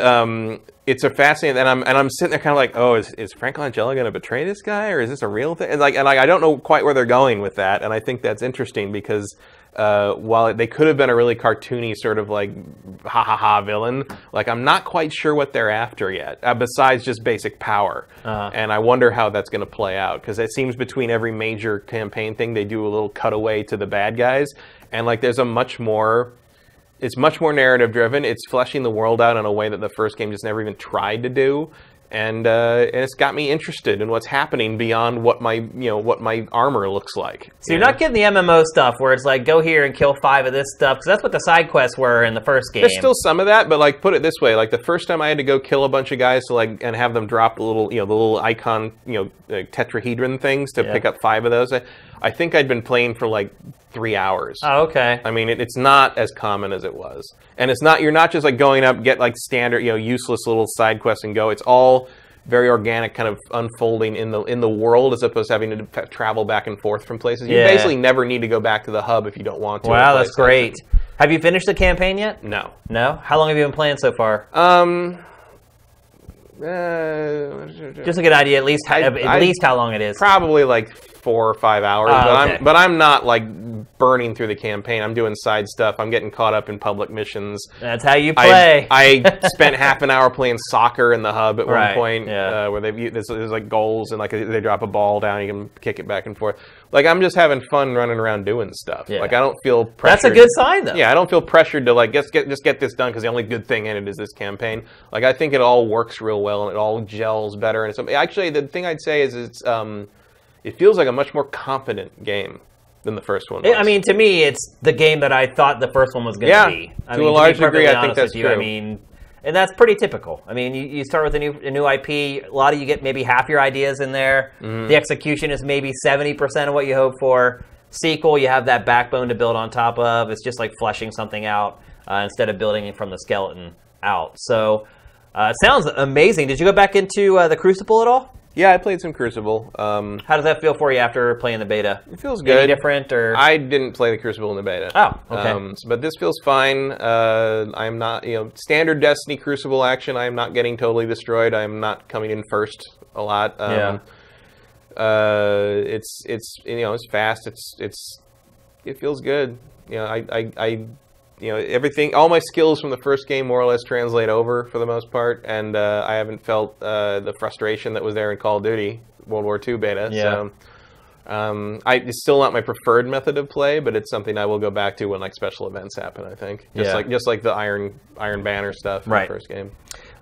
it's a fascinating. And I'm sitting there kind of like, oh, is Frank Langella going to betray this guy, or is this a real thing? And I don't know quite where they're going with that. And I think that's interesting because. While they could have been a really cartoony sort of like ha villain, like I'm not quite sure what they're after yet, besides just basic power. And I wonder how that's going to play out, because it seems between every major campaign thing they do a little cutaway to the bad guys, and like there's it's much more narrative driven. It's fleshing the world out in a way that the first game just never even tried to do. And it's got me interested in what's happening beyond what my armor looks like. So you're not getting the MMO stuff where it's like go here and kill 5 of this stuff, because that's what the side quests were in the first game. There's still some of that, but like put it this way, like the first time I had to go kill a bunch of guys to like and have them drop the little icon tetrahedron things to pick up 5 of those. I think I'd been playing for like 3 hours. Oh, okay. I mean, it's not as common as it was, and you're not just like going up, get like standard, useless little side quests and go. It's all very organic, kind of unfolding in the world, as opposed to having to travel back and forth from places. You basically never need to go back to the hub if you don't want to. Wow, that's great. Have you finished the campaign yet? No. No? How long have you been playing so far? Just to get an idea, at least how long it is. Probably like 4 or 5 hours. But I'm not like burning through the campaign. I'm doing side stuff. I'm getting caught up in public missions. That's how you play. I spent half an hour playing soccer in the hub at one point, where there's like goals and like they drop a ball down, you can kick it back and forth. Like I'm just having fun running around doing stuff. Like I don't feel pressured. That's a good sign, though. Yeah, I don't feel pressured to like just get this done because the only good thing in it is this campaign. Like I think it all works real well and it all gels better. And it's, actually, the thing I'd say is it feels like a much more competent game than the first one was. I mean, to me, it's the game that I thought the first one was going to be. To a large degree, I think that's true. I mean, and that's pretty typical. I mean, you start with a new IP. A lot of you get maybe half your ideas in there. The execution is maybe 70% of what you hope for. Sequel, you have that backbone to build on top of. It's just like fleshing something out instead of building it from the skeleton out. So it sounds amazing. Did you go back into the Crucible at all? Yeah, I played some Crucible. How does that feel for you after playing the beta? It feels good. Any different, or I didn't play the Crucible in the beta. Oh, okay. But this feels fine. I'm not, standard Destiny Crucible action. I'm not getting totally destroyed. I'm not coming in first a lot. It's fast. It feels good. Everything, all my skills from the first game more or less translate over for the most part, and I haven't felt the frustration that was there in Call of Duty World War II beta. So It's still not my preferred method of play, but it's something I will go back to when like special events happen. I think just like the Iron Banner stuff in the first game.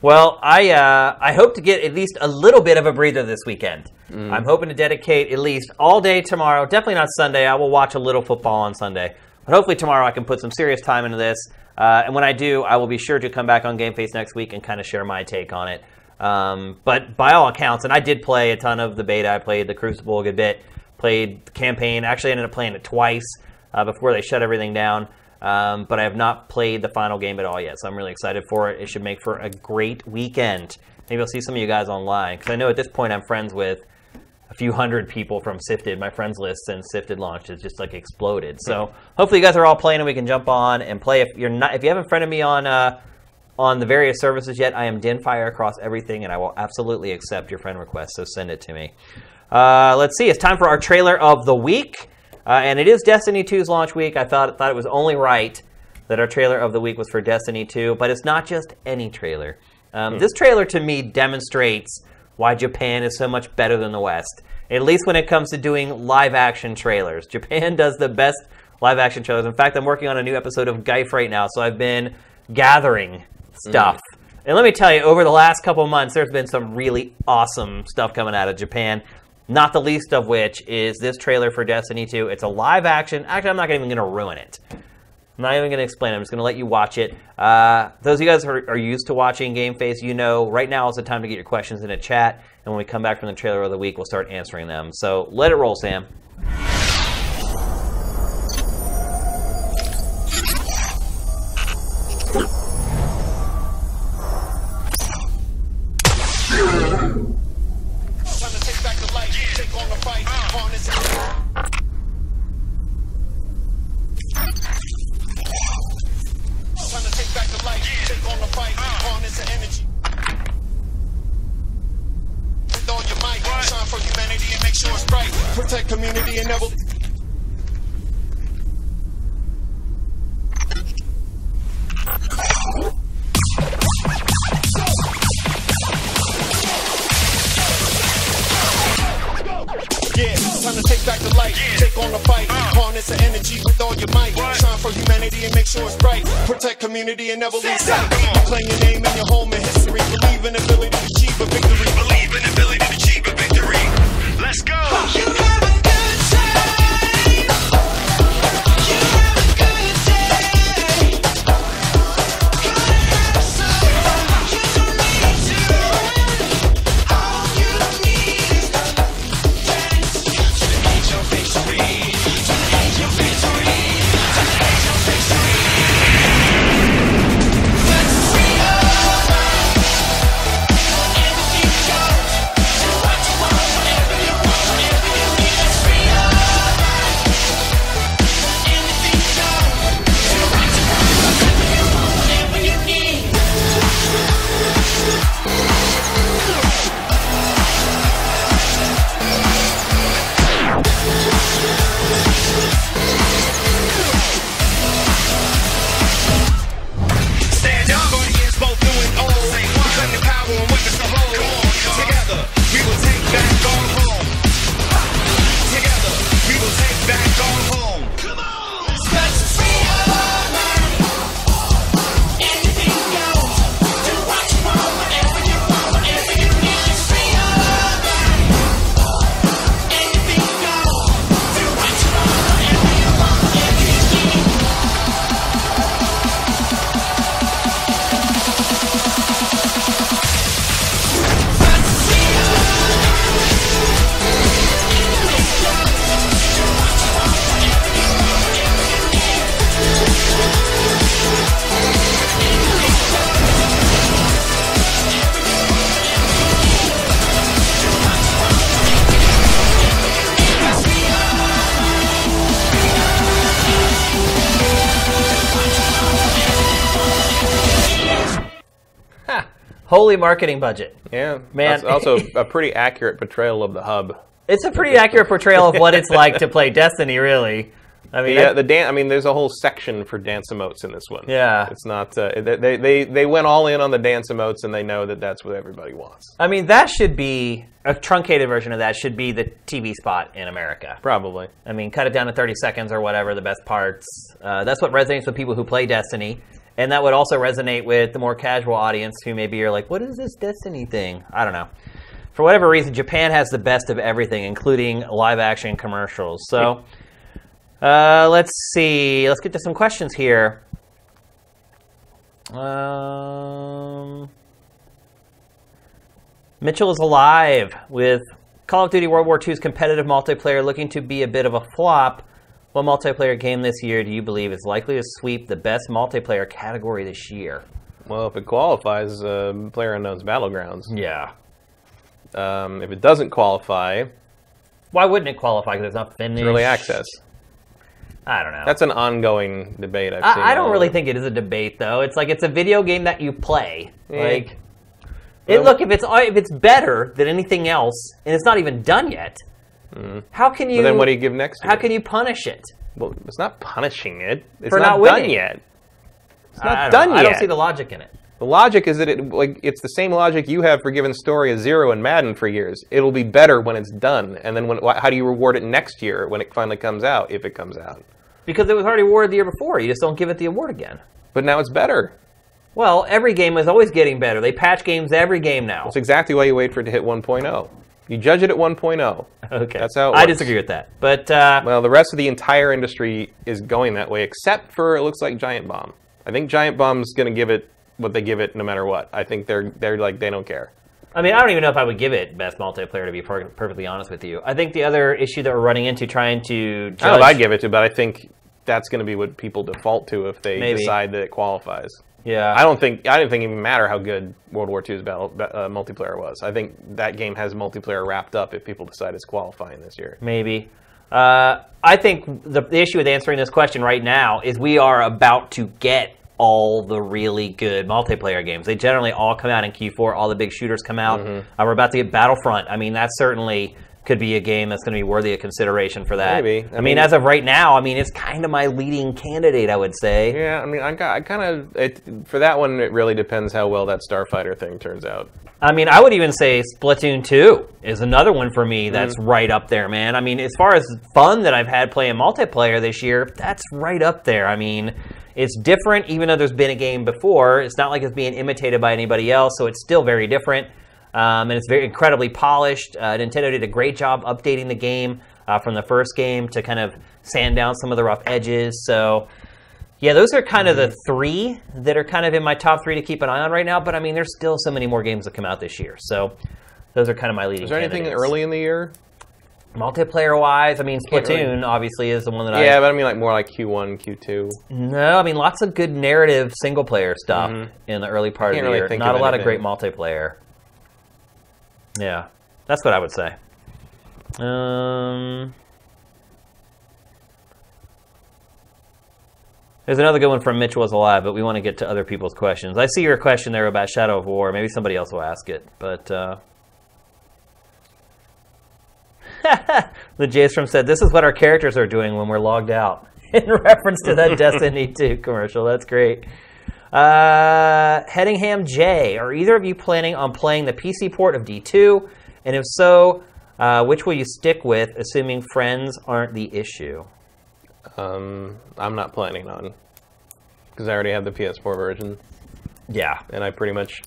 Well, I hope to get at least a little bit of a breather this weekend. I'm hoping to dedicate at least all day tomorrow. Definitely not Sunday. I will watch a little football on Sunday, but hopefully tomorrow I can put some serious time into this. And when I do, I will be sure to come back on GameFace next week and kind of share my take on it. But by all accounts, and I did play a ton of the beta. I played the Crucible a good bit. Played the campaign. Actually, ended up playing it twice before they shut everything down. But I have not played the final game at all yet, so I'm really excited for it. It should make for a great weekend. Maybe I'll see some of you guys online, because I know at this point I'm friends with a few hundred people from SIFTD. My friends list since SIFTD launched has just like exploded. So hopefully you guys are all playing and we can jump on and play. If you haven't friended me on the various services yet, I am Dinfire across everything, and I will absolutely accept your friend request, so send it to me. Let's see. It's time for our trailer of the week, and it is Destiny 2's launch week. I thought it was only right that our trailer of the week was for Destiny 2, but it's not just any trailer. This trailer, to me, demonstrates why Japan is so much better than the West, at least when it comes to doing live-action trailers. Japan does the best live-action trailers. In fact, I'm working on a new episode of Geif right now, so I've been gathering stuff. And let me tell you, over the last couple of months, there's been some really awesome stuff coming out of Japan. Not the least of which is this trailer for Destiny 2. It's a live action. Actually, I'm not even going to ruin it. I'm not even going to explain it. I'm just going to let you watch it. Those of you guys who are used to watching GameFace, you know right now is the time to get your questions in a chat. And when we come back from the trailer of the week, we'll start answering them. So let it roll, Sam. Protect community and never. Time to take back the light, take on the fight, harness the energy with all your might, shine for humanity and make sure it's bright, protect community and never lose sight, claim your name and your home and history, believe in the ability to achieve a victory, believe in the ability to achieve a victory, let's go! You have a good time, you have a good day, gotta have some fun, you don't need to run, all you need is the dance, to hate your victory, to hate your victory, to hate your victory, let's free up, everything goes, do what you want, whatever you want, whatever you need, let's free up, anything goes, do what you want, whatever you want, whatever you need. Stand up against both new and old. Reclaim the power and witness the whole. Together, we will take back our home. Together, we will take back our home. Come on! Let's free our mind. Anything goes. Do what you want, whatever you want, whatever you need. Let's free our mind. Anything goes. Do what you want, whatever you want, whatever you need. Ha! Holy marketing budget. Yeah, Man. That's also a pretty accurate portrayal of the hub. It's a pretty accurate portrayal of what it's like to play Destiny, really. I mean, there's a whole section for dance emotes in this one. Yeah. It's not. They went all in on the dance emotes, and they know that that's what everybody wants. I mean, that should be a truncated version of that. Should be the TV spot in America. Probably. I mean, cut it down to 30 seconds or whatever. The best parts. That's what resonates with people who play Destiny, and that would also resonate with the more casual audience who maybe are like, "What is this Destiny thing?" I don't know. For whatever reason, Japan has the best of everything, including live-action commercials. So. Let's see. Let's get to some questions here. Mitchell is alive with Call of Duty World War II's competitive multiplayer looking to be a bit of a flop. What multiplayer game this year do you believe is likely to sweep the best multiplayer category this year? Well, if it qualifies, PlayerUnknown's Battlegrounds. Yeah. If it doesn't qualify... Why wouldn't it qualify? Because it's not finished. It's early access. I don't know. That's an ongoing debate I've seen. I don't really think it is a debate, though. It's like it's a video game that you play. Like, look, if it's better than anything else, and it's not even done yet, how can you? But then what do you give next year? How can you punish it? Well, it's not punishing it. It's for not done yet. It's not done yet. I don't see the logic in it. The logic is that it's the same logic you have for giving Story a 0 in Madden for years. It'll be better when it's done, and then how do you reward it next year when it finally comes out, if it comes out? Because it was already awarded the year before. You just don't give it the award again. But now it's better. Well, every game is always getting better. They patch games every game now. That's exactly why you wait for it to hit 1.0. You judge it at 1.0. Okay. That's how it works. I disagree with that. But well, the rest of the entire industry is going that way, except for, it looks like, Giant Bomb. I think Giant Bomb's going to give it what they give it no matter what. I think they're like, they don't care. I mean, I don't even know if I would give it best multiplayer, to be perfectly honest with you. I think the other issue that we're running into trying to judge... I don't know if I'd give it to, but I think that's going to be what people default to if they decide that it qualifies. Yeah. I didn't think it even matter how good World War II's multiplayer was. I think that game has multiplayer wrapped up if people decide it's qualifying this year. Maybe. I think the issue with answering this question right now is we are about to get all the really good multiplayer games. They generally all come out in Q4. All the big shooters come out. We're about to get Battlefront. I mean, that certainly could be a game that's going to be worthy of consideration for that. Maybe. I mean, as of right now, I mean, it's kind of my leading candidate, I would say. Yeah, I mean, I kind of... For that one, it really depends how well that Starfighter thing turns out. I mean, I would even say Splatoon 2 is another one for me that's right up there, man. I mean, as far as fun that I've had playing multiplayer this year, that's right up there. I mean, it's different, even though there's been a game before. It's not like it's being imitated by anybody else, so it's still very different. And it's very incredibly polished. Nintendo did a great job updating the game from the first game to kind of sand down some of the rough edges. So, yeah, those are kind of the three that are kind of in my top three to keep an eye on right now. But, I mean, there's still so many more games that come out this year. So those are kind of my leading candidates. Is there anything early in the year? Multiplayer-wise, I mean, Splatoon obviously is the one that Yeah, but I mean like more like Q1, Q2. No, I mean, lots of good narrative single-player stuff in the early part of the year. Not a lot of great multiplayer. Yeah, that's what I would say. There's another good one from Mitch Was Alive, but we want to get to other people's questions. I see your question there about Shadow of War. Maybe somebody else will ask it, but... The Jstrom said, this is what our characters are doing when we're logged out. In reference to that Destiny 2 commercial. That's great. Headingham J, are either of you planning on playing the PC port of D2? And if so, which will you stick with, assuming friends aren't the issue? I'm not planning on, because I already have the PS4 version. Yeah. And I pretty much,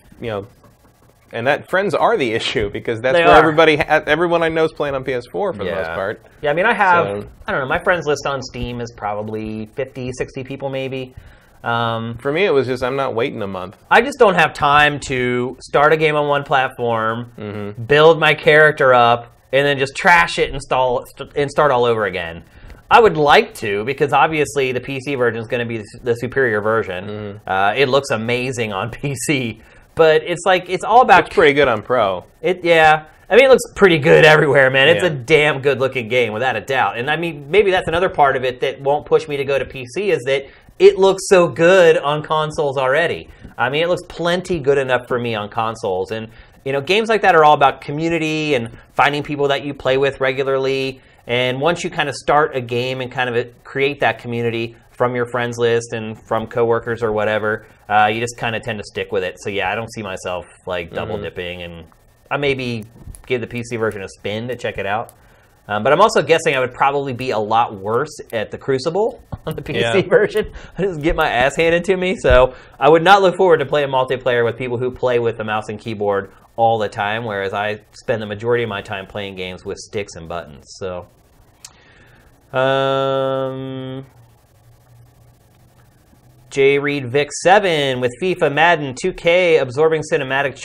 and that friends are the issue, because that's where everyone I know is playing on PS4 for the most part. Yeah, I mean, I don't know, my friends list on Steam is probably 50, 60 people maybe. For me, it was just, I'm not waiting a month. I just don't have time to start a game on one platform, build my character up, and then just trash it and start all over again. I would like to, because obviously the PC version is going to be the superior version. It looks amazing on PC, but it's like, it's all about... It's pretty good on Pro. Yeah. I mean, it looks pretty good everywhere, man. It's a damn good-looking game, without a doubt. And I mean, maybe that's another part of it that won't push me to go to PC, is that it looks so good on consoles already. I mean, it looks plenty good enough for me on consoles. And games like that are all about community and finding people that you play with regularly. And once you kind of start a game and kind of create that community from your friends list and from coworkers or whatever, you just kind of tend to stick with it. So yeah, I don't see myself like double dipping, and I maybe give the PC version a spin to check it out. But I'm also guessing I would probably be a lot worse at the Crucible on the PC version. I just get my ass handed to me. So I would not look forward to playing multiplayer with people who play with a mouse and keyboard all the time, whereas I spend the majority of my time playing games with sticks and buttons. So, J. Reed Vic 7 with FIFA, Madden, 2K absorbing cinematic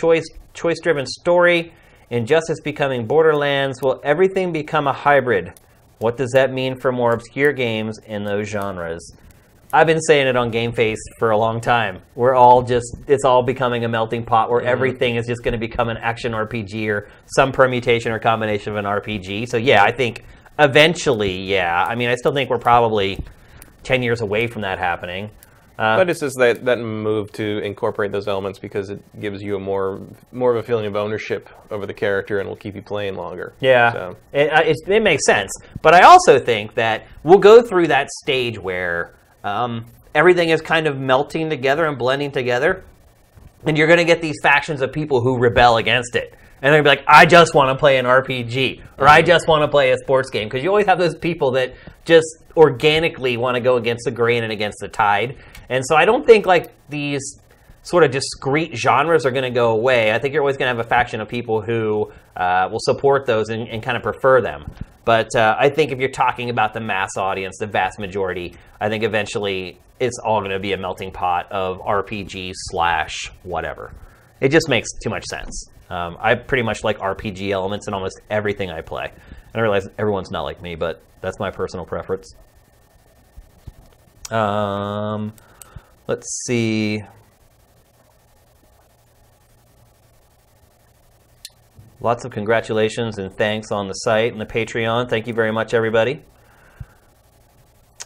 choice-driven story. Injustice becoming Borderlands. Will everything become a hybrid? What does that mean for more obscure games in those genres? I've been saying it on GameFace for a long time. It's all becoming a melting pot where everything is just going to become an action RPG or some permutation or combination of an RPG. So yeah, I think eventually, yeah. I mean, I still think we're probably 10 years away from that happening. But it's just that move to incorporate those elements because it gives you a more of a feeling of ownership over the character and will keep you playing longer. Yeah, so. It makes sense. But I also think that we'll go through that stage where everything is kind of melting together and blending together, and you're going to get these factions of people who rebel against it. And they're going to be like, I just want to play an RPG, or I just want to play a sports game. Because you always have those people that just organically want to go against the grain and against the tide. And so I don't think like these sort of discrete genres are going to go away. I think you're always going to have a faction of people who will support those and kind of prefer them. But I think if you're talking about the mass audience, the vast majority, I think eventually it's all going to be a melting pot of RPG / whatever. It just makes too much sense. I pretty much like RPG elements in almost everything I play. And I realize everyone's not like me, but that's my personal preference. Let's see. Lots of congratulations and thanks on the site and the Patreon. Thank you very much, everybody.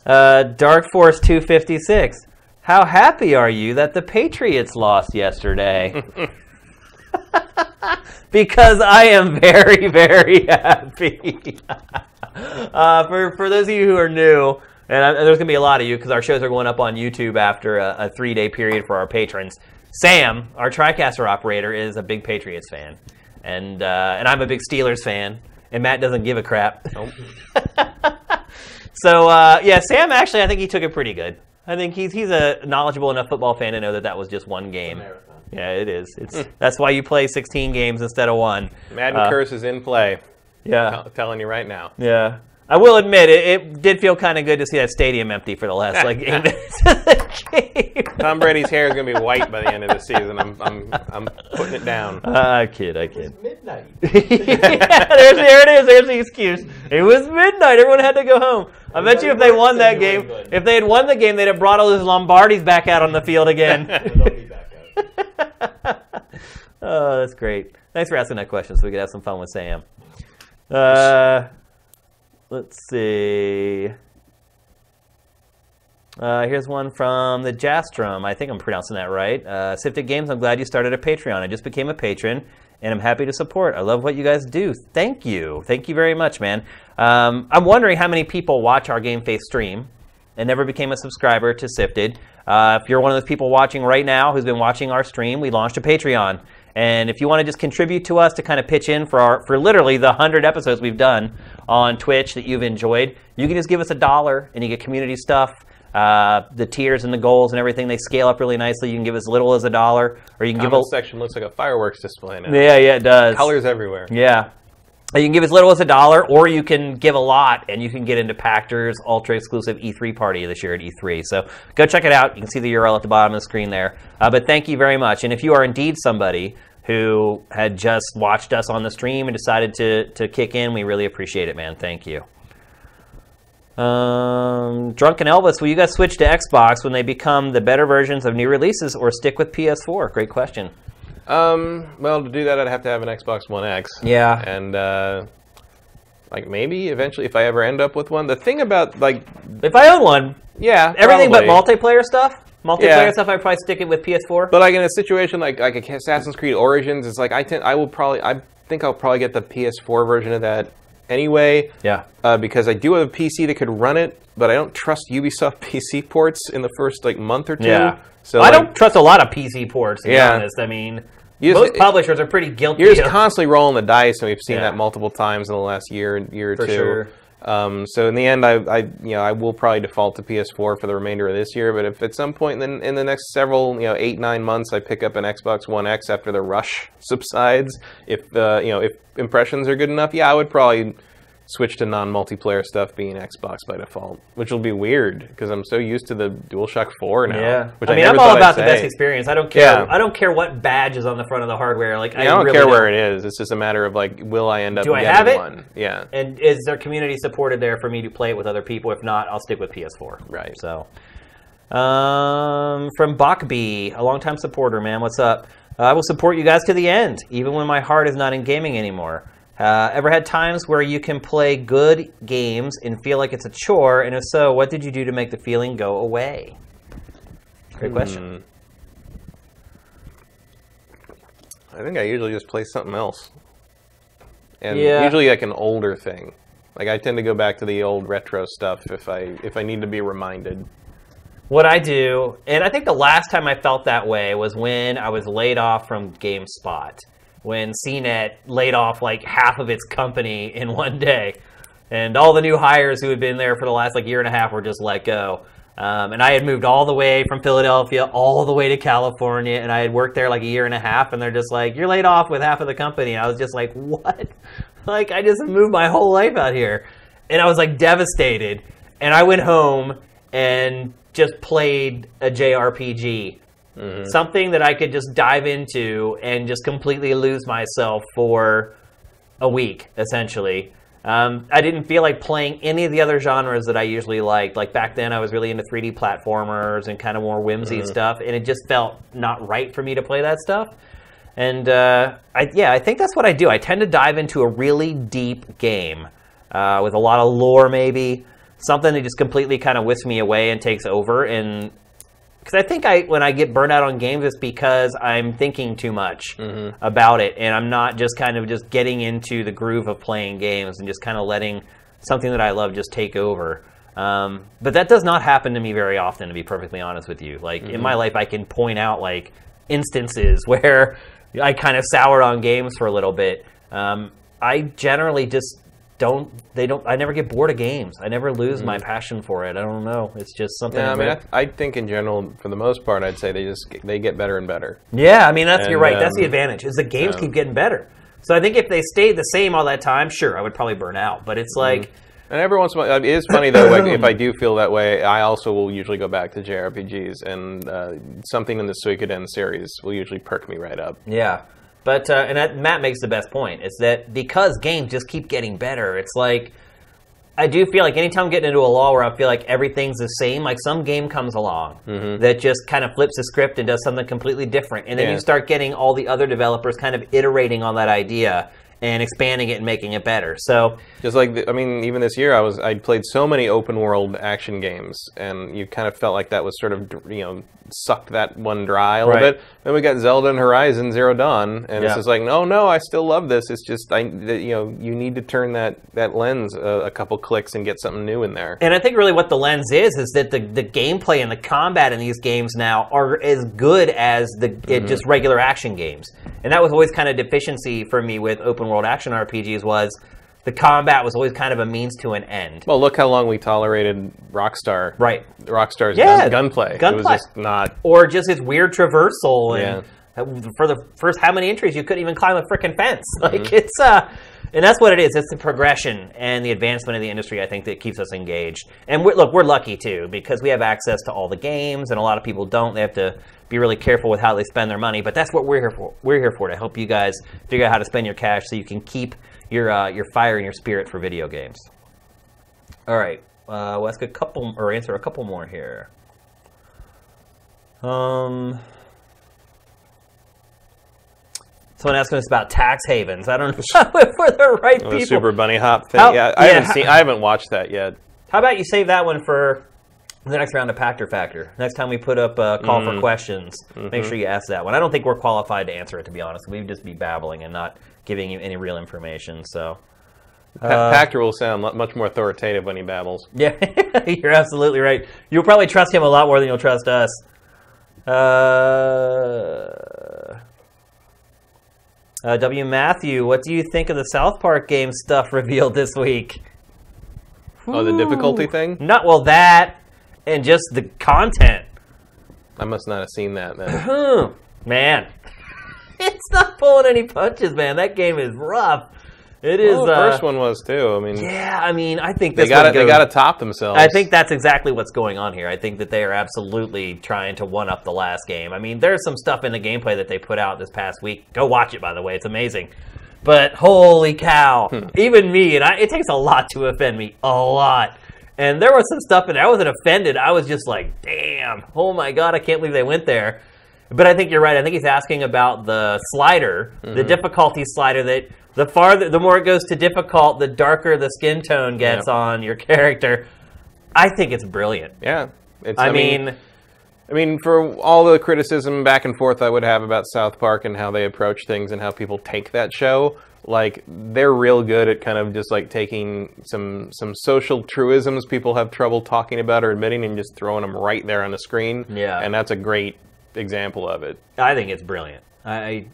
Dark Force 256. How happy are you that the Patriots lost yesterday? Because I am very, very happy. For those of you who are new, and there's going to be a lot of you because our shows are going up on YouTube after a 3-day period for our patrons. Sam, our TriCaster operator, is a big Patriots fan. And I'm a big Steelers fan. And Matt doesn't give a crap. Nope. So, yeah, Sam, actually, I think he took it pretty good. I think he's a knowledgeable enough football fan to know that was just one game. Yeah, it is. That's why you play 16 games instead of one. Madden curse is in play. Yeah. Telling you right now. Yeah. I will admit, it did feel kind of good to see that stadium empty for the last 8 minutes of the game. Tom Brady's hair is going to be white by the end of the season. I'm putting it down. I kid. It was midnight. Yeah, there it is. There's the excuse. It was midnight. Everyone had to go home. I bet you if they won that game, if they had won the game, they'd have brought all those Lombardis back out on the field again. They'll be back out. Oh, that's great. Thanks for asking that question so we could have some fun with Sam. Let's see. Here's one from the Jastrum. I think I'm pronouncing that right. SIFTD Games, I'm glad you started a Patreon. I just became a patron, and I'm happy to support. I love what you guys do. Thank you. Thank you very much, man. I'm wondering how many people watch our GameFace stream and never became a subscriber to SIFTD. If you're one of those people watching right now who's been watching our stream, we launched a Patreon. And if you want to just contribute to us to kind of pitch in for literally the 100 episodes we've done on Twitch that you've enjoyed, you can just give us $1 and you get community stuff. The tiers and the goals and everything, they scale up really nicely. You can give as little as $1, or you can give a section looks like a fireworks display now. Yeah, it does. Colors everywhere. Yeah. You can give as little as $1, or you can give a lot, and you can get into Pactor's ultra-exclusive E3 party this year at E3. So go check it out. You can see the URL at the bottom of the screen there. But thank you very much. And if you are indeed somebody who had just watched us on the stream and decided to kick in, we really appreciate it, man. Thank you. Drunken Elvis, will you guys switch to Xbox when they become the better versions of new releases, or stick with PS4? Great question. Well, to do that, I'd have to have an Xbox One X. Yeah. And, like, maybe eventually, if I ever end up with one. The thing about, like... If I own one, yeah, everything probably. but multiplayer stuff, Multiplayer stuff, I'd probably stick it with PS4. But like in a situation like Assassin's Creed Origins, it's like I think I'll probably get the PS4 version of that anyway. Yeah. Because I do have a PC that could run it, but I don't trust Ubisoft PC ports in the first month or two. Yeah. So I don't trust a lot of PC ports, to be honest. I mean, most publishers are pretty guilty. You're just constantly rolling the dice, and we've seen that multiple times in the last year or two. Sure. So in the end, I will probably default to PS4 for the remainder of this year. But if at some point in the next several 8-9 months I pick up an Xbox One X after the rush subsides, if impressions are good enough, I would probably switch to non-multiplayer stuff being Xbox by default, which will be weird because I'm so used to the DualShock 4 now. Yeah, which I'm all about the best experience. I don't care. Yeah. I don't care what badge is on the front of the hardware. Like I don't really care where it is. It's just a matter of will I end up getting have it? One? Yeah. And is there community supported there for me to play it with other people? If not, I'll stick with PS4. Right. So, from Bachby, a longtime supporter, man, what's up? I will support you guys to the end, even when my heart is not in gaming anymore. Ever had times where you can play good games and feel like it's a chore? And if so, what did you do to make the feeling go away? Great question. I think I usually just play something else. And usually like an older thing. Like I tend to go back to the old retro stuff if I need to be reminded. What I do, and I think the last time I felt that way was when I was laid off from GameSpot. When CNET laid off like half of its company in one day. And all the new hires who had been there for the last year and a half were just let go. And I had moved all the way from Philadelphia all the way to California, and I had worked there a year and a half, and they're just like, you're laid off with half of the company. And I was just like, what? I just moved my whole life out here. And I was devastated. And I went home and just played a JRPG. Mm-hmm. Something that I could just dive into and just completely lose myself for a week, essentially. I didn't feel like playing any of the other genres that I usually liked. Like back then, I was really into 3D platformers and kind of more whimsy stuff, and it just felt not right for me to play that stuff. And I think that's what I do. I tend to dive into a really deep game with a lot of lore, maybe something that just completely kind of whisks me away and takes over. And because I think when I get burnt out on games, it's because I'm thinking too much about it, and I'm not just kind of just getting into the groove of playing games and just kind of letting something that I love just take over. But that does not happen to me very often, to be perfectly honest with you. In my life, I can point out instances where I kind of soured on games for a little bit. I generally just I never get bored of games. I never lose my passion for it. I don't know. It's just something. Yeah, I think in general, for the most part, I'd say they get better and better. Yeah, you're right. That's the advantage, is the games keep getting better. So I think if they stayed the same all that time, sure, I would probably burn out. But it's And every once in a while, it is funny though, if I do feel that way, I also will usually go back to JRPGs, and something in the Suikoden series will usually perk me right up. Yeah. But, Matt makes the best point. It's that because games just keep getting better, it's I do feel anytime I'm getting into a lull where I feel like everything's the same, some game comes along that just kind of flips the script and does something completely different. And then you start getting all the other developers kind of iterating on that idea and expanding it and making it better. So just even this year I'd played so many open world action games, and you kind of felt like that was sort of sucked that one dry a little bit. Then we got Zelda and Horizon Zero Dawn, and it's just no, I still love this. It's just you need to turn that lens a couple clicks and get something new in there. And I think really what the lens is that the gameplay and the combat in these games now are as good as just regular action games. And that was always kind of deficiency for me with open world action RPGs, was the combat was always kind of a means to an end. Well, look how long we tolerated Rockstar. Right. Rockstar's gunplay. It was just not... Or just its weird traversal. And for the first how many entries, you couldn't even climb a frickin' fence. It's... And that's what it is. It's the progression and the advancement of the industry, I think, that keeps us engaged. And we're lucky, too, because we have access to all the games, and a lot of people don't. They have to be really careful with how they spend their money. But that's what we're here for. We're here for, to help you guys figure out how to spend your cash so you can keep your fire and your spirit for video games. All right. We'll ask answer a couple more here. Someone asking us about tax havens. I don't know if we're the right people. The Super Bunny Hop thing. I haven't watched that yet. How about you save that one for The next round of Pactor Factor. Next time we put up a call for questions, make sure you ask that one. I don't think we're qualified to answer it, to be honest. We'd just be babbling and not giving you any real information. So, Pactor will sound much more authoritative when he babbles. Yeah, you're absolutely right. You'll probably trust him a lot more than you'll trust us. W. Matthew, what do you think of the South Park game stuff revealed this week? Oh, the difficulty thing? Not well, that and just the content. I must not have seen that, then. Man, it's not pulling any punches, man. That game is rough. It is. The first one was too. I mean, yeah. I mean, I think they got to top themselves. I think that's exactly what's going on here. I think that they are absolutely trying to one up the last game. I mean, there's some stuff in the gameplay that they put out this past week. Go watch it, by the way. It's amazing. But holy cow, even me, and it takes a lot to offend me, a lot. And there was some stuff in there. I wasn't offended. I was just like, damn, oh my God, I can't believe they went there. But I think you're right. I think he's asking about the slider, the difficulty slider, that the more it goes to difficult, the darker the skin tone gets on your character. I think it's brilliant. Yeah. I mean, for all the criticism back and forth I would have about South Park and how they approach things and how people take that show, like, they're real good at kind of just, like, taking some social truisms people have trouble talking about or admitting and just throwing them right there on the screen. Yeah. And that's a great example of it. I think it's brilliant. I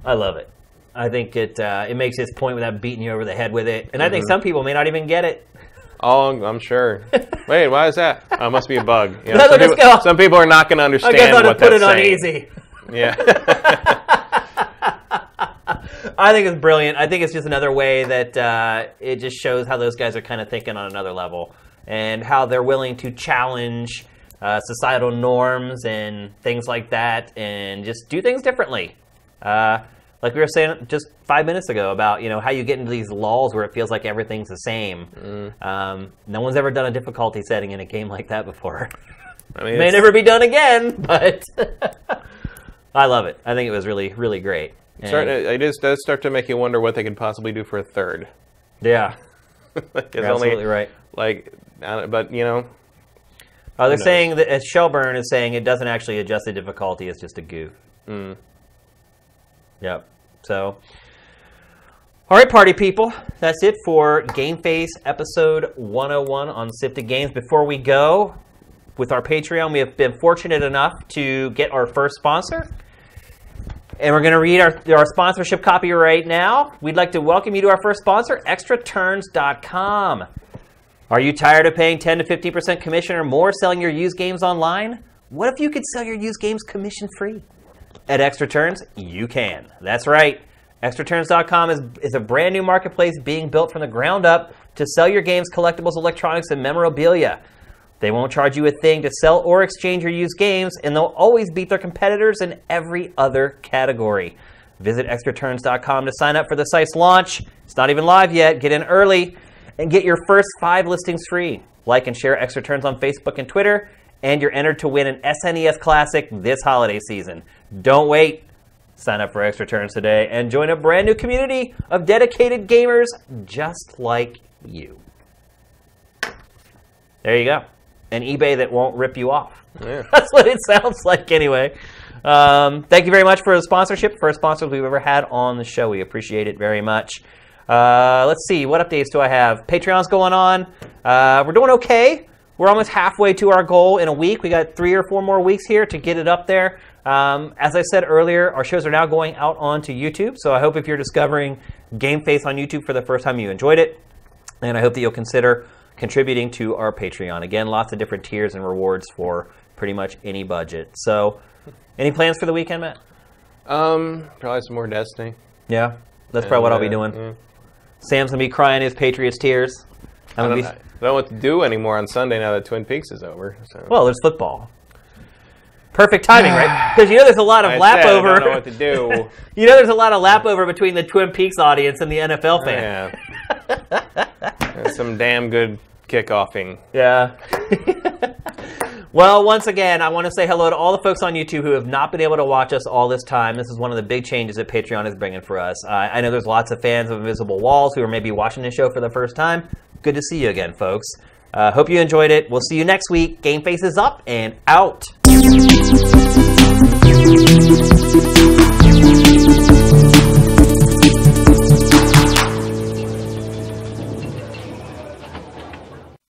love it. I think it makes its point without beating you over the head with it. And I think some people may not even get it. Oh, I'm sure. Wait, why is that? Oh, it must be a bug. You know, some people are not going to understand what that's saying. I guess I'll put it on easy. Yeah. I think it's brilliant. I think it's just another way that it just shows how those guys are kind of thinking on another level and how they're willing to challenge societal norms and things like that and just do things differently. Like we were saying just 5 minutes ago about, how you get into these lulls where it feels like everything's the same. No one's ever done a difficulty setting in a game like that before. I mean, it may never be done again, but I love it. I think it was really, really great. It does start to make you wonder what they could possibly do for a third. Yeah. You're absolutely right. But, they're saying that Shelburne is saying it doesn't actually adjust the difficulty, it's just a goof. Yep. So, all right, party people. That's it for GameFace episode 101 on SIFTD Games. Before we go, with our Patreon, we have been fortunate enough to get our first sponsor. And we're going to read our sponsorship copy right now. We'd like to welcome you to our first sponsor, extraturns.com. Are you tired of paying 10 to 15% commission or more selling your used games online? What if you could sell your used games commission-free? At Extra Turns, you can. That's right. Extraturns.com is a brand new marketplace being built from the ground up to sell your games, collectibles, electronics, and memorabilia. They won't charge you a thing to sell or exchange your used games, and they'll always beat their competitors in every other category. Visit extraturns.com to sign up for the site's launch. It's not even live yet. Get in early and get your first 5 listings free. Like and share Extra Turns on Facebook and Twitter, and you're entered to win an SNES Classic this holiday season. Don't wait. Sign up for Extra Turns today and join a brand new community of dedicated gamers just like you. There you go. An eBay that won't rip you off. Yeah. That's what it sounds like anyway. Thank you very much for the sponsorship. First sponsors we've ever had on the show. We appreciate it very much. Let's see. What updates do I have? Patreon's going on. We're doing okay. We're almost halfway to our goal in a week. We got 3 or 4 more weeks here to get it up there. As I said earlier, our shows are now going out onto YouTube. So I hope if you're discovering GameFace on YouTube for the first time, you enjoyed it. And I hope that you'll consider contributing to our Patreon. Again, lots of different tiers and rewards for pretty much any budget. So, any plans for the weekend, Matt? Probably some more Destiny. Yeah, that's probably what I'll be doing. Yeah. Sam's going to be crying his Patriots tears. I don't know what to do anymore on Sunday now that Twin Peaks is over. So. Well, there's football. Perfect timing, right? Because there's a lot of lap over. I don't know what to do. There's a lot of lap over between the Twin Peaks audience and the NFL fan. Yeah. Some damn good kickoffing. Yeah. Well, once again, I want to say hello to all the folks on YouTube who have not been able to watch us all this time. This is one of the big changes that Patreon is bringing for us. I know there's lots of fans of Invisible Walls who are maybe watching this show for the first time. Good to see you again, folks. Hope you enjoyed it. We'll see you next week. GameFace is up and out.